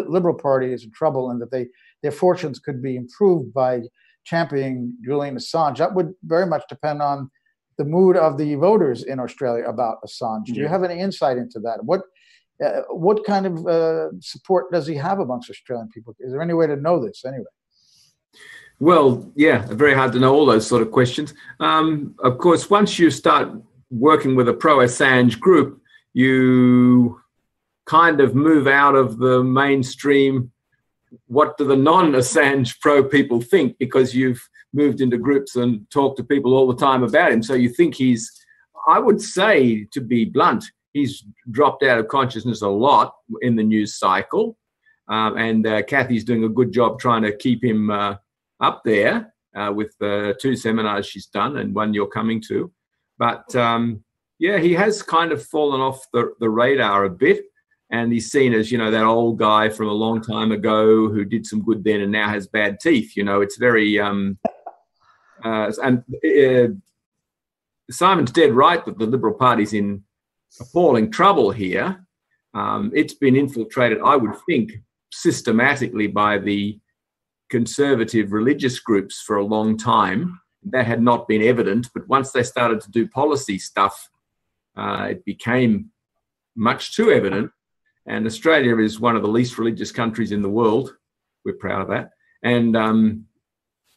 [SPEAKER 3] Liberal Party is in trouble and that their fortunes could be improved by championing Julian Assange. That would very much depend on the mood of the voters in Australia about Assange. Do you have any insight into that? What kind of support does he have amongst Australian people? Is there any way to know this anyway?
[SPEAKER 12] Well, yeah, very hard to know all those sort of questions. Of course, once you start working with a pro-Assange group, you kind of move out of the mainstream. What do the non-Assange pro people think? Because you've moved into groups and talked to people all the time about him. So you think I would say, to be blunt, he's dropped out of consciousness a lot in the news cycle. And Kathy's doing a good job trying to keep him up there with the 2 seminars she's done and one you're coming to. But Yeah, he has kind of fallen off the radar a bit, and he's seen as, you know, that old guy from a long time ago who did some good then and now has bad teeth. You know, it's very Simon's dead right that the Liberal Party's in appalling trouble here. It's been infiltrated, I would think, systematically by the conservative religious groups for a long time. That had not been evident, but once they started to do policy stuff, it became much too evident. And Australia is one of the least religious countries in the world. We're proud of that. And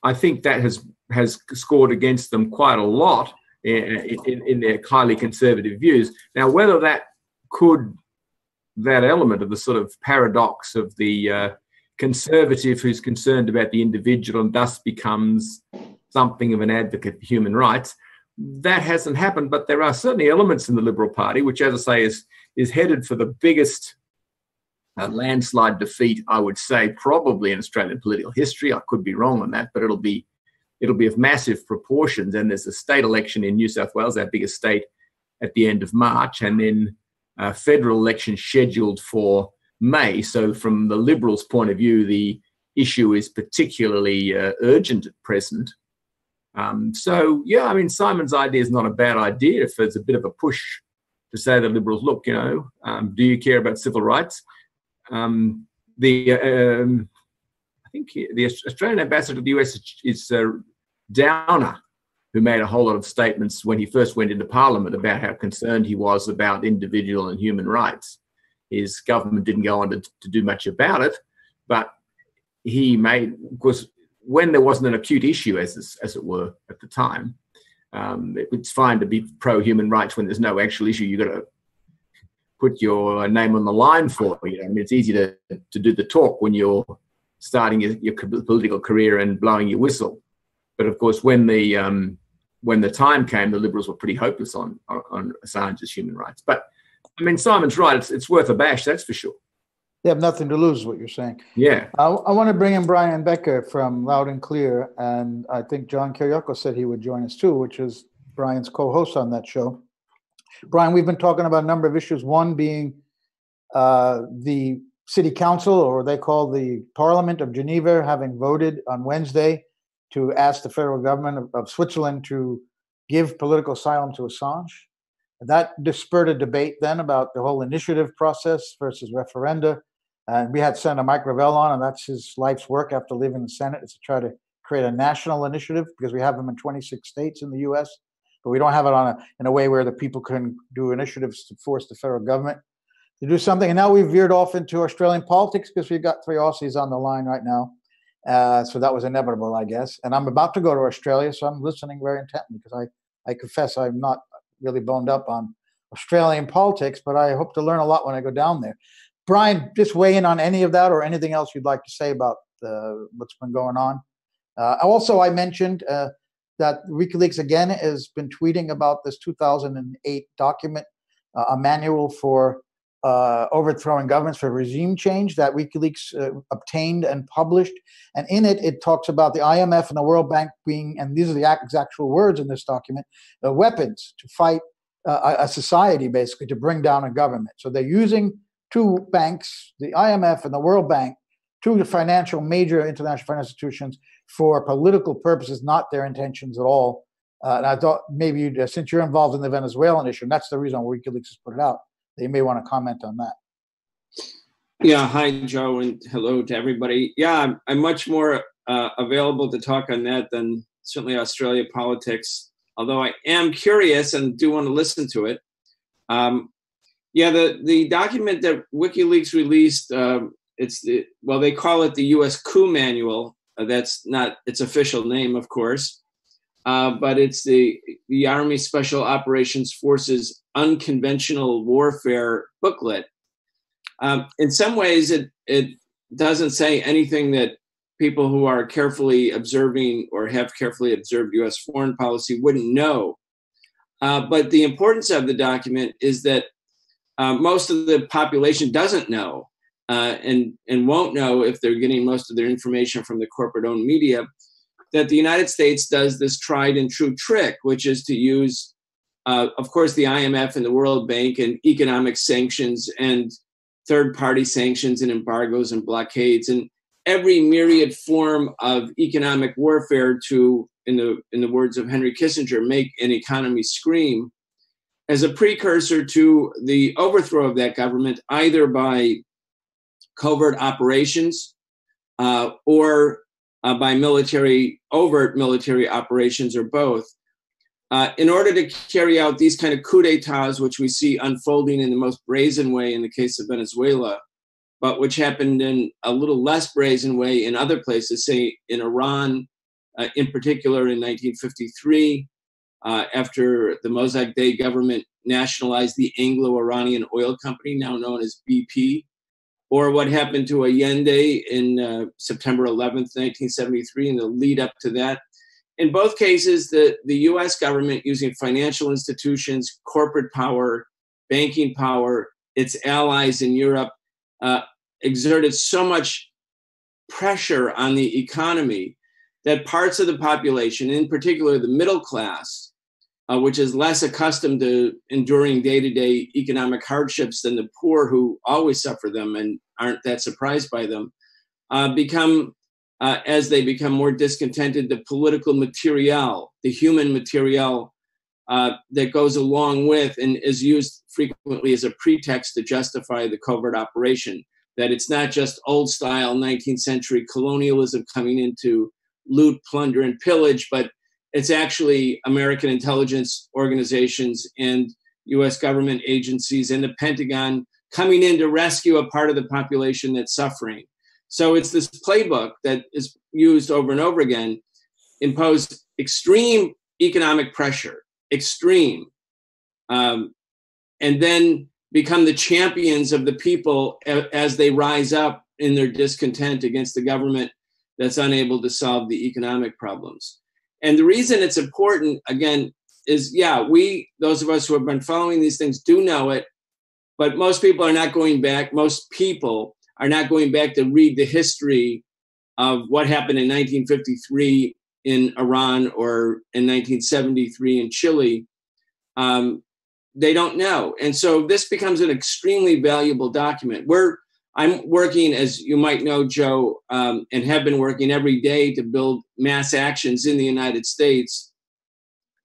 [SPEAKER 12] I think that has scored against them quite a lot in their highly conservative views. Now, whether that element of the sort of paradox of the conservative who's concerned about the individual and thus becomes something of an advocate for human rights, that hasn't happened. But there are certainly elements in the Liberal Party, which, as I say, is headed for the biggest landslide defeat, I would say, probably in Australian political history. I could be wrong on that, but it'll be of massive proportions. And there's a state election in New South Wales, our biggest state, at the end of March, and then a federal election scheduled for May. So from the Liberals' point of view, the issue is particularly urgent at present. So, yeah, I mean, Simon's idea is not a bad idea if there's a bit of a push to say to the Liberals, look, you know, do you care about civil rights? I think the Australian ambassador to the US is Downer, who made a whole lot of statements when he first went into Parliament about how concerned he was about individual and human rights. His government didn't go on to do much about it, but he made, of course, when there wasn't an acute issue, as it were, at the time, it's fine to be pro-human rights when there's no actual issue you've got to put your name on the line for. You know, I mean, it's easy to do the talk when you're starting your political career and blowing your whistle. But of course, when the time came, the Liberals were pretty hopeless on Assange's human rights. But I mean, Simon's right; it's worth a bash, that's for sure.
[SPEAKER 3] They have nothing to lose, is what you're saying.
[SPEAKER 12] Yeah.
[SPEAKER 3] I want to bring in Brian Becker from Loud and Clear, and I think John Kiriakau said he would join us too, which is Brian's co-host on that show. Brian, we've been talking about a number of issues, one being the City Council, or they call the Parliament of Geneva, having voted on Wednesday to ask the federal government of Switzerland to give political asylum to Assange. That spurred a debate then about the whole initiative process versus referenda. And we had Senator Mike Gravel on, and that's his life's work after leaving the Senate, is to try to create a national initiative, because we have them in 26 states in the U.S., but we don't have it in a way where the people can do initiatives to force the federal government to do something. And now we've veered off into Australian politics because we've got 3 Aussies on the line right now. So that was inevitable, I guess. And I'm about to go to Australia, so I'm listening very intently, because I confess I'm not really boned up on Australian politics, but I hope to learn a lot when I go down there. Brian, just weigh in on any of that or anything else you'd like to say about what's been going on. Also, I mentioned that WikiLeaks again has been tweeting about this 2008 document, a manual for overthrowing governments for regime change that WikiLeaks obtained and published. And in it, it talks about the IMF and the World Bank being, and these are the actual words in this document, weapons to fight a society, basically, to bring down a government. So they're using 2 banks, the IMF and the World Bank, 2 major international financial institutions, for political purposes, not their intentions at all. And I thought maybe since you're involved in the Venezuelan issue, and that's the reason WikiLeaks has put it out, that you may want to comment on that.
[SPEAKER 17] Yeah, hi, Joe, and hello to everybody. Yeah, I'm much more available to talk on that than certainly Australia politics, although I am curious and do want to listen to it. Yeah, the document that WikiLeaks released, they call it the U.S. coup manual. That's not its official name, of course, but it's the Army Special Operations Forces Unconventional Warfare booklet. In some ways, it doesn't say anything that people who are carefully observing or have carefully observed U.S. foreign policy wouldn't know. But the importance of the document is that most of the population doesn't know and won't know, if they're getting most of their information from the corporate-owned media, that the United States does this tried and true trick, which is to use of course, the IMF and the World Bank and economic sanctions and third-party sanctions and embargoes and blockades and every myriad form of economic warfare to, in the words of Henry Kissinger, make an economy scream, as a precursor to the overthrow of that government, either by covert operations or by overt military operations, or both. In order to carry out these kind of coup d'etats, which we see unfolding in the most brazen way in the case of Venezuela, but which happened in a little less brazen way in other places, say in Iran, in particular in 1953, after the Mossadegh government nationalized the Anglo-Iranian oil company, now known as BP, or what happened to Allende in September 11th, 1973, and the lead up to that. In both cases, the US government, using financial institutions, corporate power, banking power, its allies in Europe, exerted so much pressure on the economy that parts of the population, in particular the middle class, which is less accustomed to enduring day-to-day economic hardships than the poor, who always suffer them and aren't that surprised by them, as they become more discontented, the political material, the human material that goes along with and is used frequently as a pretext to justify the covert operation. That it's not just old style 19th century colonialism coming in to loot, plunder, and pillage, but it's actually American intelligence organizations and US government agencies and the Pentagon coming in to rescue a part of the population that's suffering. So it's this playbook that is used over and over again, impose extreme economic pressure, extreme, and then become the champions of the people as they rise up in their discontent against the government that's unable to solve the economic problems. And the reason it's important, again, is, those of us who have been following these things do know it, but most people are not going back. Most people are not going back to read the history of what happened in 1953 in Iran or in 1973 in Chile. They don't know. And so this becomes an extremely valuable document. I'm working, as you might know, Joe, and have been working every day to build mass actions in the United States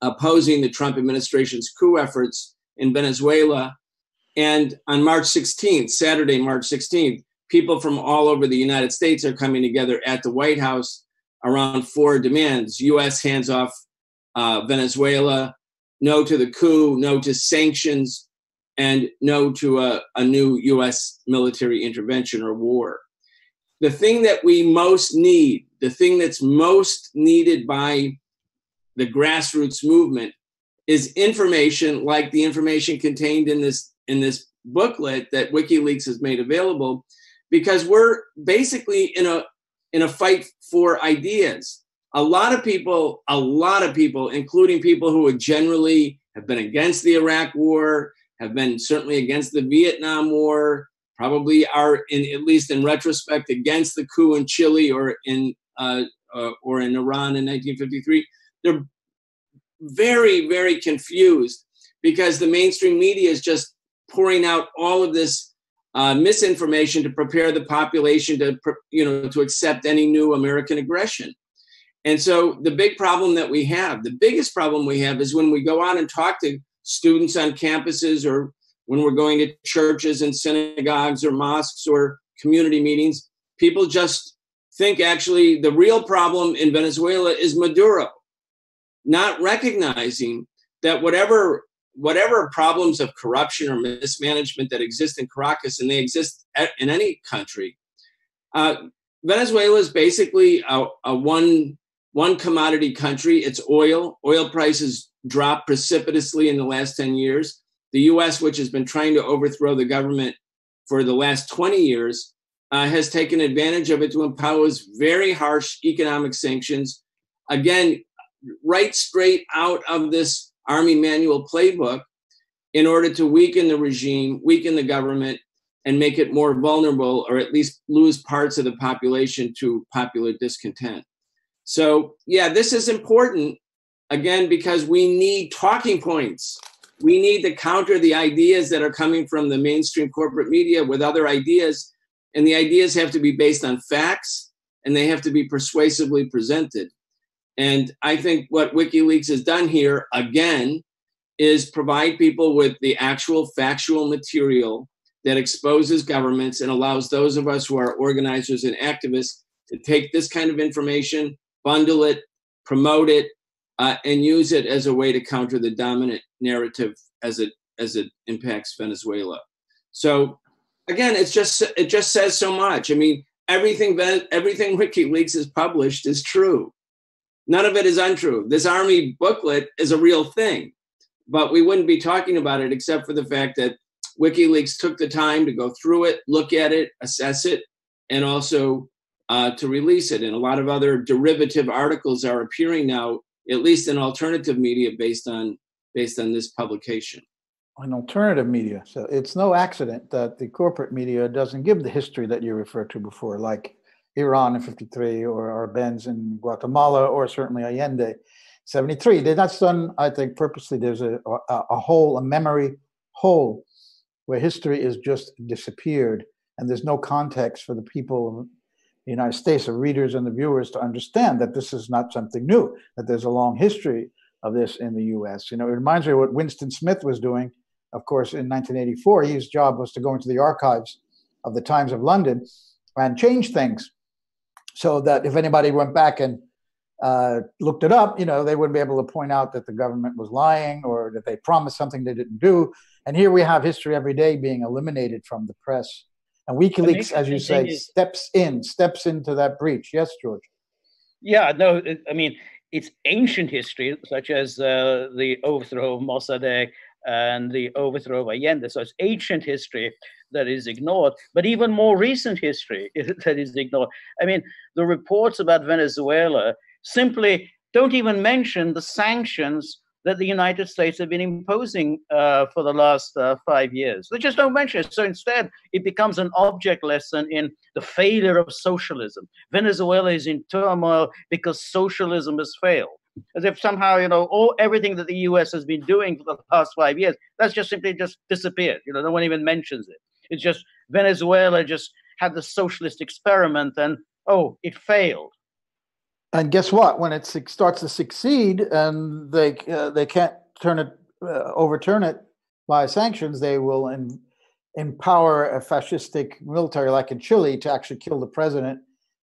[SPEAKER 17] opposing the Trump administration's coup efforts in Venezuela. And on March 16th, Saturday, March 16th, people from all over the United States are coming together at the White House around 4 demands: U.S. hands off Venezuela, no to the coup, no to sanctions, and no to a new U.S. military intervention or war. The thing that we most need, the thing that's most needed by the grassroots movement, is information like the information contained in this booklet that WikiLeaks has made available, because we're basically in a fight for ideas. A lot of people, including people who would generally have been against the Iraq War, have been certainly against the Vietnam War, probably are, at least in retrospect, against the coup in Chile or in Iran in 1953. They're very, very confused because the mainstream media is just pouring out all of this misinformation to prepare the population to accept any new American aggression. And so the biggest problem we have is when we go out and talk to students on campuses, or when we're going to churches and synagogues or mosques or community meetings, people just think actually the real problem in Venezuela is Maduro, not recognizing that whatever problems of corruption or mismanagement that exist in Caracas, and they exist in any country, Venezuela is basically a one commodity country. It's oil. Oil prices dropped precipitously in the last 10 years. The U.S., which has been trying to overthrow the government for the last 20 years, has taken advantage of it to impose very harsh economic sanctions, again, right straight out of this Army manual playbook, in order to weaken the regime, weaken the government, and make it more vulnerable, or at least lose parts of the population to popular discontent. So, this is important, again, because we need talking points. We need to counter the ideas that are coming from the mainstream corporate media with other ideas. And the ideas have to be based on facts, and they have to be persuasively presented. And I think what WikiLeaks has done here, again, is provide people with the actual factual material that exposes governments and allows those of us who are organizers and activists to take this kind of information, bundle it, promote it, and use it as a way to counter the dominant narrative as it impacts Venezuela. So again, it just says so much. I mean, everything WikiLeaks has published is true. None of it is untrue. This army booklet is a real thing, but we wouldn't be talking about it except for the fact that WikiLeaks took the time to go through it, look at it, assess it, and also to release it. And a lot of other derivative articles are appearing now, at least in alternative media, based on this publication.
[SPEAKER 3] On alternative media. So it's no accident that the corporate media doesn't give the history that you referred to before, like Iran in 53 or Arbenz in Guatemala, or certainly Allende 73. That's done, I think, purposely. There's a hole, a memory hole, where history is just disappeared, and there's no context for the people of the United States, the readers and the viewers, to understand that this is not something new, that there's a long history of this in the US. You know, it reminds me of what Winston Smith was doing, of course, in 1984. His job was to go into the archives of the Times of London and change things so that if anybody went back and looked it up, you know, they wouldn't be able to point out that the government was lying or that they promised something they didn't do. And here we have history every day being eliminated from the press. And WikiLeaks, as you say, steps into that breach. Yes, George?
[SPEAKER 15] Yeah, no, I mean, it's ancient history, such as the overthrow of Mossadegh and the overthrow of Allende. So it's ancient history that is ignored, but even more recent history that is ignored. I mean, the reports about Venezuela simply don't even mention the sanctions that the United States have been imposing for the last 5 years. They just don't mention it. So instead, it becomes an object lesson in the failure of socialism. Venezuela is in turmoil because socialism has failed. As if somehow, you know, everything that the US has been doing for the past 5 years, that's just simply just disappeared. You know, no one even mentions it. It's just Venezuela just had the socialist experiment and, oh, it failed.
[SPEAKER 3] And guess what? When it starts to succeed and they can't overturn it by sanctions, they will empower a fascistic military like in Chile to actually kill the president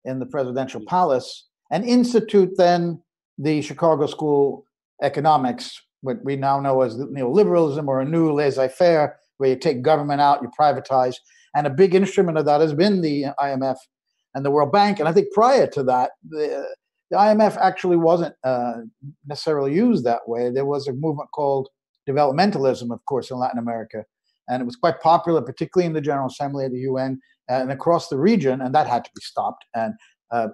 [SPEAKER 3] in the presidential palace and institute then the Chicago School economics, what we now know as neoliberalism, or a new laissez-faire, where you take government out, you privatize. And a big instrument of that has been the IMF and the World Bank. And I think prior to that, the IMF actually wasn't necessarily used that way. There was a movement called developmentalism, of course, in Latin America. And it was quite popular, particularly in the General Assembly of the UN and across the region, and that had to be stopped. And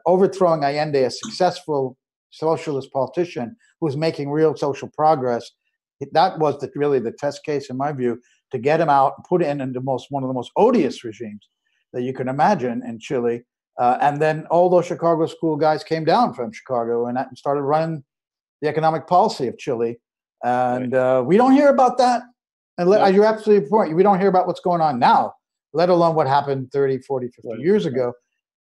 [SPEAKER 3] overthrowing Allende, a successful socialist politician who was making real social progress, that was really the test case, in my view, to get him out and put it in one of the most odious regimes that you can imagine in Chile. And then all those Chicago School guys came down from Chicago and started running the economic policy of Chile. And we don't hear about that. And as you're absolutely point, we don't hear about what's going on now, let alone what happened 30, 40, 50 years ago.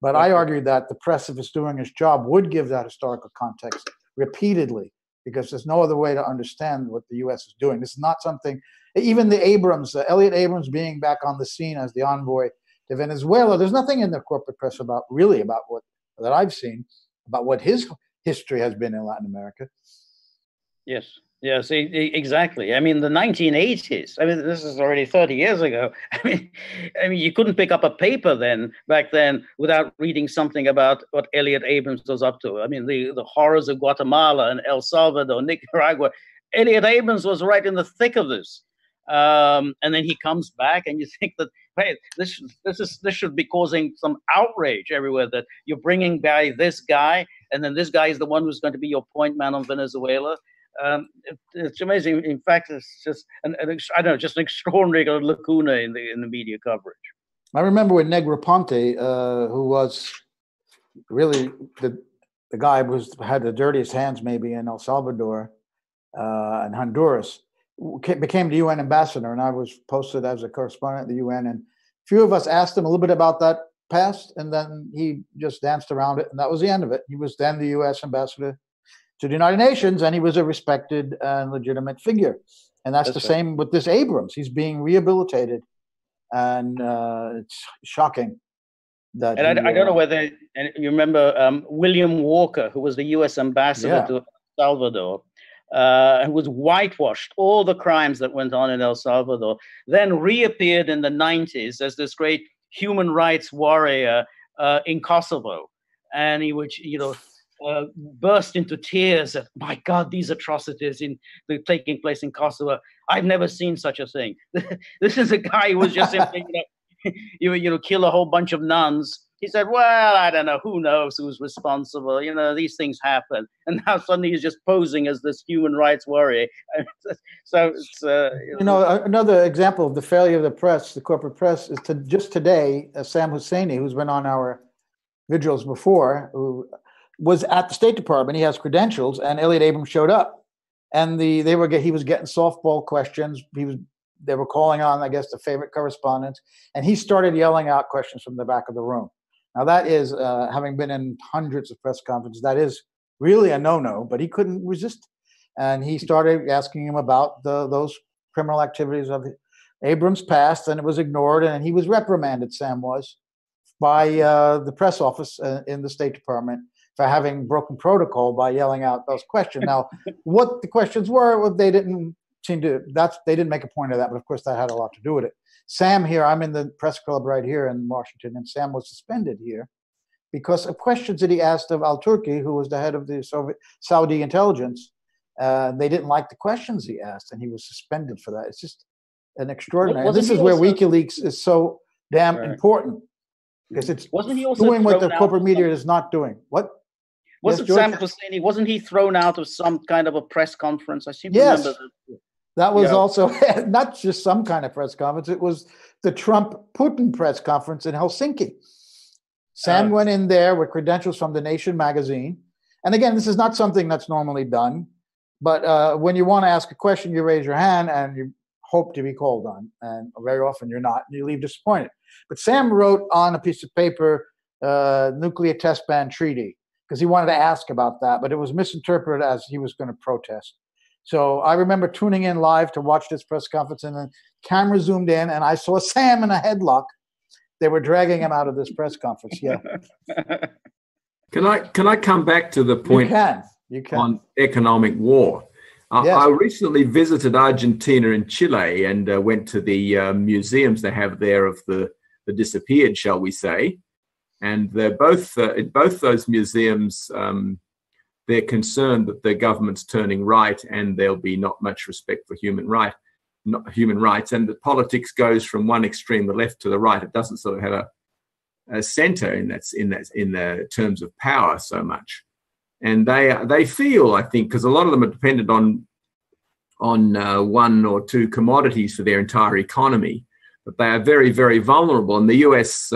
[SPEAKER 3] But I argue that the press, if it's doing its job, would give that historical context repeatedly, because there's no other way to understand what the U.S. is doing. This is not something, even the Abrams, Elliot Abrams being back on the scene as the envoy to Venezuela, there's nothing in the corporate press about what that I've seen about what his history has been in Latin America.
[SPEAKER 15] Yes, exactly. I mean, the 1980s. I mean, this is already 30 years ago. I mean, you couldn't pick up a paper back then, without reading something about what Elliot Abrams was up to. I mean, the horrors of Guatemala and El Salvador, Nicaragua. Elliot Abrams was right in the thick of this. And then he comes back, and you think that, hey, this should be causing some outrage everywhere, that you're bringing by this guy, and then this guy is the one who's going to be your point man on Venezuela. It's amazing. In fact, it's just just an extraordinary lacuna in the media coverage.
[SPEAKER 3] I remember when Negroponte, who was really the guy who had the dirtiest hands maybe in El Salvador and Honduras, became the UN ambassador, and I was posted as a correspondent at the UN. And a few of us asked him a little bit about that past, and then he just danced around it, and that was the end of it. He was then the US ambassador to the United Nations, and he was a respected and legitimate figure. And that's the same with this Abrams. He's being rehabilitated, and it's shocking. That
[SPEAKER 15] and I don't know whether and you remember William Walker, who was the U.S. ambassador to El Salvador, who was whitewashed all the crimes that went on in El Salvador, then reappeared in the 90s as this great human rights warrior in Kosovo, and he would, burst into tears at, my God, these atrocities taking place in Kosovo. I've never seen such a thing. This is a guy who was just simply, kill a whole bunch of nuns. He said, well, I don't know, who knows who's responsible? These things happen. And now suddenly he's just posing as this human rights warrior. So it's,
[SPEAKER 3] another example of the failure of the press, the corporate press, is just today, Sam Husseini, who's been on our vigils before, who was at the State Department. He has credentials, and Elliot Abrams showed up, and he was getting softball questions. They were calling on, I guess, the favorite correspondents, and he started yelling out questions from the back of the room. Now that is, having been in hundreds of press conferences, that is really a no-no, but he couldn't resist. And he started asking him about those criminal activities of Abrams' past, and it was ignored, and he was reprimanded, Sam was, by the press office in the State Department for having broken protocol by yelling out those questions. Now, what the questions were, they didn't make a point of that, but of course that had a lot to do with it. Sam here, I'm in the press club right here in Washington, and Sam was suspended here because of questions that he asked of al-Turki, who was the head of the Saudi intelligence. They didn't like the questions he asked, and he was suspended for that. It's just an extraordinary. This is where WikiLeaks is so damn important, because it's doing what the corporate media is not doing. What?
[SPEAKER 15] Wasn't Sam Husseini, wasn't he thrown out of some kind of a press conference? I seem to remember that.
[SPEAKER 3] That was also not just some kind of press conference. It was the Trump-Putin press conference in Helsinki. Sam went in there with credentials from The Nation magazine. And again, this is not something that's normally done. But when you want to ask a question, you raise your hand and you hope to be called on. And very often you're not, and you leave disappointed. But Sam wrote on a piece of paper, nuclear test ban treaty, because he wanted to ask about that, but it was misinterpreted as he was going to protest. So I remember tuning in live to watch this press conference, and the camera zoomed in, and I saw Sam in a headlock. They were dragging him out of this press conference. Yeah.
[SPEAKER 12] Can I come back to the point
[SPEAKER 3] you can.
[SPEAKER 12] On economic war?
[SPEAKER 3] Yes.
[SPEAKER 12] I recently visited Argentina and Chile and went to the museums they have there of the disappeared, shall we say. And they're both in both those museums, they're concerned that the government's turning right and there'll be not much respect for human rights. And the politics goes from one extreme, the left, to the right. It doesn't sort of have a center in the terms of power so much. And they feel, I think, because a lot of them are dependent on one or two commodities for their entire economy, that they are very, very vulnerable. And the US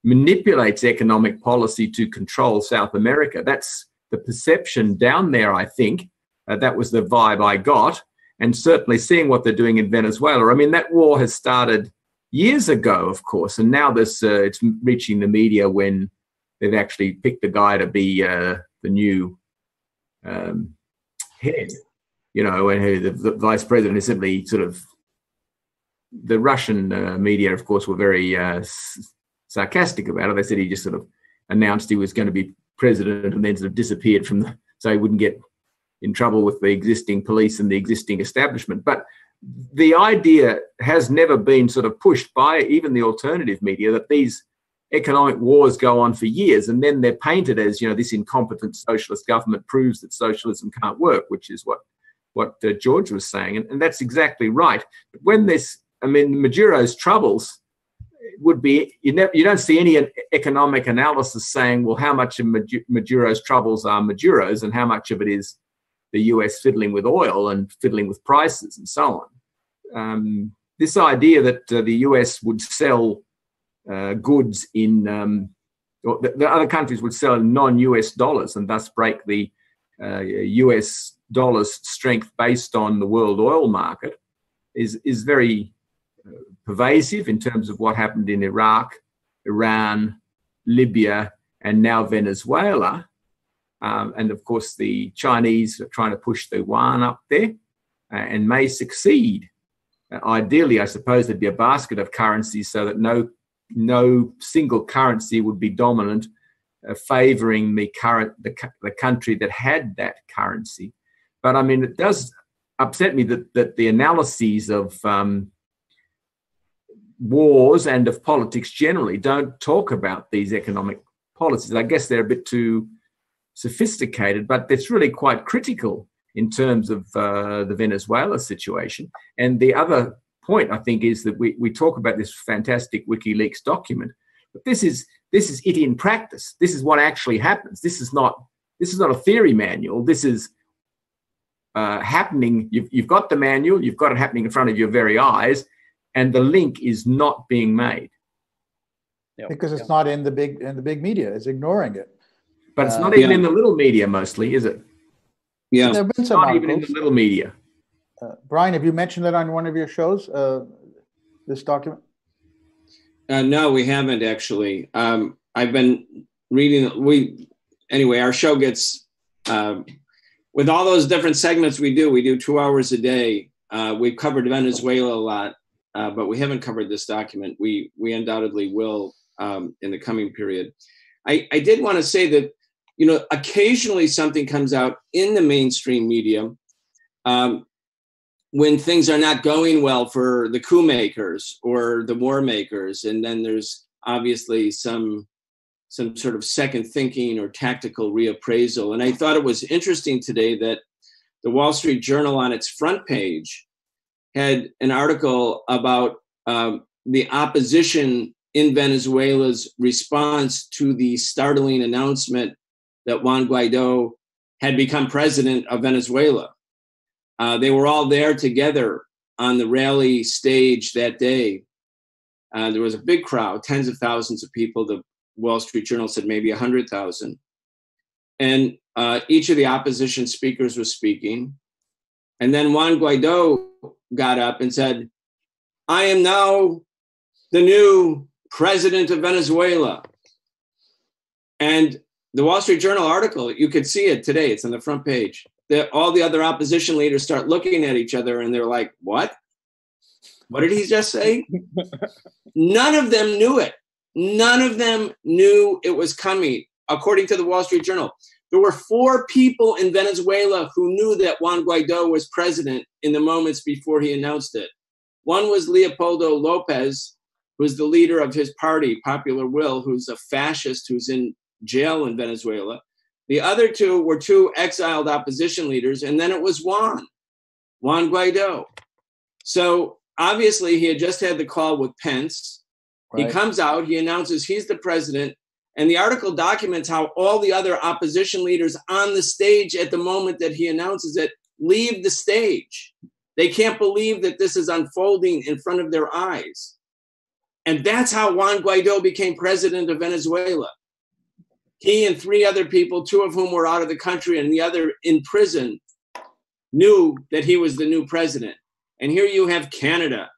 [SPEAKER 12] manipulates economic policy to control South America. That's the perception down there, I think. That was the vibe I got. And certainly seeing what they're doing in Venezuela. I mean, that war has started years ago, of course, and now it's reaching the media when they've actually picked the guy to be the new head, and the vice president is simply sort of, the Russian media, of course, were very sarcastic about it. They said he just sort of announced he was going to be president and then sort of disappeared so he wouldn't get in trouble with the existing police and the existing establishment. But the idea has never been sort of pushed by even the alternative media that these economic wars go on for years, and then they're painted as, this incompetent socialist government proves that socialism can't work, which is what George was saying. And that's exactly right. But when Maduro's troubles would be, you don't see any economic analysis saying, well, how much of Maduro's troubles are Maduro's and how much of it is the US fiddling with oil and fiddling with prices and so on. This idea that the US would sell goods in, or the other countries would sell in non-US dollars and thus break the US dollar's strength based on the world oil market is very pervasive in terms of what happened in Iraq, Iran, Libya, and now Venezuela. And of course, the Chinese are trying to push the yuan up there and may succeed. Ideally, I suppose there'd be a basket of currencies so that no single currency would be dominant, favouring the country that had that currency. But I mean, it does upset me that the analyses of wars and of politics generally don't talk about these economic policies. I guess they're a bit too sophisticated, but it's really quite critical in terms of the Venezuela situation. And the other point, I think, is that we talk about this fantastic WikiLeaks document, but this is it in practice. This is what actually happens. This is not a theory manual. This is happening. You've got the manual. You've got it happening in front of your very eyes, and the link is not being made
[SPEAKER 3] because it's not in the big media. It's ignoring it.
[SPEAKER 12] But it's not even in the little media mostly, is it?
[SPEAKER 17] Yeah,
[SPEAKER 3] there have been some
[SPEAKER 12] not even in the little media.
[SPEAKER 3] Brian, have you mentioned that on one of your shows? This document?
[SPEAKER 17] No, we haven't actually. I've been reading. Anyway, our show gets with all those different segments we do 2 hours a day. We've covered Venezuela a lot, but we haven't covered this document. We undoubtedly will in the coming period. I did want to say that, occasionally something comes out in the mainstream media when things are not going well for the coup makers or the war makers, and then there's obviously some sort of second thinking or tactical reappraisal. And I thought it was interesting today that the Wall Street Journal on its front page had an article about the opposition in Venezuela's response to the startling announcement that Juan Guaido had become president of Venezuela. They were all there together on the rally stage that day. There was a big crowd, tens of thousands of people. The Wall Street Journal said maybe 100,000. And each of the opposition speakers was speaking. And then Juan Guaido got up and said, "I am now the new president of Venezuela." And the Wall Street Journal article, you could see it today. It's on the front page. All the other opposition leaders start looking at each other and they're like, what? What did he just say? None of them knew it. None of them knew it was coming. According to the Wall Street Journal, there were 4 people in Venezuela who knew that Juan Guaido was president in the moments before he announced it. One was Leopoldo Lopez, who's the leader of his party, Popular Will, who's a fascist who's in jail in Venezuela. The other 2 were 2 exiled opposition leaders, and then it was Juan Guaido. So obviously he had just had the call with Pence. Right. He comes out, he announces he's the president, and the article documents how all the other opposition leaders on the stage at the moment that he announces it leave the stage. They can't believe that this is unfolding in front of their eyes. And that's how Juan Guaido became president of Venezuela. He and 3 other people, 2 of whom were out of the country and the other in prison, knew that he was the new president. And here you have Canada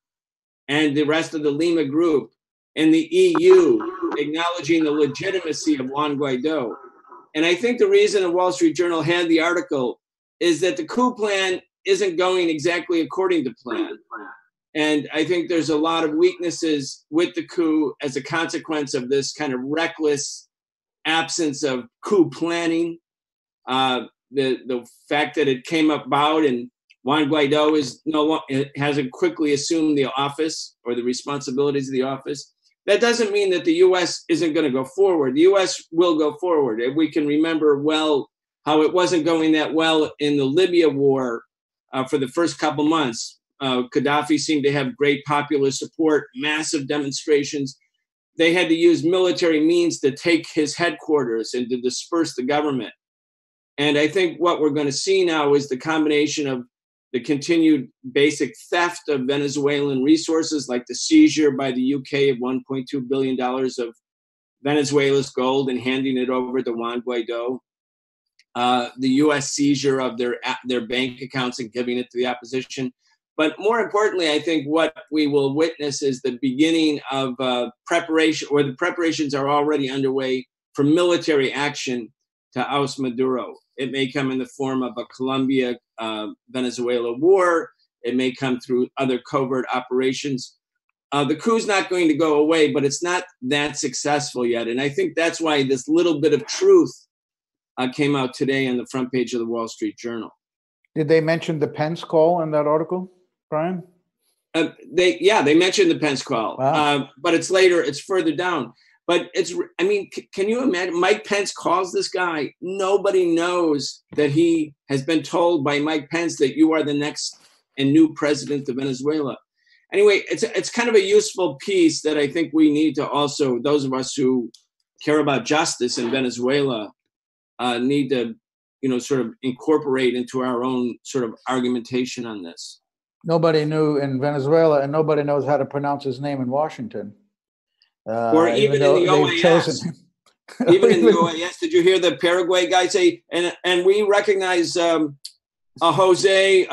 [SPEAKER 17] and the rest of the Lima group and the EU acknowledging the legitimacy of Juan Guaido. And I think the reason the Wall Street Journal had the article is that the coup plan isn't going exactly according to plan. And I think there's a lot of weaknesses with the coup as a consequence of this kind of reckless absence of coup planning. The fact that it came about and Juan Guaido hasn't quickly assumed the office or the responsibilities of the office. That doesn't mean that the U.S. isn't going to go forward. The U.S. will go forward. And we can remember well how it wasn't going that well in the Libya war for the first couple months. Gaddafi seemed to have great popular support, massive demonstrations. They had to use military means to take his headquarters and to disperse the government. And I think what we're going to see now is the combination of the continued basic theft of Venezuelan resources, like the seizure by the UK of $1.2 billion of Venezuela's gold and handing it over to Juan Guaido, the U.S. seizure of their bank accounts and giving it to the opposition. But more importantly, I think what we will witness is the beginning of preparation, or the preparations are already underway for military action to oust Maduro. It may come in the form of a Colombia-Venezuela war. It may come through other covert operations. The coup's not going to go away, but it's not that successful yet. And I think that's why this little bit of truth came out today on the front page of the Wall Street Journal.
[SPEAKER 3] Did they mention the Pence call in that article, Brian?
[SPEAKER 17] They mentioned the Pence call,
[SPEAKER 3] wow.
[SPEAKER 17] But it's later, it's further down. But can you imagine? Mike Pence calls this guy. Nobody knows that he has been told by Mike Pence that you are the next and new president of Venezuela. Anyway, it's kind of a useful piece that I think we need to also, those of us who care about justice in Venezuela, need to, sort of incorporate into our own sort of argumentation on this.
[SPEAKER 3] Nobody knew in Venezuela, and nobody knows how to pronounce his name in Washington.
[SPEAKER 17] Or even in the OAS. Even in the OAS, did you hear the Paraguay guy say? And we recognize Jose.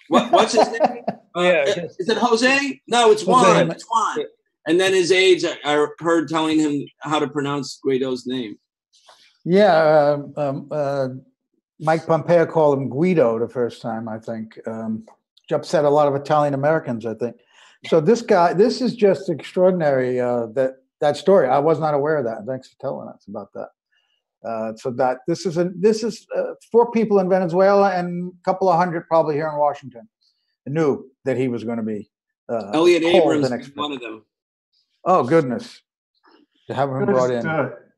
[SPEAKER 17] What's his name? Is it Jose? No, it's Juan. It's Juan. And then his aides are heard telling him how to pronounce Guaido's name.
[SPEAKER 3] Yeah, Mike Pompeo called him Guido the first time, I think, which upset a lot of Italian Americans, I think. So this is just extraordinary, that story. I was not aware of that. Thanks for telling us about that. So that this is 4 people in Venezuela and a couple of hundred probably here in Washington knew that he was going to be
[SPEAKER 17] Elliot Abrams is one of them.
[SPEAKER 3] Oh, goodness. To have him brought in.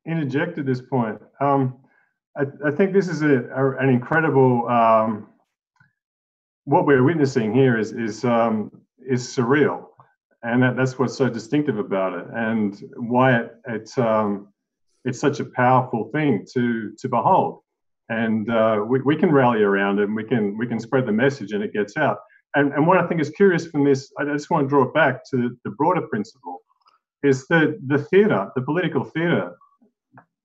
[SPEAKER 16] Interject at this point. I think this is an incredible. What we're witnessing here is surreal, and that's what's so distinctive about it, and why it's such a powerful thing to behold. And we can rally around it, and we can spread the message, and it gets out. And what I think is curious from this, I just want to draw it back to the broader principle, is that the theatre, the political theatre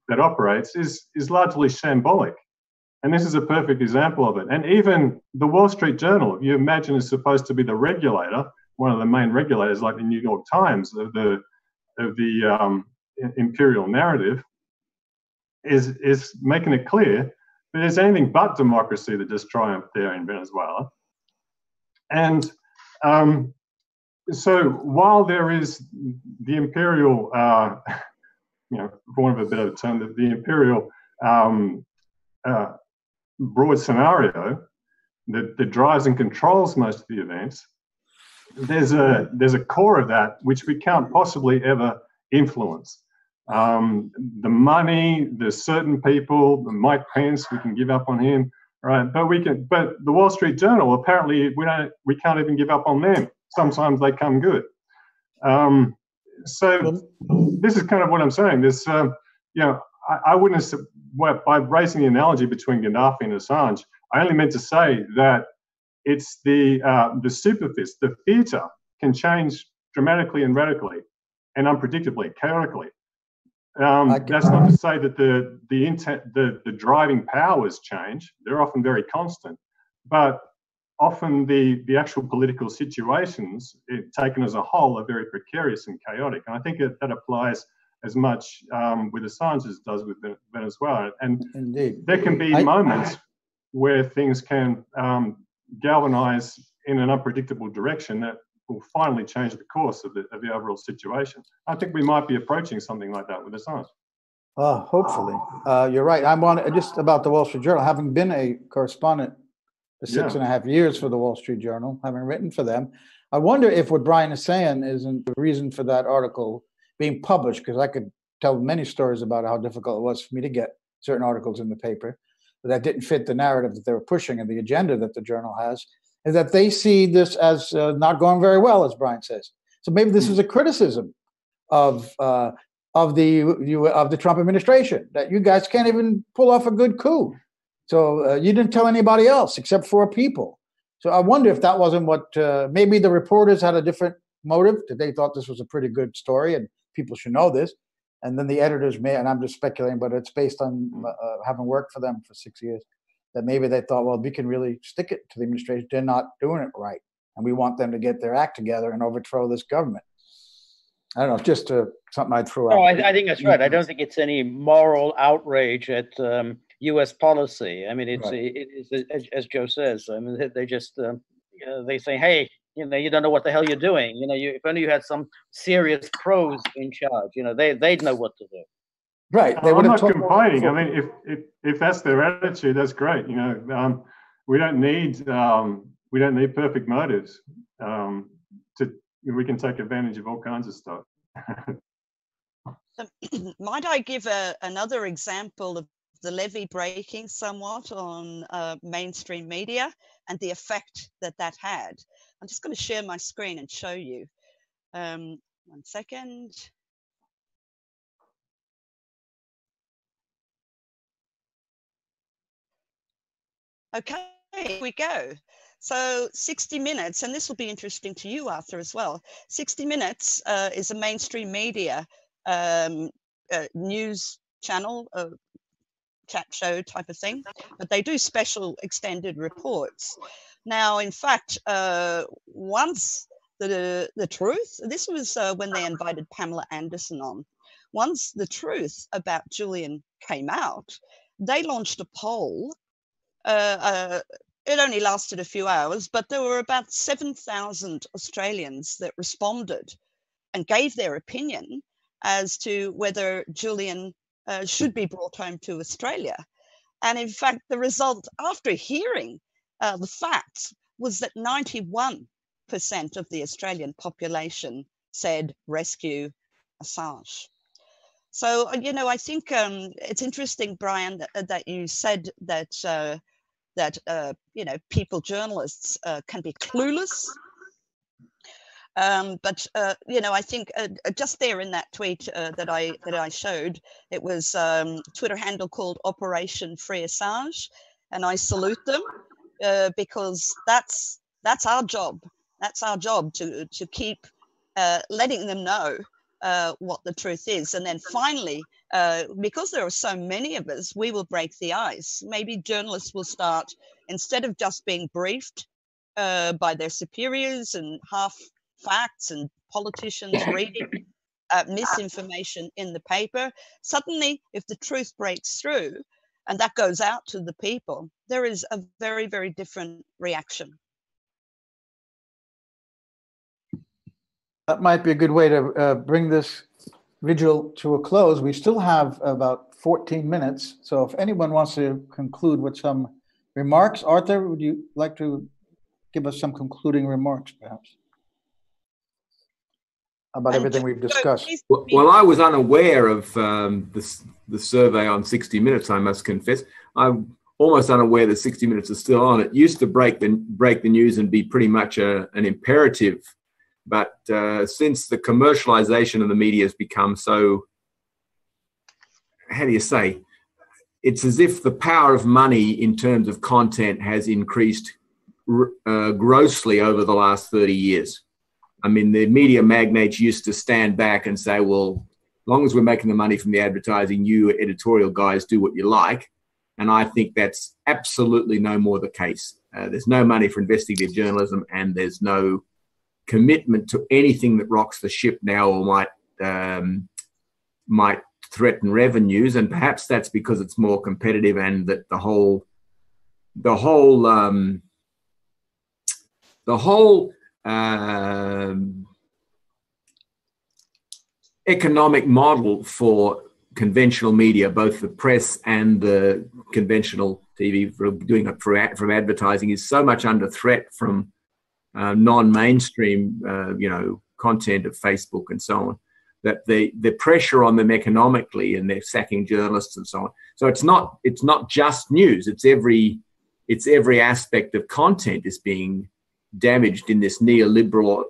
[SPEAKER 16] that operates is largely shambolic. And this is a perfect example of it. And even the Wall Street Journal, you imagine, is supposed to be the regulator, one of the main regulators, like the New York Times, of the imperial narrative, is making it clear that there's anything but democracy that just triumphed there in Venezuela. And so while there is the imperial, for want of a better term, the imperial broad scenario that drives and controls most of the events, there's a core of that which we can't possibly ever influence. The money, there's certain people, Mike Pence, we can give up on him, right? But the Wall Street Journal, apparently we can't even give up on them. Sometimes they come good. So this is kind of what I'm saying. This, I wouldn't, by raising the analogy between Gaddafi and Assange, I only meant to say that it's the superficie, the theatre can change dramatically and radically and unpredictably, chaotically. That's not to say that the driving powers change. They're often very constant, but often the actual political situations, taken as a whole, are very precarious and chaotic. And I think that applies as much with Assange as it does with Venezuela. And
[SPEAKER 3] indeed,
[SPEAKER 16] there can be moments where things can galvanize in an unpredictable direction that will finally change the course of the overall situation. I think we might be approaching something like that with Assange.
[SPEAKER 3] Hopefully. You're right. I'm on just about the Wall Street Journal, having been a correspondent for 6.5 years for the Wall Street Journal, having written for them. I wonder if what Brian is saying isn't the reason for that article being published, because I could tell many stories about how difficult it was for me to get certain articles in the paper, but that didn't fit the narrative that they were pushing and the agenda that the journal has, is that they see this as not going very well, as Brian says. So maybe this is a criticism of the Trump administration, that you guys can't even pull off a good coup. So you didn't tell anybody else except 4 people. So I wonder if that wasn't what, maybe the reporters had a different motive, that they thought this was a pretty good story and people should know this. And then the editors may, and I'm just speculating, but it's based on having worked for them for 6 years, that maybe they thought, well, we can really stick it to the administration. They're not doing it right. And we want them to get their act together and overthrow this government. I don't know, just something I'd throw out.
[SPEAKER 15] No, I think that's right. I don't think it's any moral outrage at U.S. policy. I mean, it's as Joe says. I mean, they just they say, hey, you don't know what the hell you're doing. If only you had some serious pros in charge. They'd know what to do.
[SPEAKER 3] Right.
[SPEAKER 16] I'm not complaining. I mean, if that's their attitude, that's great. We don't need perfect motives. We can take advantage of all kinds of stuff.
[SPEAKER 14] Might I give another example of the levee breaking somewhat on mainstream media and the effect that had? I'm just going to share my screen and show you. 1 second. Okay, here we go. So 60 Minutes, and this will be interesting to you, Arthur, as well. 60 Minutes is a mainstream media news channel, chat show type of thing, but they do special extended reports. Now, in fact, once the truth, this was when they invited Pamela Anderson on, once the truth about Julian came out, they launched a poll. It only lasted a few hours, but there were about 7,000 Australians that responded and gave their opinion as to whether Julian should be brought home to Australia. And in fact, the result, after hearing the facts, was that 91% of the Australian population said rescue Assange. So, I think it's interesting, Brian, that you said that people, journalists, can be clueless. But I think just there in that tweet that I showed, it was Twitter handle called Operation Free Assange, and I salute them because that's our job. That's our job to keep letting them know what the truth is, and then finally, because there are so many of us, we will break the ice. Maybe journalists will start, instead of just being briefed by their superiors and half facts and politicians reading misinformation in the paper, suddenly, if the truth breaks through and that goes out to the people, there is a very, very different reaction.
[SPEAKER 3] That might be a good way to bring this vigil to a close. We still have about 14 minutes. So if anyone wants to conclude with some remarks, Arthur, would you like to give us some concluding remarks, perhaps, about everything we've discussed?
[SPEAKER 12] Well, I was unaware of the survey on 60 Minutes, I must confess. I'm almost unaware that 60 Minutes is still on. It used to break the news and be pretty much an imperative. But since the commercialization of the media has become so, how do you say, it's as if the power of money in terms of content has increased grossly over the last 30 years. I mean, the media magnates used to stand back and say, well, as long as we're making the money from the advertising, you editorial guys do what you like. And I think that's absolutely no more the case. There's no money for investigative journalism, and there's no commitment to anything that rocks the ship now or might threaten revenues, and perhaps that's because it's more competitive, and that the whole economic model for conventional media, both the press and the conventional TV for doing it from advertising, is so much under threat from non-mainstream, content of Facebook and so on, that the pressure on them economically, and they're sacking journalists and so on. So it's not just news. It's every aspect of content is being damaged in this neoliberal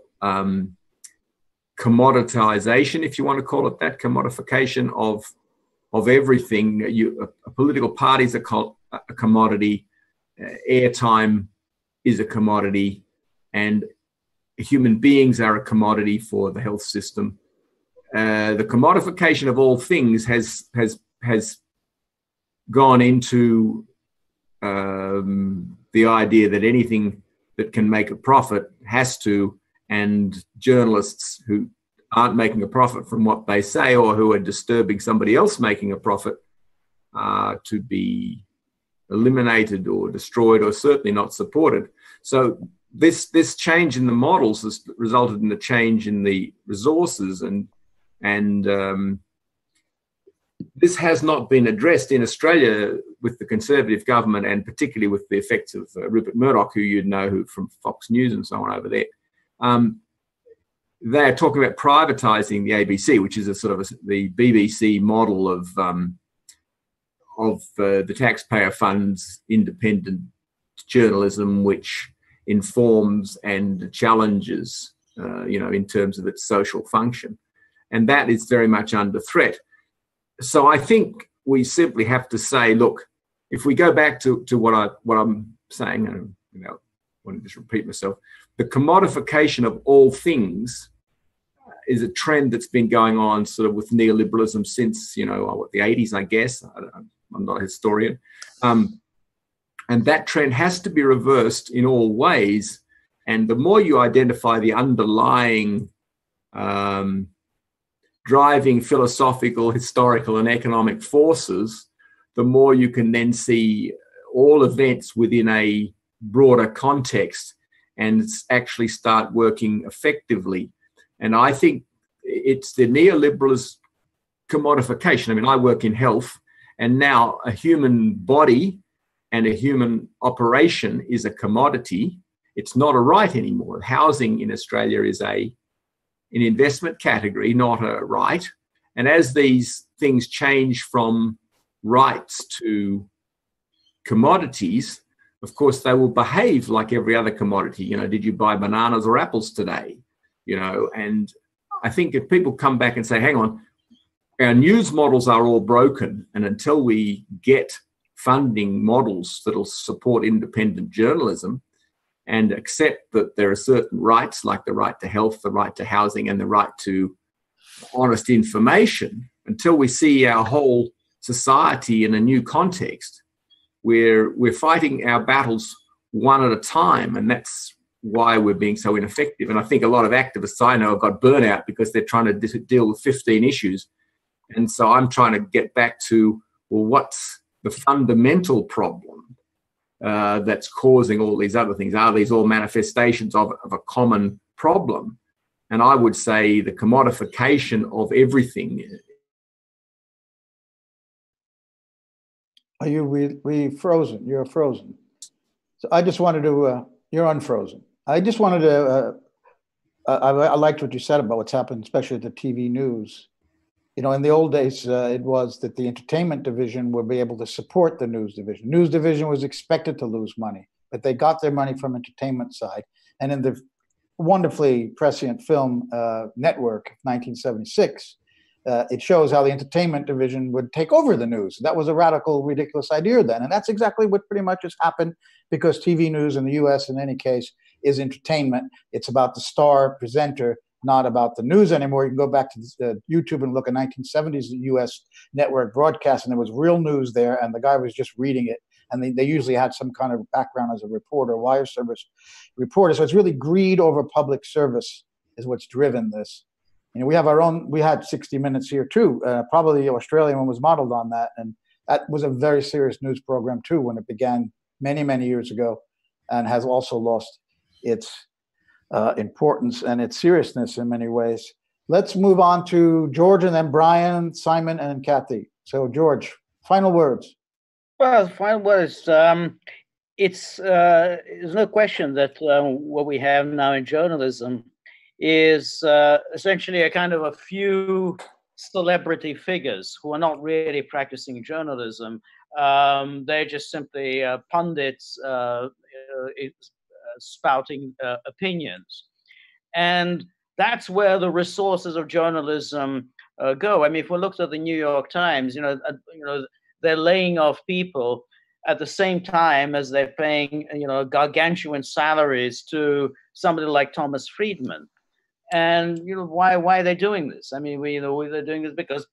[SPEAKER 12] commoditization, if you want to call it that, commodification of everything. A political party is a commodity. Airtime is a commodity. And human beings are a commodity for the health system. the commodification of all things has gone into the idea that anything that can make a profit has to, and journalists who aren't making a profit from what they say or who are disturbing somebody else making a profit to be eliminated or destroyed or certainly not supported. So this change in the models has resulted in a change in the resources, and this has not been addressed in Australia with the Conservative government, and particularly with the effects of Rupert Murdoch, who you'd know who from Fox News and so on over there. They're talking about privatising the ABC, which is a sort of the BBC model of the taxpayer funds independent journalism, which informs and challenges, in terms of its social function, and that is very much under threat. So I think we simply have to say, look, if we go back to what I'm saying, and I want to just repeat myself, the commodification of all things is a trend that's been going on sort of with neoliberalism since, the 80s, I guess. I'm not a historian. And that trend has to be reversed in all ways. And the more you identify the underlying driving philosophical, historical, and economic forces, the more you can then see all events within a broader context and actually start working effectively. And I think it's the neoliberalist commodification. I mean, I work in health, and now a human body and a human operation is a commodity. It's not a right anymore. Housing in Australia is an investment category, not a right. And as these things change from rights to commodities, of course, they will behave like every other commodity. Did you buy bananas or apples today? And I think if people come back and say, hang on, our news models are all broken, and until we get funding models that will support independent journalism and accept that there are certain rights, like the right to health, the right to housing, and the right to honest information, until we see our whole society in a new context, we're fighting our battles one at a time, and that's why we're being so ineffective. And I think a lot of activists I know have got burnout because they're trying to deal with 15 issues. And so I'm trying to get back to, well, what's the fundamental problem that's causing all these other things? Are these all manifestations of a common problem? And I would say the commodification of everything.
[SPEAKER 3] Are you we frozen? You're frozen. So I just wanted to, you're unfrozen. I just wanted to, I liked what you said about what's happened, especially at the TV news. In the old days, it was that the entertainment division would be able to support the news division. News division was expected to lose money, but they got their money from entertainment side. And in the wonderfully prescient film Network of 1976, it shows how the entertainment division would take over the news. That was a radical, ridiculous idea then. And that's exactly what pretty much has happened, because TV news in the US, in any case, is entertainment. It's about the star presenter, not about the news anymore. You can go back to YouTube and look at 1970s US network broadcast, and there was real news there, and the guy was just reading it. And they usually had some kind of background as a reporter, wire service reporter. So it's really greed over public service is what's driven this. We have our own, we had 60 Minutes here too. Probably the Australian one was modeled on that. And that was a very serious news program too when it began many, many years ago, and has also lost its importance and its seriousness in many ways. Let's move on to George, and then Brian, Simon, and Kathy. So George, final words.
[SPEAKER 15] Well, final words. There's no question that what we have now in journalism is essentially a kind of a few celebrity figures who are not really practicing journalism. They're just simply pundits spouting opinions. And that's where the resources of journalism go. I mean, if we looked at the New York Times, they're laying off people at the same time as they're paying, gargantuan salaries to somebody like Thomas Friedman. And why are they doing this? I mean, they're doing this because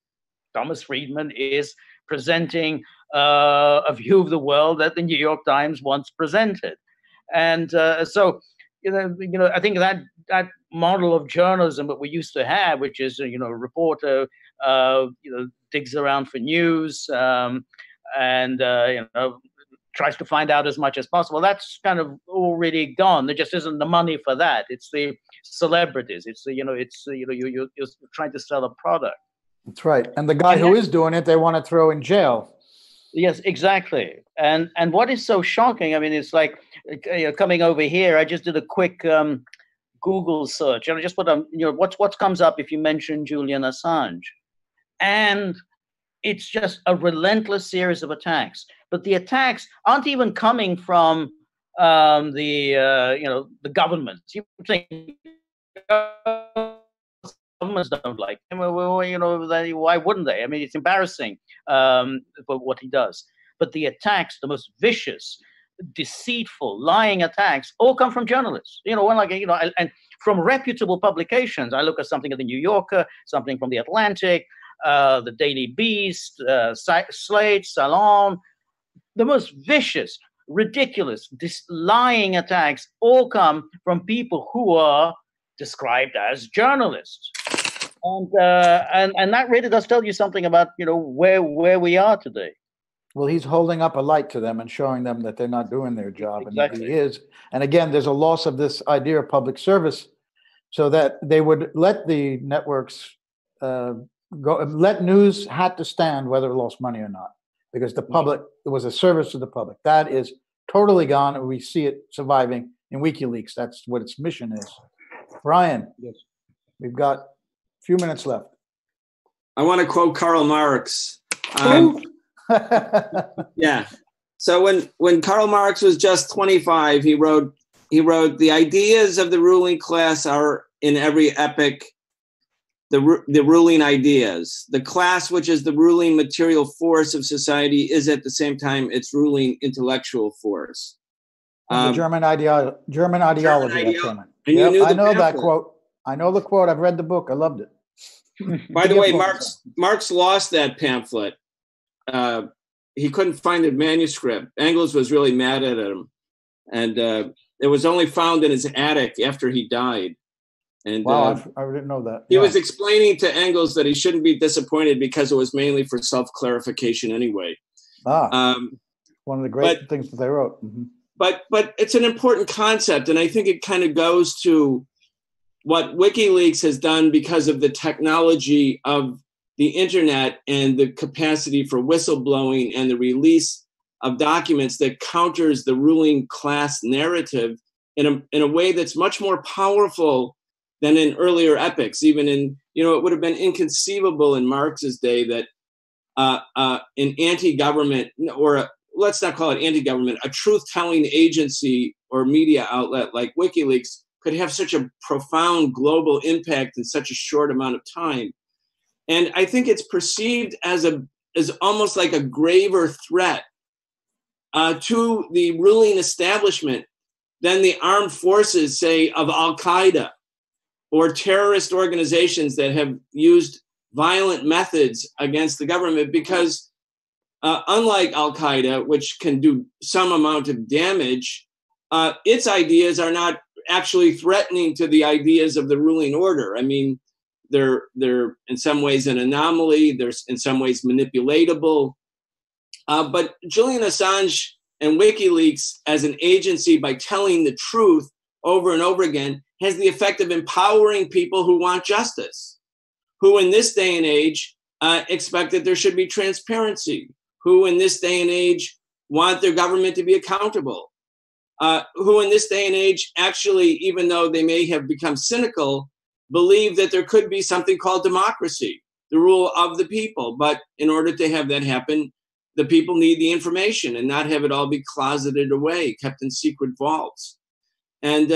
[SPEAKER 15] Thomas Friedman is presenting a view of the world that the New York Times once presented, and so I think that model of journalism that we used to have, which is a reporter digs around for news and tries to find out as much as possible. That's kind of already gone. There just isn't the money for that. It's the celebrities. It's you're trying to sell a product.
[SPEAKER 3] That's right. And the guy who is doing it, they want to throw in jail.
[SPEAKER 15] Yes, exactly. And what is so shocking? I mean, it's like coming over here. I just did a quick Google search, and I just put what comes up if you mention Julian Assange, and it's just a relentless series of attacks. But the attacks aren't even coming from the governments. You think governments don't like him? Why wouldn't they? I mean, it's embarrassing for what he does. But the attacks, the most vicious, deceitful, lying attacks, all come from journalists. And from reputable publications. I look at something at the New Yorker, something from the Atlantic, the Daily Beast, Slate, Salon. The most vicious, ridiculous, lying attacks all come from people who are described as journalists, and that really does tell you something about where we are today.
[SPEAKER 3] Well, he's holding up a light to them and showing them that they're not doing their job,
[SPEAKER 15] exactly.
[SPEAKER 3] And he is. And again, there's a loss of this idea of public service, so that they would let the networks let news had to stand whether it lost money or not, because the public, it was a service to the public. That is totally gone, and we see it surviving in WikiLeaks. That's what its mission is. Brian,
[SPEAKER 17] yes.
[SPEAKER 3] We've got a few minutes left.
[SPEAKER 17] I want to quote Karl Marx. Yeah. So when Karl Marx was just 25, he wrote, "The ideas of the ruling class are in every epoch the ruling ideas. The class, which is the ruling material force of society, is at the same time its ruling intellectual force."
[SPEAKER 3] The German ideology.
[SPEAKER 17] Yep,
[SPEAKER 3] I know that quote. I know the quote. I've read the book. I loved it.
[SPEAKER 17] By the way, Marx lost that pamphlet. He couldn't find the manuscript. Engels was really mad at him, and it was only found in his attic after he died. And
[SPEAKER 3] wow, I didn't know that.
[SPEAKER 17] He was explaining to Engels that he shouldn't be disappointed because it was mainly for self-clarification anyway.
[SPEAKER 3] One of the great things that they wrote. Mm-hmm.
[SPEAKER 17] But it's an important concept, and I think it kind of goes to what WikiLeaks has done because of the technology of the internet and the capacity for whistleblowing and the release of documents that counters the ruling class narrative in a way that's much more powerful than in earlier epochs. Even in, it would have been inconceivable in Marx's day that an anti-government, or let's not call it anti-government, a truth-telling agency or media outlet like WikiLeaks could have such a profound global impact in such a short amount of time. And I think it's perceived as almost like a graver threat to the ruling establishment than the armed forces, say, of Al-Qaeda or terrorist organizations that have used violent methods against the government, because unlike Al-Qaeda, which can do some amount of damage, its ideas are not actually threatening to the ideas of the ruling order. I mean, they're in some ways an anomaly. They're in some ways manipulatable. But Julian Assange and WikiLeaks as an agency, by telling the truth over and over again, has the effect of empowering people who want justice, who in this day and age expect that there should be transparency, who in this day and age want their government to be accountable, who in this day and age actually, even though they may have become cynical, believe that there could be something called democracy, the rule of the people. But in order to have that happen, the people need the information and not have it all be closeted away, kept in secret vaults. And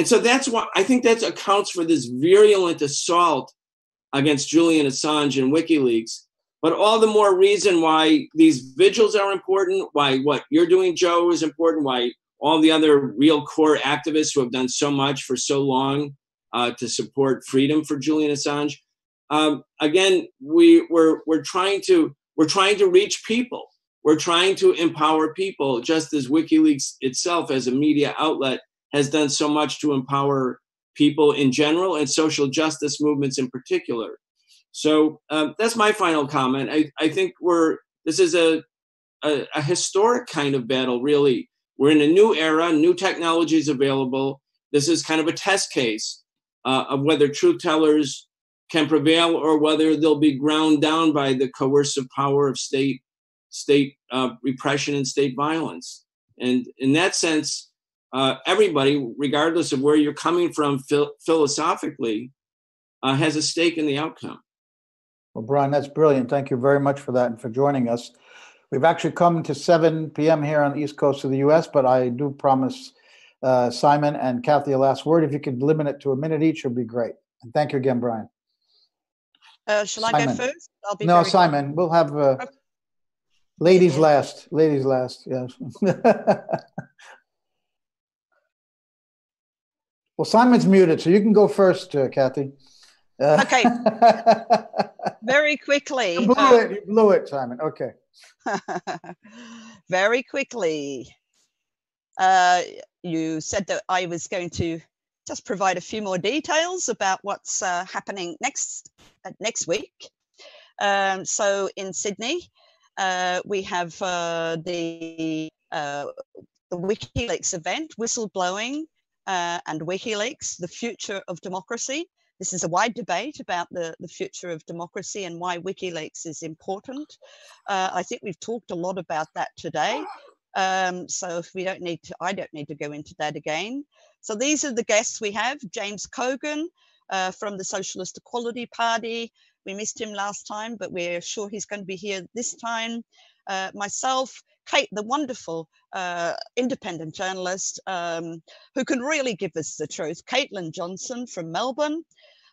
[SPEAKER 17] so that's why I think that accounts for this virulent assault against Julian Assange and WikiLeaks. But all the more reason why these vigils are important, why what you're doing, Joe, is important, why all the other real core activists who have done so much for so long to support freedom for Julian Assange. Again, we're trying to reach people. We're trying to empower people, just as WikiLeaks itself, as a media outlet, has done so much to empower people in general and social justice movements in particular. So that's my final comment. I think this is a historic kind of battle, really. We're in a new era, new technologies available. This is kind of a test case of whether truth tellers can prevail or whether they'll be ground down by the coercive power of state repression and state violence. And in that sense, everybody, regardless of where you're coming from philosophically, has a stake in the outcome.
[SPEAKER 3] Well, Brian, that's brilliant. Thank you very much for that and for joining us. We've actually come to 7 p.m. here on the East Coast of the U.S., but I do promise Simon and Kathy a last word. If you could limit it to a minute each, it would be great. And thank you again, Brian.
[SPEAKER 14] Shall I go first? I'll be
[SPEAKER 3] no, Simon. We'll have ladies last. Ladies last, yes. Well, Simon's muted, so you can go first, Kathy.
[SPEAKER 14] Okay. Very quickly.
[SPEAKER 3] You blew it, Simon. Okay.
[SPEAKER 14] Very quickly. You said that I was going to just provide a few more details about what's happening next week. So in Sydney, we have the WikiLeaks event, Whistleblowing and WikiLeaks, the future of democracy. This is a wide debate about the future of democracy and why WikiLeaks is important. I think we've talked a lot about that today. So if I don't need to go into that again. So these are the guests we have. James Cogan from the Socialist Equality Party. We missed him last time, but we're sure he's going to be here this time. Myself, Kate, the wonderful independent journalist who can really give us the truth. Caitlin Johnson from Melbourne.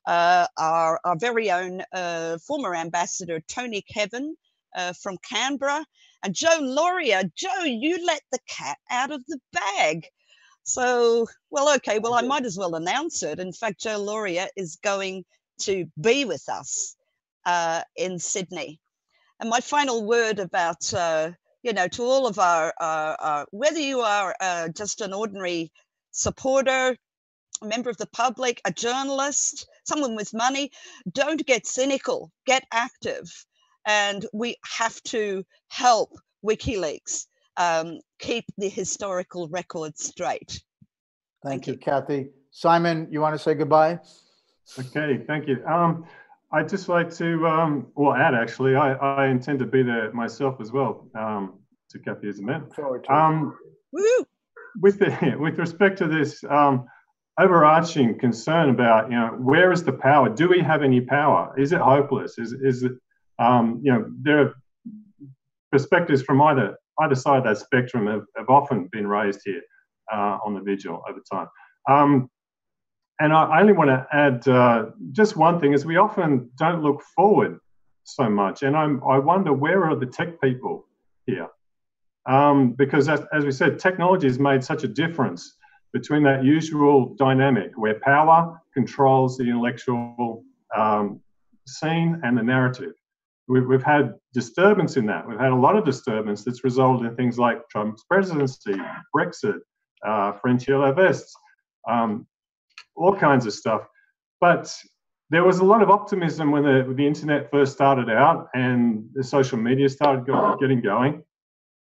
[SPEAKER 14] Our very own former ambassador, Tony Kevin from Canberra. And Joe Laurier. Joe, you let the cat out of the bag. So, well, okay, well, I might as well announce it. In fact, Joe Laurier is going to be with us in Sydney. And my final word about, to all of our whether you are just an ordinary supporter, a member of the public, a journalist, someone with money, don't get cynical, get active. And we have to help WikiLeaks keep the historical record straight.
[SPEAKER 3] Thank you, Kathy. Simon, you want to say goodbye?
[SPEAKER 16] Okay, thank you. I'd just like to, add actually, I intend to be there myself as well, to Kathy as a man. With respect to this overarching concern about, where is the power? Do we have any power? Is it hopeless? Is it, there are perspectives from either side of that spectrum have often been raised here on the Vigil over time. And I only want to add just one thing, is we often don't look forward so much. And I wonder, where are the tech people here? Because as we said, technology has made such a difference between that usual dynamic where power controls the intellectual scene and the narrative. We've had disturbance in that. We've had a lot of disturbance that's resulted in things like Trump's presidency, Brexit, Frontier Vests, all kinds of stuff. But there was a lot of optimism when the internet first started out and the social media started getting going.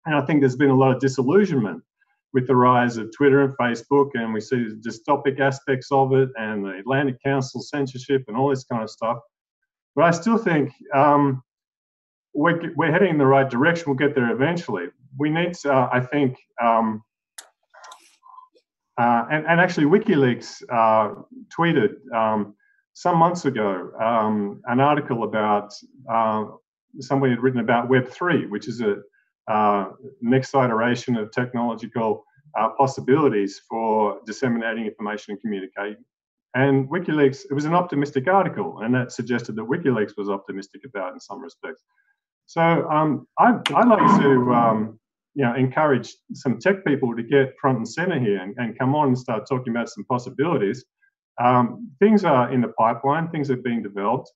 [SPEAKER 16] And I think there's been a lot of disillusionment with the rise of Twitter and Facebook, and we see the dystopic aspects of it and the Atlantic Council censorship and all this kind of stuff. But I still think we're heading in the right direction. We'll get there eventually. We need to, I think, and actually WikiLeaks tweeted some months ago an article about somebody had written about Web3, which is a next iteration of technological possibilities for disseminating information and communicating. And WikiLeaks, it was an optimistic article, and that suggested that WikiLeaks was optimistic about it in some respects. So I'd like to encourage some tech people to get front and center here and come on and start talking about some possibilities. Things are in the pipeline. Things are being developed.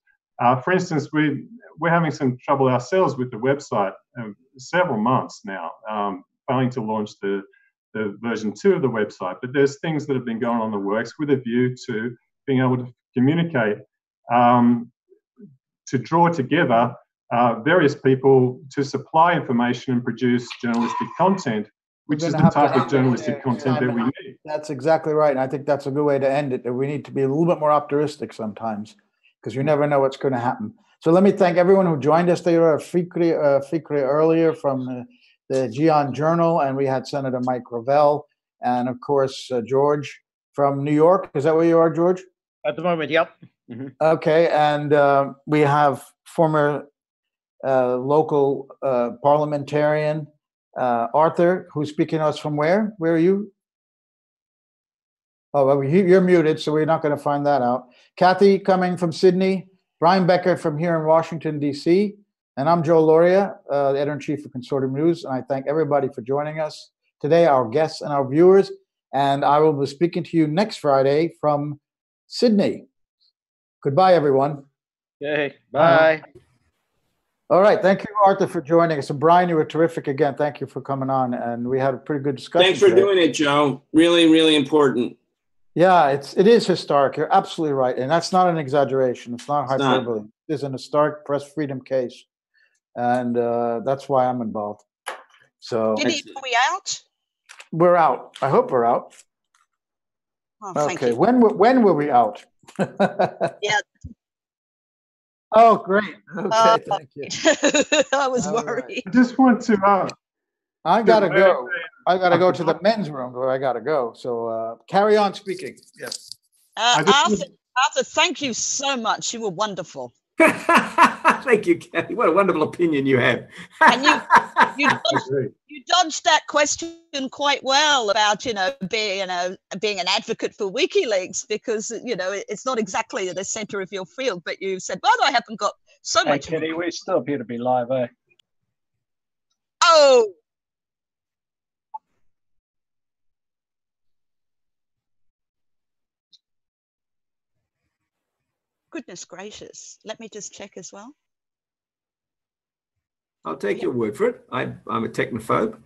[SPEAKER 16] For instance, we're having some trouble ourselves with the website several months now, failing to launch the version 2 of the website. But there's things that have been going on in the works with a view to being able to communicate, to draw together various people to supply information and produce journalistic content, which is the type of journalistic content that we need.
[SPEAKER 3] That's exactly right. And I think that's a good way to end it, that we need to be a little bit more optimistic sometimes, because you never know what's going to happen. So let me thank everyone who joined us. There were Fikri earlier from the Gian Journal, and we had Senator Mike Ravel, and of course, George from New York. Is that where you are, George?
[SPEAKER 15] At the moment, yep. Mm-hmm.
[SPEAKER 3] Okay, and we have former local parliamentarian Arthur, who's speaking to us from where? Where are you? Oh, well, you're muted, so we're not going to find that out. Kathy coming from Sydney, Brian Becker from here in Washington, D.C., and I'm Joe Loria, the editor-in-chief of Consortium News, and I thank everybody for joining us today, our guests and our viewers, and I will be speaking to you next Friday from Sydney. Goodbye, everyone.
[SPEAKER 15] Okay, bye.
[SPEAKER 3] All right. Thank you, Arthur, for joining us. And Brian, you were terrific again. Thank you for coming on. And we had a pretty good discussion.
[SPEAKER 17] Thanks for
[SPEAKER 3] today.
[SPEAKER 17] doing it, Joe. Really, really important.
[SPEAKER 3] Yeah, it is historic. You're absolutely right. And that's not an exaggeration. It's not hyperbole. It is an historic press freedom case. And that's why I'm involved. So
[SPEAKER 14] Are we out?
[SPEAKER 3] We're out. I hope we're out.
[SPEAKER 14] Oh, thank
[SPEAKER 3] okay.
[SPEAKER 14] you.
[SPEAKER 3] When were we out?
[SPEAKER 14] Yeah.
[SPEAKER 3] Oh, great. Okay, thank you.
[SPEAKER 14] I was
[SPEAKER 3] All
[SPEAKER 14] worried.
[SPEAKER 3] right.
[SPEAKER 16] I just want to.
[SPEAKER 3] I gotta go. I gotta go to the men's room where I gotta go. So carry on speaking. Yes.
[SPEAKER 14] Arthur, thank you so much. You were wonderful.
[SPEAKER 12] Thank you, Kathy. What a wonderful opinion you have.
[SPEAKER 14] And you dodged that question quite well about being an advocate for WikiLeaks, because it's not exactly at the center of your field, but you said, well, I haven't got so much.
[SPEAKER 15] Kitty, we still appear to be live, eh?
[SPEAKER 14] Oh. Goodness gracious. Let me just check as well.
[SPEAKER 12] I'll take your word for it. I'm a technophobe.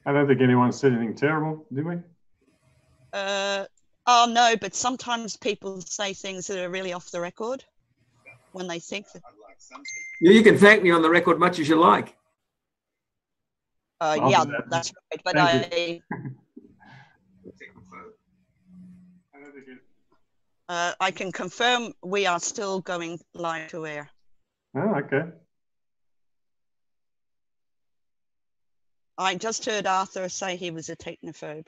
[SPEAKER 16] I don't think anyone said anything terrible, did we?
[SPEAKER 14] Oh, no, but sometimes people say things that are really off the record when they think that.
[SPEAKER 12] You can thank me on the record much as you like.
[SPEAKER 14] Yeah, that's right. But I can confirm we are still going live to air.
[SPEAKER 16] Oh, okay.
[SPEAKER 14] I just heard Arthur say he was a technophobe.